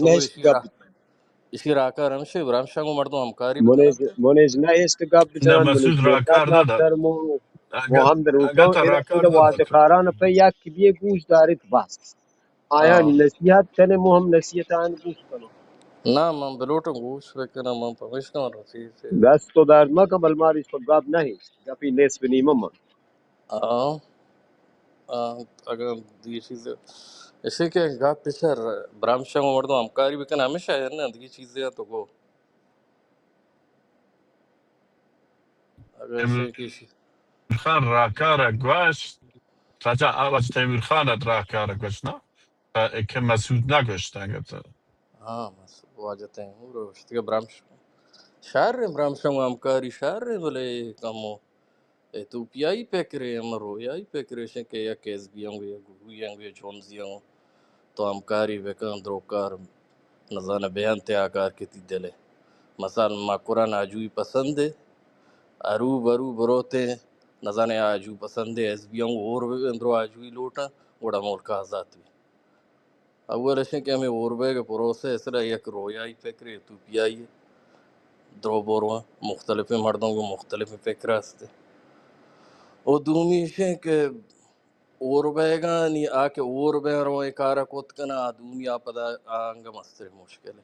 तो منیج इसी گاب Ishi raka ramshe Ramshango mardo amkari bikanate. منیج نه گاب نه بزنن منیج مسعود بیتر راکار نده نفتر محمد اگه روتان تا اینا راکار اینا نده واجه فکر کاران په یک کی بیه گوش دارید بس آیا نصیحت کنه مهم نصیحت آن گوش کنه Na man beloto goose bekana man permission rasi se. دست تو درد مکه بل ماریش په گاب نه گپی نصف نیمه من Ah agar disi se. ऐसे के गा पिछर Ramshango mardo amkari बिकना हमेशा है ना ये चीजें तो को अगर ऐसे किसी خان راکار گوش راجع آواز تیمور خان راکار گوش نه که مسعود نگوشت انگه تا हाँ बस वो आ जाते हैं वो रोस्ती का ब्राह्मण Ramshango amkari शहर बोले कमो tu piai pekre amaro yai pekre se ke ya kes biangu ya gu yang ya chonziang to amkari bekan drokar nazana beyan te akar kiti dele masal ma Quran ajui pasand है aru baru बरोते nazane aju pasand है es biangu और भी अंदरो ajui लोटा बड़ा मोर का आजाद भी اولش که ہمیں اوربے کے پروسیس را یک رویائی فکر ایتوپیائی درو برو مختلف مردوں کو مختلف فکر ہستے و دومیشه که اوربے نی آکے اوربے رو کارا کوت کنا دنیا پدا آنگا مستر مشکل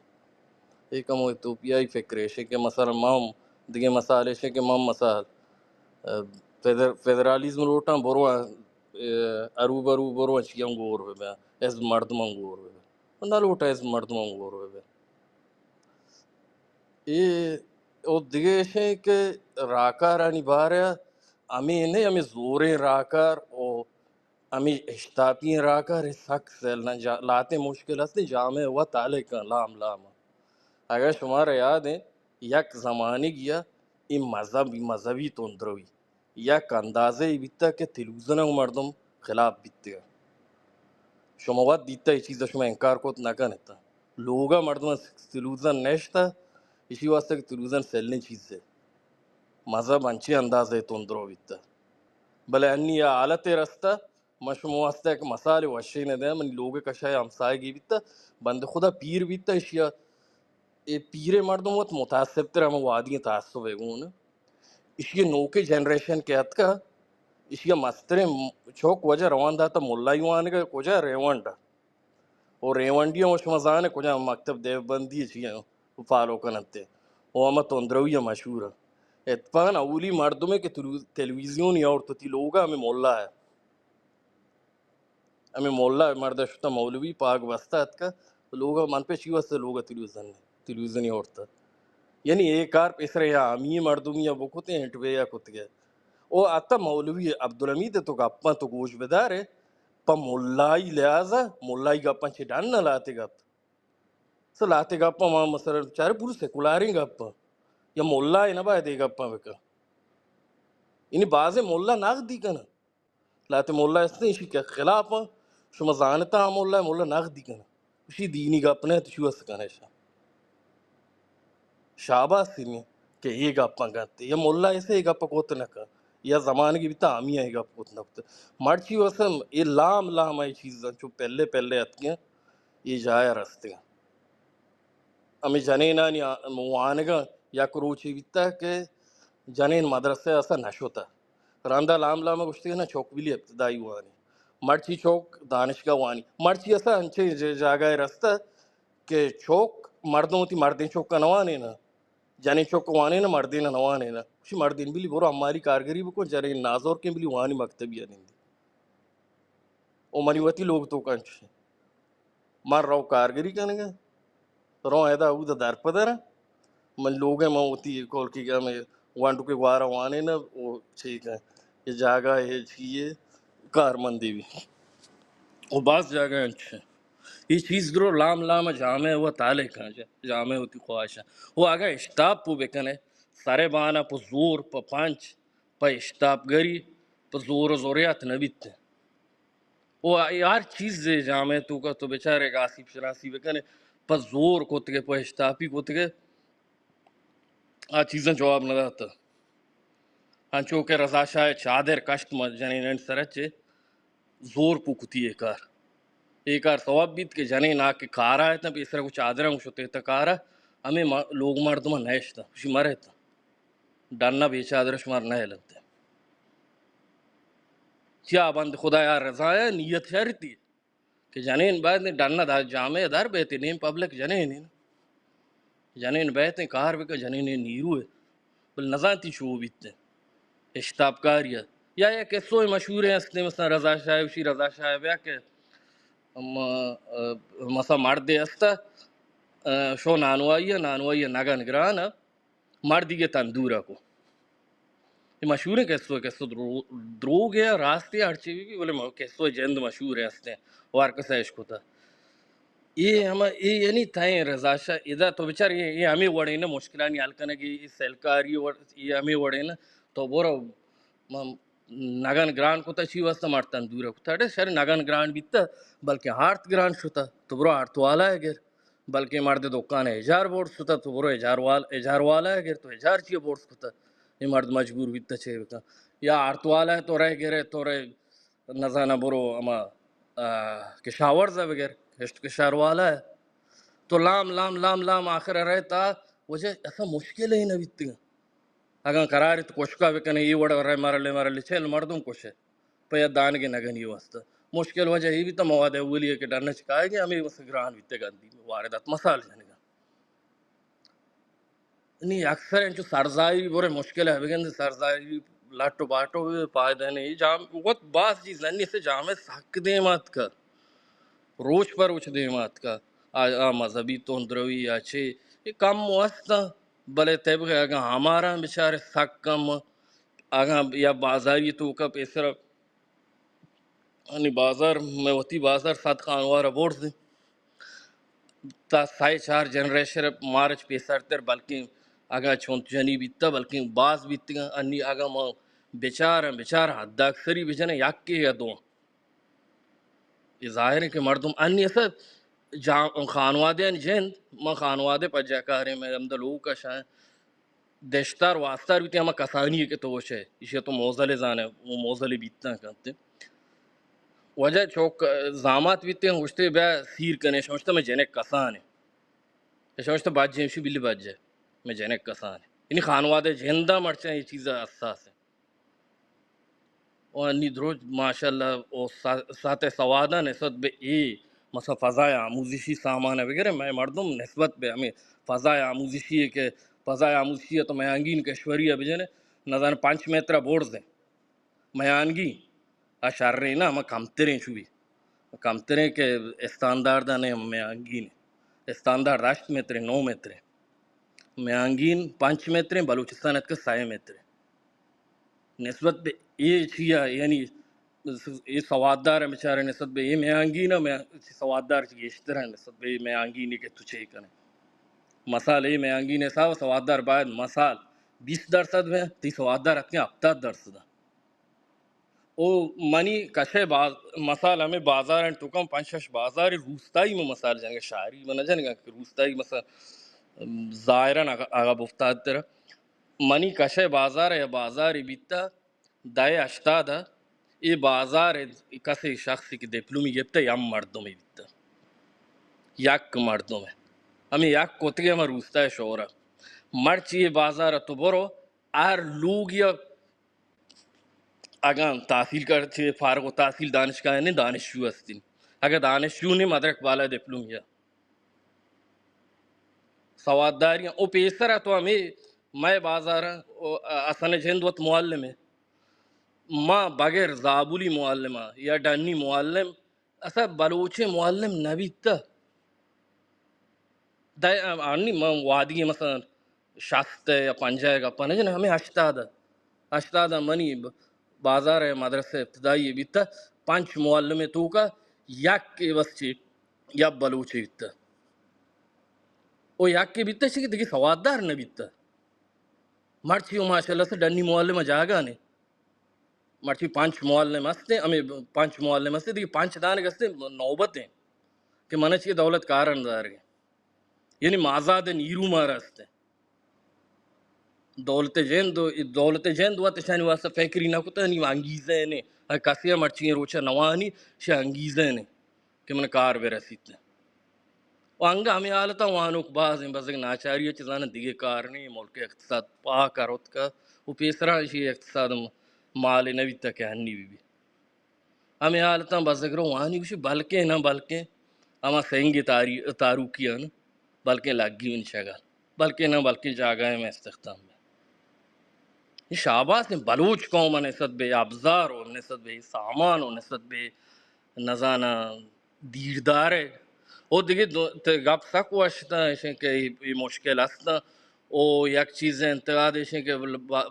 ایک ہم ایتوپیائی فکر ہے کہ مثلا مام دیگه مسائل ہے کہ مام مسائل فدرالیزم روٹاں برو ارو برو برو چیاں گور بے از مردم گور بے نہ لوٹا از مردم گور بے یہ او دیگه ہے کہ راکارانی باریا امی نہیں ہمیں زوریں راکار او امی اشتاپی راکار سخت سیلنا لاتے مشکل ہستے جامع ہوا تالے کا لام لام اگر شمار یاد ہے یک زمانے گیا این مذہبی تندروی یک اندازه بیتا که تلویزیون مردم خلاف بیتے شما وقت دیتا یہ چیز شما انکار کوت نکنه تا لوگا مردم تلویزیون نشتا اسی واسطه که تلویزیون سلنے چیز ہے مذہب انچی اندازه تندرو بیتا بلے انی یا حالت رستا ما شما واسطه که مسائل وشی نده من لوگ کشای همسایه گی بیتا بند خدا پیر بیتا اشیا پیر مردم وقت متعصب تر ہم وادی تعصب ہے گون اس یہ نو کے جنریشن کے حد کا اس یہ مستر چوک وجہ روان دا تا ملا یوان کا کجا ریونڈ اور ریونڈی ہم مزان کجا مکتب دیوبندی چیئے فالو کنتے وہ ہم تندروی مشہور ہے اتفاقاً اولی مردمے کے تلویزیون یا اور تی لوگا ہمیں مولا ہے ہمیں مولا ہے مرد شتا مولوی پاک وستا ہے کا لوگا من پہ چی واسطے لوگا تلویزیونی عورتا یعنی ایک کار پیسرے یا امی مردمی یا بکتے ہیں ہنٹوے یا کت گئے او آتا مولوی عبدالحمید تو گپا تو گوش بدار ہے پا ملائی لہذا ملائی گپا چھ ڈان نہ لاتے گپ سو لاتے گپا ماں مثلا چارے پورے سیکولاریں گپا یا ملا ہے نا بھائی دے گپا بکا یعنی بعض ملا ناغ دی کنا لاتے ملا اس نے اسی کے خلاف شما زانتا ملا ناغ دی کنا اسی دینی گپنے تو شو سکنے شاباش سنی کہ یہ گپا گاتے یا ملا ایسے یہ گپا کوت نہ کر یا زمانے کی بھی تعمی ہے گپ کوت نہ کر مرچی وسم یہ لام ہے چیزاں جو پہلے اتیاں یہ جایا رستے ہمیں جنینان یا موانگا یا کروچی بیتا کہ جنین مدرسے ایسا نشوتا راندہ لام گوشتی ہے نا چوک بلی ابتدائی وانی مرچی چوک دانشگاہ وانی مرچی ایسا انچے جاگہ رستا کہ چوک مردوں تی مردیں چوک کا نوانے نا جانی چوک وانے نا مردین نوانے نا اسی مردین بلی برو ہماری کارگری بکو جنین نازور کے بلی وانی مکتبی آنندی او منی وطی لوگ تو کنچ مار رو کارگری کنگا رو ایدا او دا در پدر من لوگ ہیں ہوتی کول کی گیا میں وانٹو کے وارا وانے نا وہ ٹھیک ہے یہ جاگہ ہے چیئے کار مندی بھی وہ بعض جاگہ اچھا یہ چیز درو لام جامع ہوا تالے کھا جامع ہوتی خواہشہ وہ آگا اشتاب پو بکنے سارے بانا پو زور پا پانچ پا اشتاب گری پا زوریات نبیت وہ یار چیز دے جامع تو کا تو بیچارے گا آسیب شناسی بکنے پا زور کتگے پا اشتابی کتگے آ چیزیں جواب نہ داتا ہنچو کہ رضا شاہ چادر کشت جنین سرچے زور پو کتی ایک کار ثواب بیت کہ جنین آ کے کارا ہے تا پیسرا کو چادرہ شتے تا کارا ہمیں لوگ مردمہ نیشتا اسی مرے تا ڈاننا بے چادرہ شمار نہ لگتے کیا بند خدا یا رضا ہے نیت شرطی کہ جنین بعد نے ڈاننا دا جامع دار بیتے نیم پبلک جنین بیتے کار بکا جنین نیرو ہے بل نزانتی شو بیتے اشتاب کاریہ یا قصوں مشہور ہیں اس نے مثلا رضا شاہ بیا کہ مثلا مرد استا شو نانوائی نگن گرانا مردی کے تندورہ کو یہ مشہور ہے قصوں دروگ ہے راستے ہر چیز کی بولے قصوں جند مشہور ہے اس نے وارکس عشق ہوتا یہ ہم یہ یعنی تھائیں رضا شاہ ادا تو بچار یہ ہمیں وڑے نا مشکلانی حل کرنے کی سیلکاری یہ ہمیں وڑے نا تو بورا نگن گران کو تشی واسطہ مارتن دورا کو تھا شر نگن گران بیتا بلکہ ہارت گران شتا تو برو ہارت والا ہے گر بلکہ مرد دکان ہے اجار بورڈ شتا تو برو اجار والا ہے گر تو اجار چیئے بورڈ شتا یہ مرد مجبور بیتا چھے بکا یا ہارت والا ہے تو رہ گرے تو رہ نزانہ برو اما کشاورزہ بگر ہشت کے شہر والا ہے تو لام لام لام لام آخر رہتا وجہ ایسا مشکل ہی نہ بیتتی اگر قرار تو کوشکا بکنے یہ وڑ رہے مرلے چھل مردم کوش ہے پہ دان کے نگن یہ واسطہ مشکل وجہ ہی بھی تو مواد اولی ہے کہ ڈرنا چکائے گی ہمیں بس گران بیتے گاندھی واردات مسال جانے گا نہیں اکثر جو سرزائی برے مشکل ہے بگن سرزائی لاٹو باٹو بھی پائے دینے جام وقت بعض چیز نہیں سے جامع سک دے مات کا روش پر اچھ دے مات کا مذہبی تندروی اچھے یہ کم واسطہ بلے طب ہے اگر ہمارا بیچارے سک کم اگر یا بازاری تو کا پیسر یعنی بازار میں ہوتی بازار سات خانوار بورڈ دیں تا سائے چار جنریشن مارچ پیسر تر بلکہ اگا چون جنی بیتا بلکہ باز بیتگا انی اگا ما بیچار حد اکثری بجنے یک کے یا دو یہ ظاہر ہے کہ مردم انی ایسا خانوادے جند ما خانوادے پر جاکارے میں امدہ لوگوں کا شاہ دشتار واسطار بیتے ہما کسانی کے توش ہے اسے تو موزل زانے وہ موزل بیتنا کرتے وجہ چوک زامات بیتے ہیں ہوشتے بیا سیر کنے شوشتا میں جنک کسان ہے شوشتا بات جیمشی بلی بات جائے میں جنک کسان ہے یعنی خانوادے جہندہ مرچیں یہ چیزیں اساس ہے اور انی دروج ماشاءاللہ ساتھ سوادہ نسبت بے ای مثلا فضائے آموزشی سامان ہے وغیرہ میں مردم نسبت بے ہمیں فضائے آموزشی ہے کہ فضائے آموزشی ہے تو میں آنگین کشوری ہے بجنے نظر 5 میترہ بورڈز ہیں میں آنگی اشارے نا ہمیں کمتریں چوبی کمتریں کہ استاندار دانے میں آنگین استاندار 8 میتریں 9 میتریں میں آنگین 5 میتریں بلوچستانت کے 6 میتریں نسبت بے یہ چیا یعنی یہ سواددار ہے بیچارے نسبت بے یہ میں آنگین ہے میں سواددار چیئے اس طرح نسبت بے میں آنگینی کے تجھے کریں مثال یہ میں آنگین ہے صاحب سواددار باید مثال 20% میں تی سواددار اتنے 70% او منی کشے مثال ہمیں بازار ہیں تو کم 5-6 بازار روستائی میں مثال جائیں گے شاعری میں نہ جائیں گا کہ روستائی مثلا ظاہراً آگا بفتاد ترہ منی کشے بازار ہے بازار بیتا دائے اشتاد ہے یہ بازار کسی شخصی کی ڈپلومی گفتا یم مردوں میں بیتا یک مردوں میں ہمیں یک کوتگے ہمیں روستا ہے شورا مرچی یہ بازار ہے تو برو ہر لوگ یا اگر تحصیل کرتے فارغ و تحصیل دانشگاہ نہیں دانشجو ہستین اگر دانشجو نہیں مدرک بالا ڈپلومی ہے سوادداریاں او پیسر ہے تو ہمیں میں بازار اصل جہند وقت معلم ہے ماں بغیر زابولی معلمہ یا ڈانی معلم ایسا بلوچے معلم نبیتا آنی ماں وادی مثلا شاست یا پنجائے گا پنجن ہمیں اشتاد منی بازار ہے مدرسہ ابتدائی بیتا 5 معلم تو کا یک کے بسچے یا بلوچے بیتا او یک کے بیتا چاہیے دیکھیں سواددار نہ بیتا مرچی ہو ماشاءاللہ سے ڈنی معلم جاگا نے مرچی 5 معلم ہستے ہمیں 5 معلم ہستے دیکھیں 5 دانے گستے نوبت ہیں کہ منہ چاہیے دولت کارن دار ہے یعنی مازاد نیرو مارا ہستے دولت جہند ہوا تشانی واسطہ فکری نہ کتا نہیں انگیزے نے کسیا مرچی روچا نوانی شا انگیزے نے کہ من کار بے رسیتے و انگا ہمیں حالتا وانوک باز ہیں بزرگ ناچاری چیزانا دیگے کار نہیں ملک اقتصاد پاک کروت کا وہ پیسران شی اقتصاد مال نوی تک ہنی بھی ہمیں حالتا بزرگ رو وانی کچھ بلکہ نہ بلکہ ہما سینگی تاروکیا نا بلکہ لگی ان شگل بلکہ نہ بلکہ جاگائے میں استخدام میں یہ شاباس نے بلوچ قوم نسبت بے ابزار و نسبت بے سامان و نسبت بے نزانہ دیردار ہے او دیگه گپ سک واشتا ہے کہ یہ مشکل ہستا او یک چیزیں انتقاد ہے کہ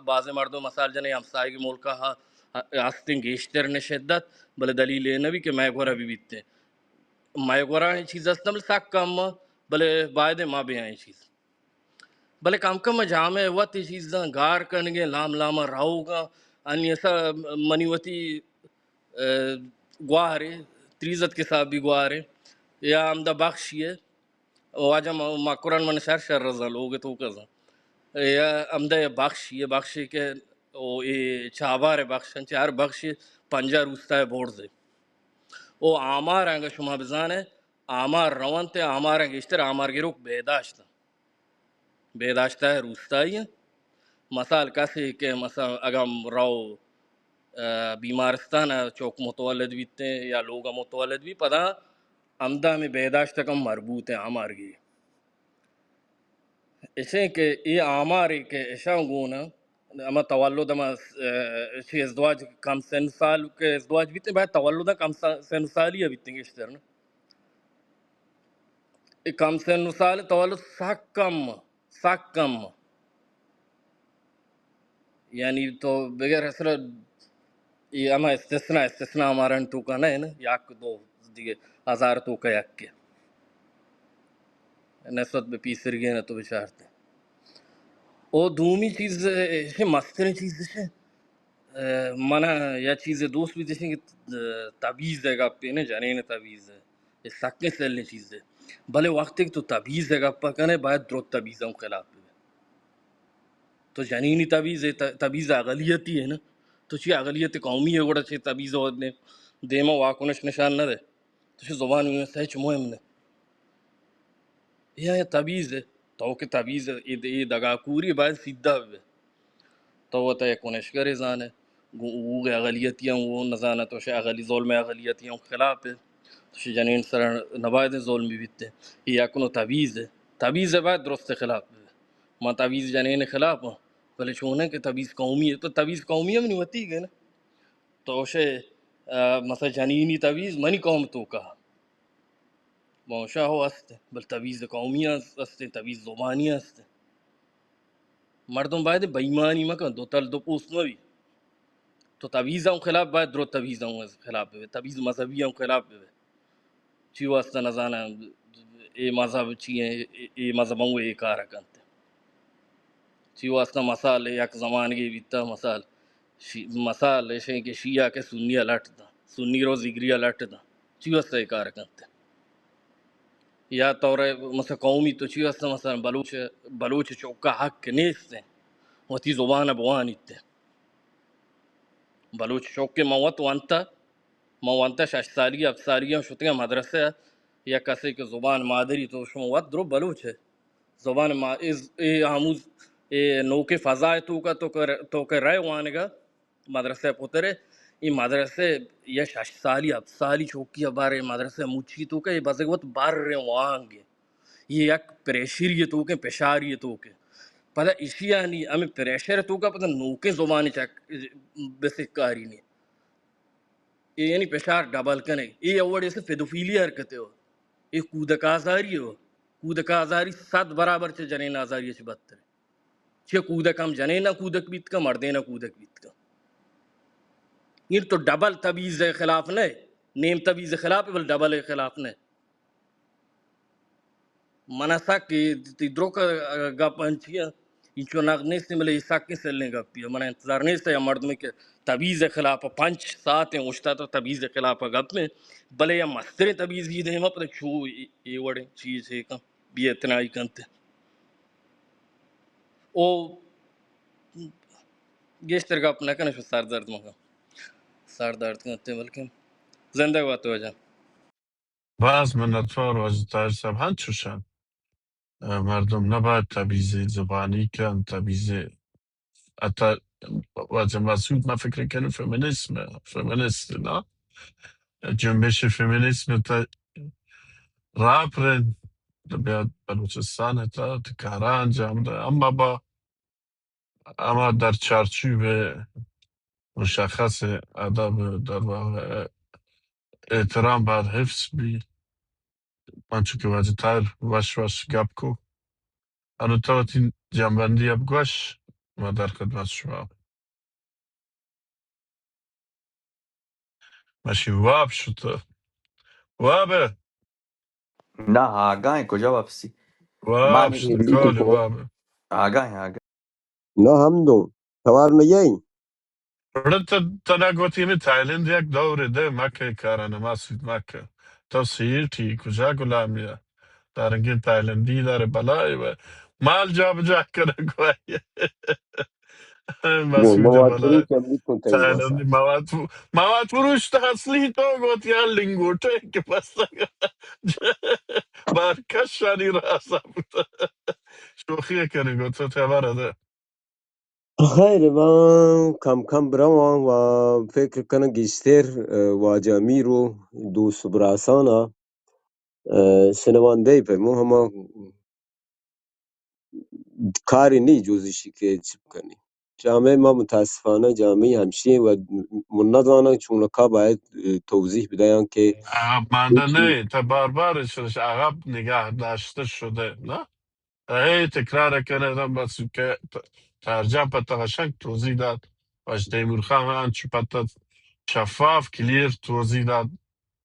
بعض مردوں مسال جنے ہمسائے کے ملکہ ہستیں گیشتر نے شدت بلے دلیل یہ نبی کہ میں گورا بھی بیتے میں گورا یہ چیز ہستا بلے سک کم بلے باید ماں بھی ہیں چیز بلے کم کم جامع وقت یہ چیزاں گار کرنگے لام لاما رہو گا ان ایسا منیوتی گوارے تریزت کے ساتھ بھی گوارے یا امدہ بخشی ہے واجہ ما قرآن من شر رضا لوگ تو کزا یا امدہ بخشی کہ او یہ چابار بخشن چار بخشی 5 روستا ہے بورڈ سے او آمار آنگا شما بزانے آمار روانته آمار گشتر آمار گیروک بیداشته روستایی مثال کسی که مثلا اگم رو بیمارستان چوک متولد بیتے یا لوگا متولد بھی پدا امدا میں بیداشت کم مربوط ہے آمار گی اسے کہ یہ آمار کہ ایشا گونا اما تولد اما شی ازدواج کم سن سال کے ازدواج بیتے بعد تولد کم سن سالی بیتے گشتر کم سن سال تولد سکم یعنی تو بغیر حسر یہ اما استثناء ہمارا تو کا ہے نا یک دو دیگه ہزار تو کا یک کے نسبت به پیسر گئے تو بشارتے او دومی چیز مستر چیز منا یا چیز دوست بھی دیکھیں کہ تعویذ ہے گا پینے جانے نے تعویذ ہے یہ سکنے سیلنے چیز ہے بھلے وقت ایک تو تعویذ ہے گا پکنے باید درست تعویذوں خلاف بھی تو جنینی تعویذ ہے تعویذ اقلیتی ہے نا تو چی اقلیت قومی ہے گوڑا چی تعویذ ہونے دیما واکنش نشان نہ دے تو چی زبان میں سہچ مهم نے یہ تعویذ ہے تو کہ تعویذ یہ دگا کوری باید سیدھا ہوئے تو وہ تے کنشگر زان ہے وہ اقلیتیاں وہ نزانہ تو شے اقلی ظلم اقلیتیاں خلاف ہے شے جنین سر نبائد ظلم بھی بیتے یہ اکنو تعویذ ہے تعویذ ہے بعد درست خلاف ہے ما تعویذ جنین خلاف ہوں بلے چونے کہ تعویذ قومی ہے تو تعویذ قومی ہم نہیں ہوتی گئے نا تو شے مثلا جنینی تعویذ منی قوم تو کہا موشا ہو است بل تعویذ قومی است تعویذ زبانی است مردم باید بےایمانی مکن دو تل دو پوست نوی تو تعویذوں خلاف باید درو تعویذوں خلاف ہے تعویذ مذہبیوں خلاف ہے چی واسطہ نزانہ اے مذہب چی ہیں اے مذہبوں اے کارا کنتے چی واسطہ مثال یک زمان کی بیتا مثال ایسے کہ شیعہ کے سنی الٹ دا سنی رو زگری الٹ دا چی واسطہ اے کارا کنتے یا طور مثلا قومی تو چی واسطہ مثلا بلوچ چوکا حق نیست ہیں وتی زبان بوانیت بلوچ چوک کے موانتا 6 سالی 7 سالیاں شتگا مدرسہ یا کسی کے زبان مادری تو شما وقت درو بلوچ ہے زبان اے آموز اے نو کے فضا ہے تو کہ رہے وانگا مدرسہ پترے یہ مدرسے یا 6 سالی 7 سالی چوکی بارے مدرسہ مچھی تو کہ یہ بزگوت بار رہے وانگے یہ یک پریشر یہ تو کہ پشار یہ تو کہ پتہ اشیاء نہیں ہمیں پریشر تو کا پتہ نو کے زبان چک بسکاری نہیں یہ یعنی پشار ڈبل کنے یہ اوڑ اسے پیدوفیلی حرکتے ہو یہ کودک آزاری ہو کودک آزاری 7 برابر چھ جنین آزاری چھ بدتر چھ کودک ہم جنین کودک بیت کا مردین کودک بیت کا یہ تو ڈبل تبیز خلاف نہیں نیم تبیز خلاف بل ڈبل خلاف نہیں مناسا کہ تدرو کا گپ انچیا انچو ناغنے سے ملے عیسیٰ کے سلنے گپ پیا منہ انتظار نہیں سے یا مرد میں کہ تبیز خلاف 5 سات ہیں اشتا تو تبیز خلاف گپ میں بلے یا مستر تبیز بھی دے ہم پتہ چھو یہ وڑے چیز ہے کم بھی اتنائی کنتے او گیشتر گپ نہ کنے شو سر درد مگا سر درد کنتے بلکہ زندہ بات ہو جا بعض من اطفال واجد طاهر صاحب هنچوشن مردم نباید تبعیض زبانی کن تبعیض حتی واجد مسعود من فکر کنم فمینیست نه جنبش فمینیسم تا رابرن بیاد بلوچستان تا کارا انجام ده اما در چارچوب مشخص ادب در واقع احترام باید حفظ بی من چون که واجد طاهر وش گپ کو انو تاوتین جنبندی اب گوش ما در خدمت شما ماشی واب شد وابه نه آگاهی کجا واپسی واب من شد Indito کالی ko. وابه آگاهی No hamdo. Tawar me yai. رد تا نگوتی می تایلند یک دوره ده مکه کارانه مسعود مکه تا سیرتی کجا گلامیه دارنگی تایلندی داره بلای و مال جا بجا کنه گوی مسعود مواد بالا فروش هم میکنه این واسه. تایلندی مواد فروش اصلی تو گفت یا لینگوته که پس برکشانی راسته بود. شوخی کنی گفت تو تبره. خیلی من کم کم برم و فکر کنم گیشتر واجمی رو دوست براسانا شنوانده پیمون همه کاری نی جوزیشی که چی کنی. جامعه ما متاسفانه جامعه همشیه و من ندانم چون که باید توضیح بدهیم که عقب مانده هیچی نه تا بار شدش عقب نگه داشته شده نه هی تکرار کنه بس که ترجم پتا قشنگ توضیح داد باش تیمور خان هنچی پتا شفاف کلیر توضیح داد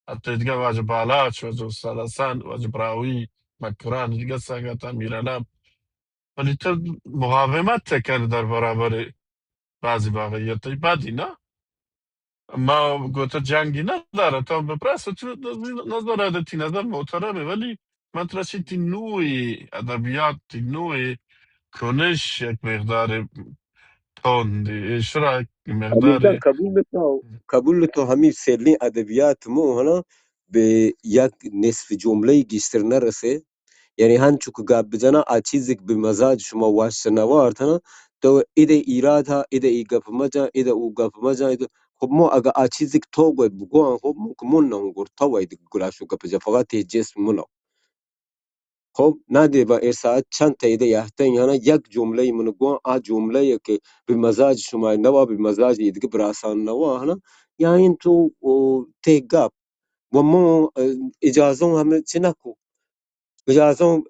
حتی دیگه واجه بالاچ واجه استاد حسن واجه براوی مکران دیگه ساگتا میرنم ولی تو مقاومت تکنه در برابر بعضی واقعیت بدی نه ما گوته جنگی نداره تا بپرس تو نظر عادتی نظر محترمه ولی من ترسی تی نوعی ادبیات تی نوعی کنش یک مقدار تند اشتراک امیرجان مقدار قبول تو همین سرلی ادبیات مو هنا به یک نصف جمله گیشتر نرسه یعنی هنچو که گپ بزنه از چیزی که به مزاج شما واسه نوارد هنا تو ایده ایراد ها ایده ای گپ مجا ایده او گپ مجا ایده خب ما اگه از چیزی که تو گوید بگوان خب ممکن من نمونگور تو باید گلاشو گپ جا فقط تی جسم منو خب نده با ارساعت چند تا ایده یحتن یعنی یک جمله منو گوان آ جمله که به مزاج شما نوا به مزاج ایده براسان نوا هنا یعنی تو تی گپ و ما اجازه همه چی نکو اجازه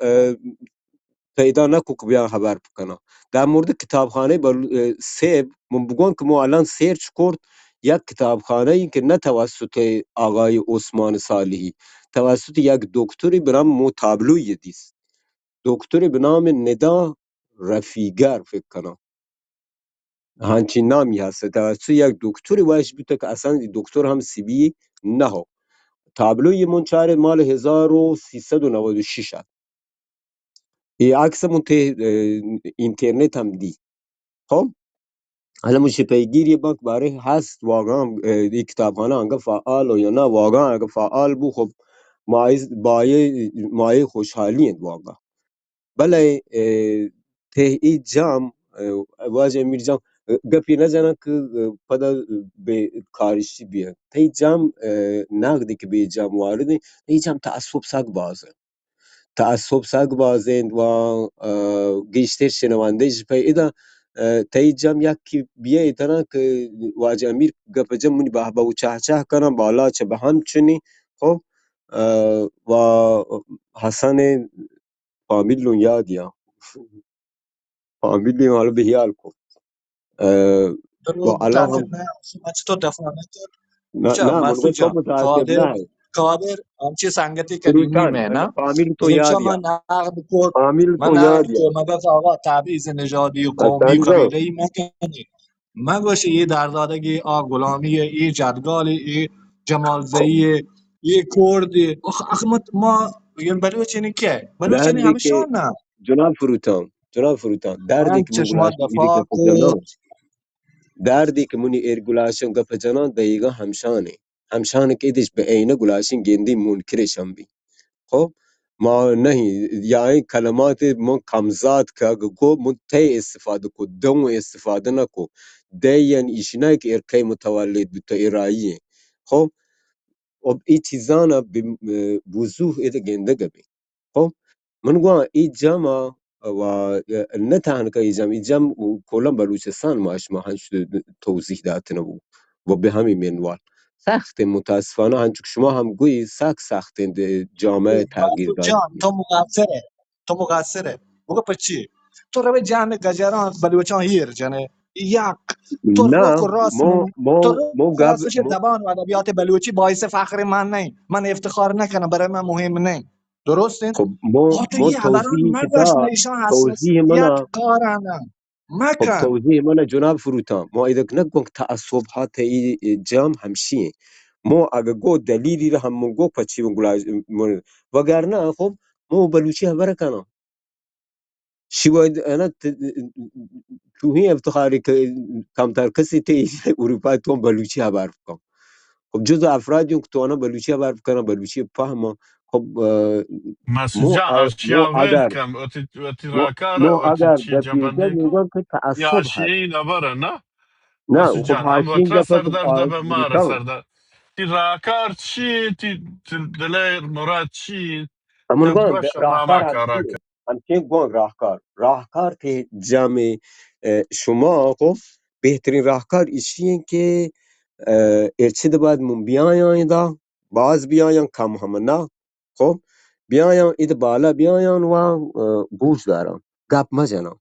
پیدا نکو که بیان خبر بکنم در مورد کتابخانه سیب من بگوان که ما الان سرچ کرد یک کتابخانه ای که نه توسط آقای عثمان صالحی توسط یک دکتری به نام مو تابلوی دیست دکتری به نام ندا رفیگر فکر کنم همچین نامی هست توسط یک دکتری وایش بیده که اصلا دکتر هم سی بی نه ها. تابلوی منچار مال 1396 هست ای عکس من ته اینترنت هم دی خب حالا مشه پیگیری بک برای هست واقعا یک کتابخانه انگه فعال و یا نه واقعا اگه فعال بو خب مایه خوشحالی اند واقعا بله ته ای جام واجه امیر جام گپی نزنه که پدا به کارشی بیه ته جام نقدی که به جام وارده ته جام تعصب سگ بازه تعصب سگ بازند و گیشتر شنوانده پیدا تایی جمع یکی بیه ایتنا که واجه امیر گپ جمع منی به و چه چه کنم بالا چه به هم چنی خب و حسن فامیل لون یاد یا فامیل لون حالا به حیال کن و درود الان متاسف هم نه شما چطور تفاهم کرد نه چا نه منگو مسعود تو جان متاسف قادر نه قادر همچی سنگتی قدیمی فروتن نه فامیل تو زمشا یاد من یا نقد کرد فامیل من تو نقد یاد یا کرد من گفت آقا تبعیض نژادی و قومی و حسن جان قبیله ای مکنی من گوش یه دردادگی غلامی یه جدگال یه جمال خب زایی یه کرد آخه ما یه بلوچینی که بلوچینی دردی همشان که نه جناب فروتان دردی من که من چشمات گلاشم ایری دفاع گپ کرد جنان دردی که منی ایر گلاشم گپ جنان دقیقا همشانه که ایدش به عینه گلاشین گندی منکرشم بی خب ما نہیں یا این کلمات من کمزاد که اگه گو من تی استفاده کو دم استفاده نکو دیین ایشنای که ارکی متولد بیتا ایرائیه خب اب ای چیزانا به وضوح ایده گنده گبی خب من گویا ای جمع و نه تنها که ای جمع و کلا بلوچستان ما هنچ توضیح داده نبود و به همین منوال سخت متاسفانه هنچه که شما هم گویی سخت جامعه تغییر مسعود داد جان تو مقصره بگو په چی تو رو جان گجران بلوچان هیر جنه یک تو نه روک و راست تو مو روک و گب راستش زبان و ادبیات بلوچی باعث فخر من نه من افتخار نکنم برای من مهم نه درسته خب آ تو مو یه بران توضیحی که مگوش دا نیشان توضیح حساسیت منه کارانه خب مکن توضیح من جناب فروتان ما ایدک نگم که تعصب ها تا ای جام همشیه ما اگه گو دلیلی رو هم گو پچی وگرنه خب ما بلوچی خبره کنم شی باید انا توهی افتخاری که کمتر کسی تی اروپا تو بلوچی حرف کن. خب جز افرادی که تو آنها بلوچی حرف کنن بلوچی فهم. خب مسجان مو اشیا اگر ویلکم اتی راکاره مو اتی اگر چی در پیشتر جنبندی کو میگم که تعصب هست. یاشی نبره نه نه خب مسجان ام حاشیه این وطره دفعه خب سردر به ماره انسان سردر تی راکار چی تی دلیر مراد چی امرگان تبگوش راهکار ماما کاراک همچین گون راهکار که جمع شما خب بهترین راهکار ایشیه که ارچه باید من بیاین دا باز بیاین کم هم نه خب بیاین اید بالا بیاین و گوش دارم گپ مزنم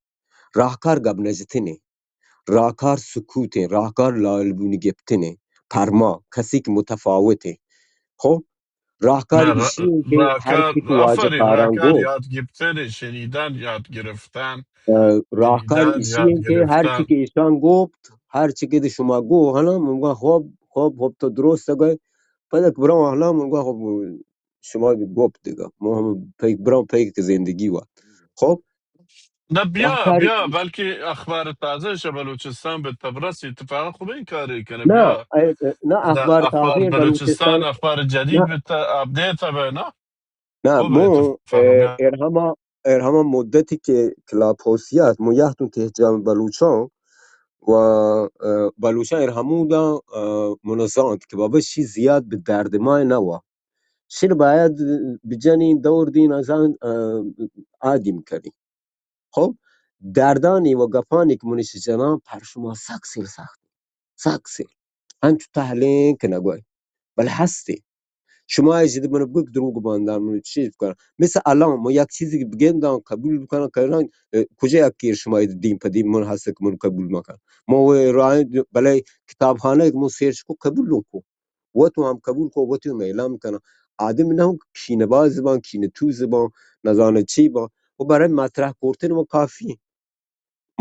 راهکار گپ نزتنه راهکار سکوته راهکار لالبونی گپتنه پرما کسی که متفاوته خب راهکار نه ایشیه که هر راکار کی که واجه آفرین راکار قارنگو یاد گرفتن شنیدن یاد گرفتن راهکار شنیدن یاد ایشیه که هر چی گرفتن که ایشان گفت هر چی که ده شما گو حالا منگا خب تو درست گوی پدک برام حالا منگا خب شما گفت دیگه ما هم پیک برام پیک زندگی و خب نه بیا راهکار بیا بلکه اخبار تازه شه بلوچستان به تبرس اتفاقا خوب این کاری کنه نه بیا نه ده اخبار اخبار تازه بلوچستان بلوچستان اخبار جدید نه به آپدیت به نه نه خوب مو اتفاقا بیا ارهما مدتی که کلاب هوسیات مو یحتون تهجان بلوچان و بلوچان ارهمودا منظمت که بابا شی زیاد به درد ما نوا شیر باید بجنین دور دین از آن عادی میکردیم خب دردانی و گفانی که منش جنان پر شما سکسیل انچو تحلین که نگوی بل هستی شما اجازه منو بگو که دروغ باندن منو چیز کنن مثل الان ما یک چیزی که بگیم دان قبول میکنن که کجا یکی شما دین پدیم من هست که من قبول میکنن ما و راه بله کتابخانه که من سرچ کو قبول کو و تو هم قبول کو و تو اعلام میکنن آدم نه کینه باز زبان کینه تو زبان نزانه چی با و برای مطرح کردن ما کافی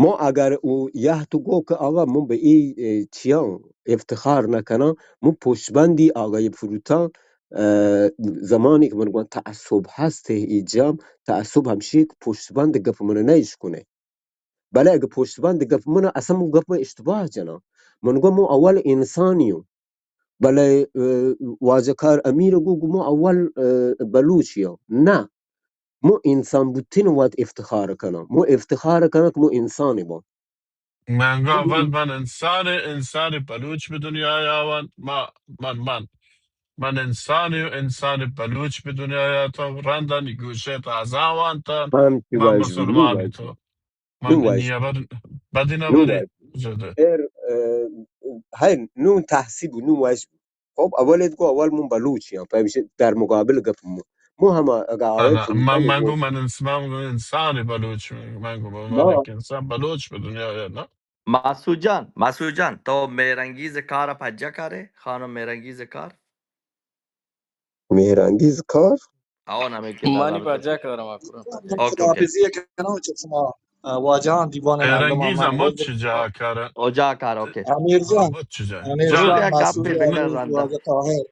ما اگر او یه تو گو که آقا من به این چیان افتخار نکنم من پشتبندی آقای فروتان زمانی که من گوان تعصب هست ایجام تعصب همشه که پشتبند گف من نیش کنه بله اگه پشتبند گف من اصلا من گف من اشتباه جنا من گوان من اول انسانیم بله واجه کار امیر گو ما اول بلوچیم نه مو انسان بودین وقت افتخار کنم مو افتخار کنم که مو انسانی با منگو اول من انسان بلوچ به دنیا آوان من انسانی و انسان بلوچ به دنیا آتا رندن گوشه تا ازاوان تا همچی من واجبی نو مسلمانی واجب تو من نو واجب نیابر بدی نو نبری واجب جده هاي نو تحسيب ونو واجب خب اول تقول اول من بلوچ يعني فمش در مقابل قف مو هم قاعد انا فلوتان منگو من انسانی بلوچ منگو با من ما یک انسان بلوچ به دنیا آید نه مسعود جان تو میرنگیز کار پجا کاره خانم میرنگیز کار مهرانگیز کار آن همه که در مانی رابطه پجا کارم اکورم اوکی اوکی خداحافظی کنم چه شما واجهان دیوان مردم هم رنگیز من مد عذر چجا میخوام. کاره اوجا کار اوکی امیر جان مد چجا امیر رو جان بیا گپ مسعود بکن عزیز رنده واجه طاهر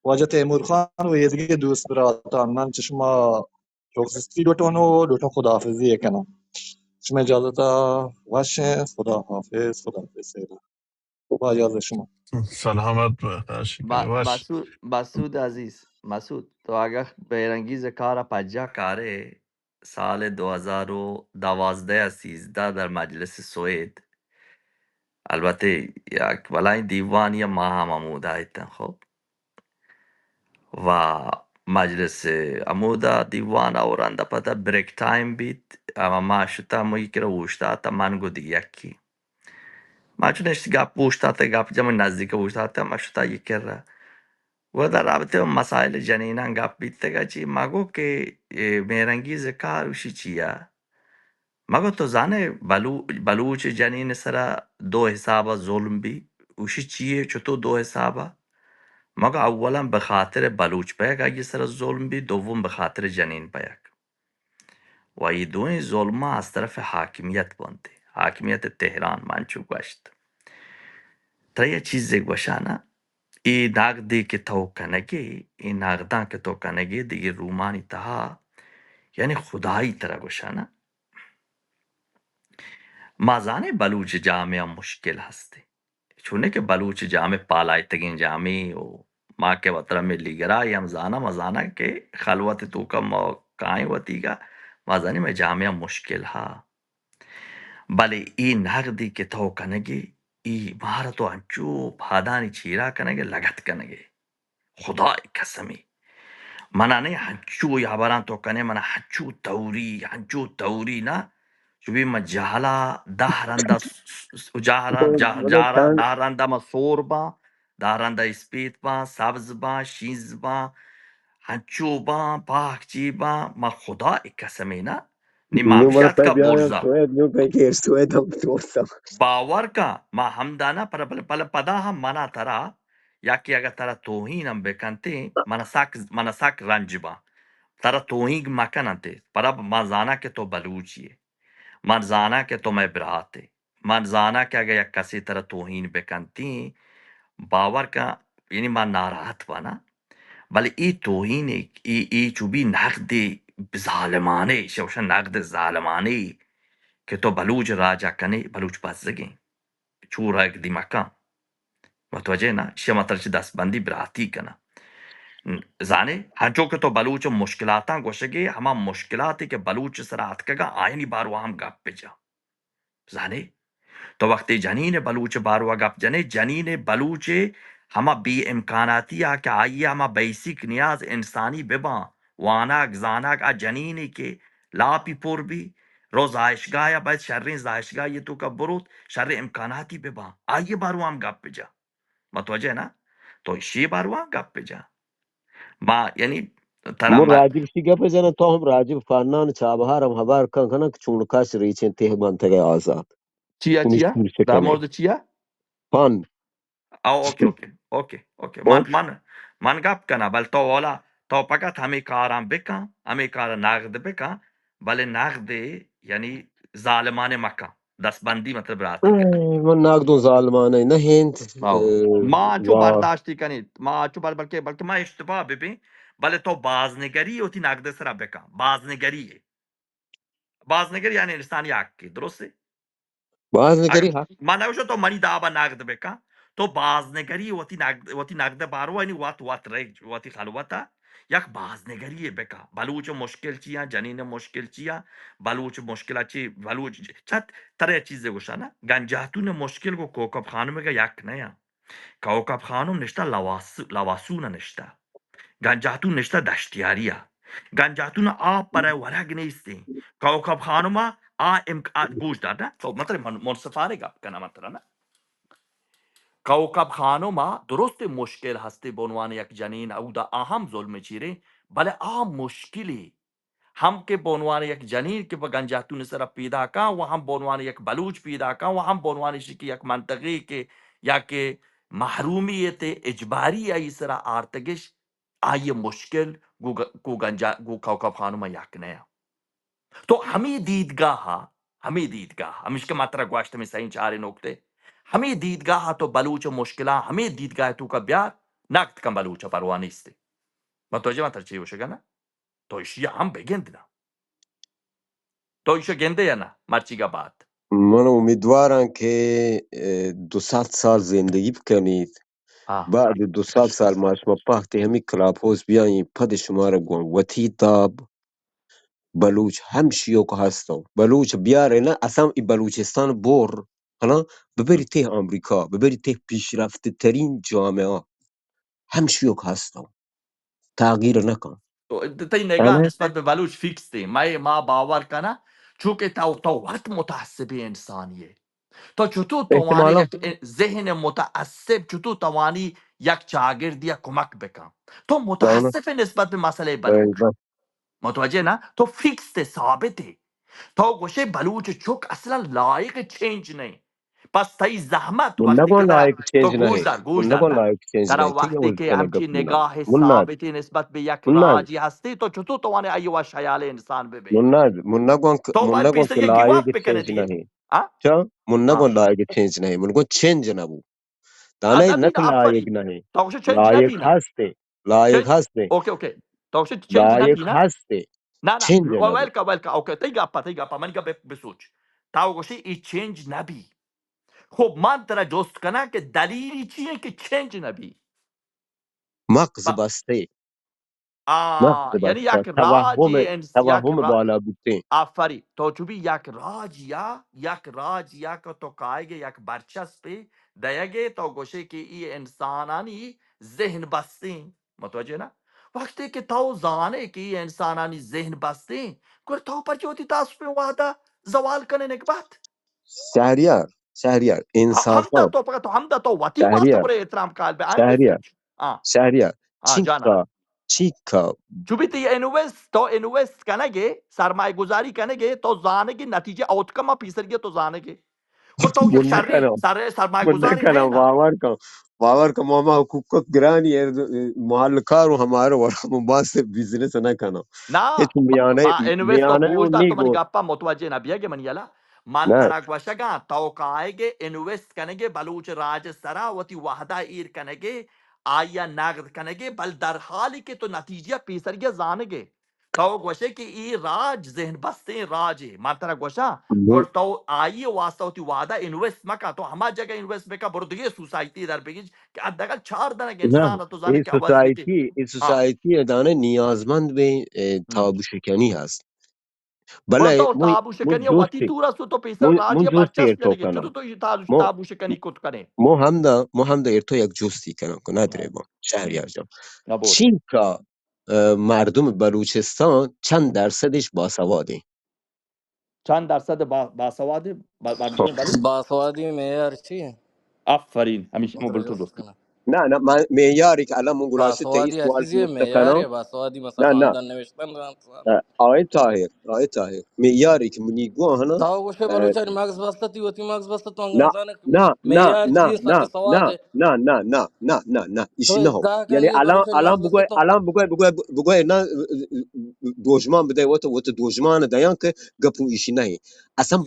واجه تیمور خان و یه دیگه دوست برادران من چه شما رخصتی دوتون خداحافظی کنم شما اجازه تا باشه خداحافظ با اجازه شما سلامت باش باش مسعود عزیز مسعود تو اگر بیرنگیز کار پجا کاره سال 2012 یا 13 در مجلس سوئد البته یک بلای دیوان یا ما هم عموده ایتن خب و مجلس عموده دیوان اورنده پتا بریک تایم بیت اما ما شتا موی که رو وشتا تا من گو دیگه یکی ما چونش گپ وشتا تا گپ جمع نزدیک وشتا تا ما شتا یکی را و در رابطه با مسائل جنینان گپ بیت تگا چی مگو که میرنگیز کار وشی چیه مگو تو زانه بلوچ جنین سرا دو حسابه ظلم بی وشی چیه چطور دو حسابه مگه اولا به خاطر بلوچ بیگ اگه سر ظلم بی دوم به خاطر جنین بیگ و ای دوی ظلم از طرف حاکمیت بنده حاکمیت تهران منچو گوشت تا یه چیزی گوشانه ای نقدی که تو کنگی این نقدان که تو کنگی دیگه رومانی تها یعنی خدایی ترا گوشانه مازان بلوچ جامعه مشکل هستی چونه که بلوچ جامعه پالای تگین جامعه و ما که وطرم ملی گرایی هم زانا مزانا که خلوت تو کم و کائیں وطی گا مازانی میں جامعه مشکل ها بلے ای نقدی که تو کنگی ای مہارتو انچو بھادانی چیرا کنگے لگت کنگے خدا قسمی منا نہیں ہنچو یابران تو کنے منا ہنچو توری نا چوبی ما جہلا دہرندہ جارا دہرندہ ما سور با دہرندہ اسپیت با سبز با شیز با ہنچو با پاک چی با ما خدا قسمی نا نی نو مر معافیت پای کا بیا برزا سوید نو کای که سوید هم توسا باور کا ما ہمدانا پل پدا ہم منا ترا یا کہ اگر ترا توہین ہم بکنتے منساک رنج با ترا توہین مکننتے پر ما زانا کہ تو بلوچیے من زانا کہ تو میں براتے من زانا کہ اگر یک کسی طرح توہین بکنتی باور کا یعنی من ناراحت بنا بل ای توہین ای چوبی نقد ظالمانے شوشن نقد ظالمانے کہ تو بلوچ راجا کنے بلوچ بزگیں چورا ایک دی مکان متوجہ نا شما ترچ دست بندی براتی کنا زانے ہنچو کہ تو بلوچ مشکلاتاں گوشگے ہما مشکلاتی کہ بلوچ سرات کگا آئینی بارو ہم گپ پہ جا زانے تو وقتی جنین بلوچ بارو گپ جنے جنین بلوچ ہما بی امکاناتی کہ آئیے ہما بیسک نیاز انسانی ببا واناک زاناک جنینی کے لاپی پور بھی رو زائشگاہ یا باید شر زائشگاہ یہ تو کا بروت شر امکاناتی ببا آئیے بارو ہم گپ پہ جا متوجہ نا تو اسی بارو ہم گپ پہ جا ما یعنی ترا مر راجب شیگه بزنه تو هم راجب فنان چابهار هم haber kan kana چونکاش ریچن ته منطقه آزاد چیا کنیش چیا پور در شکنه مورد چیا فن اوکے من گپ کنا بل تو والا تو فقط ہمیں کارم بکن ہمیں کار نقد بکن بل نقد یعنی ظالمان مکہ دست بندی مطلب راتی کنا من نقدون ظالمانه نه هند ما چو و برداشتی کنید ما چو بلکہ ما اشتباه ببین بله تو بازنگری ہوتی نقد سرا بکن بازنگری یعنی انسانی حق کی درسته باز اگر نگری حق ما نوشو تو منی دابا نقد بکن تو بازنگری وتی نقد بارو یعنی وات ریج وتی خلوتا یک بازنگری بکا بلوچ مشکل چیا جنین مشکل چیا بلوچ مشکل چی بلوچ چت ترے چیزیں گوشانا گنجاتون مشکل کو کوکب خانم کا یک نیا کوکب خانم نشتا لواسون نشتا گنجاتون نشتا دشتیاریا گنجاتون آب برای ورگ نیستی کوکب خانم گوش دادا تو مطلب منصفانه گپ کنم مطلب کوکب خانوما درست مشکل هستی به عنوان یک جنین او دا اهم ظلم چیره بله مشکلی هم که به عنوان یک جنین که به گنجاتون سر پیدا کن و هم به عنوان یک بلوچ پیدا کن و هم به عنوان که یک منطقه که یا که محرومیت اجباری ای سر آرتگش آئی مشکل گو کوکب خانوما یک نیا تو ہمیں دیدگاہ ہمیش کے ماترا گواشت میں صحیح چارے نکتے ہمیں دیدگاہ تو بلوچ مشکلہ ہمیں دیدگاہ تو کا بیار نقد کم بلوچ پروانی استے متوجہ ماتر چی ہوشے گا نا تو ایشی ہم بگند نا تو ایشو گنده یا نا مرچی کا بات من امیدوارم که 200 سال زندگی بکنید بعد 200 سال ما شما پختی همی کلاب هوس بیاین پد شما رو گون وطی داب بلوچ هم شیوک هستم بلوچ بیاره نه اصلا ای بلوچستان بر حالا ببری ته امریکا ببری ته پیشرفته ترین جامعه هم شیوک هستم تغییر نکن تو تی نگاه آره نسبت به بلوچ فکس تی میں ما باور کنا چونکہ تو وقت متعصب انسانیه تو چطور توانی احتمالا یک ذهن متعصب چطور توانی یک شاگرد یا کمک بکن تو دانه متعصف نسبت به مسئله بلوچ متوجه نه تو فیکس ثابته تو گوشه بلوچ چوک اصلا لایق چینج نہیں پس تای زحمت من وقتی که نگوان در لایک تو چینج نهی گوش من در نگوان نه لایک چینج در نهی تی وقتی اول که کنه همچی گپ منن نگاه مناد ثابتی نسبت به یک مناد راجی هستی تو چطور توانه ایوه شیال انسان ببین مناد تو من باید نگوان پیش که یکی لایک وقت بکنه چینج دیگه نهی ها چا من ها نگوان لایک چینج نهی من گوان چینج نبو دانه نبین نک لایک آفرین نهی تو گوشه چنج لایک نبینه هسته لایک چنج هسته اوکی تو گوشه چنج لایک نبینه هسته نه چینج نبو ولکا اوکی تی گپا من گپ بسوچ تا گوشه ای چنج نبی. خب من ترا جست کنم که دلیلی چیه که چنج نبی. مغز ب... بسته، مغز یعنی بسته، یک راج یک توهم بالا بوده. آفری تو چوبی یک راج یا که تو کایگه یک برچسب دیگه تو گوشه که ای انسانانی ذهن بستین متوجه نه وقتی که تو زانه که ای انسانانی ذهن بستین گر تو پر چوتی تاسو په واده زوال کنه نکبت شهریار همدا انصافا. تو فقط همدا تو واتی واسطه شهریار پر احترام قائل به ام شهریار میسج اه شهریار جانم چیکا چوبیتی انوست کنگه سرمایه گذاری کنگه تو زانگی نتیجه آوتکم پیسرگی تو زانگی خود تو یک شرری سرمایه گذاری نکنم نه نه باور کن ماما حقوق گرانی محل کار و हमारे ورا باس بیزنس نکنم هیچ نه ما انوست تو میانه و بوجدا تو من نیگو گپا متوجه نبیه من یلا من نه ترک وشگا تو کائگه انوست کنگه بلوچ راج سرا وتی وحده ایر کنگه آیا نقد کنگه بل در حالی که تو نتیجه پیسرگی زانگه تو گوشه که ای راج ذهن بسته راجه من ترک وشا گر تو آئی واسطه وتی وعده انوست مکا تو همه جگه انوست بکا برو دیگه سوسایتی در بگیج که حداقل 4 دنگ نه انسان تو زانه که عوض بکی این ها سوسایتی دانه نیازمند به تابو شکنی هست. بله برتو تابو مو شکنی واتی دوستی تورا سو تو پیسر راجی جوستی برچسب ارتو نگه چطور کنم تو مو تابو شکنی کت کنه مو هم دا ارتو یک جوستی کنم که نداره آه. با شهریار جان. نبود چین که مردم بلوچستان چند درصدش باسواده؟ چند درصد باسواد مردم بلوچ باسوادی معیار چیه؟ آفرین همیشه مو بلتو درست دوست کنه. نه معیاری که الان من گلاشه ته این باسوادی هر سوال چیزی پرسه کنم. معیاره. باسوادی مثلا نه خواندن نوشتن زن. آقای طاهر معیاری که منیگو هنا تا گوشه بلوچانی مغز بسته تیوتی مغز بسته تو نه انگرزانه نه نه معیار نه چیه نه سطح نه سواده. تو ایشی نه هم ازدها یعنی کنگی بلوچانی مغز بسته تو. الان بگوی نه دوجمان بده وقت دوجمان دیان که گپو ایشی نه اصلا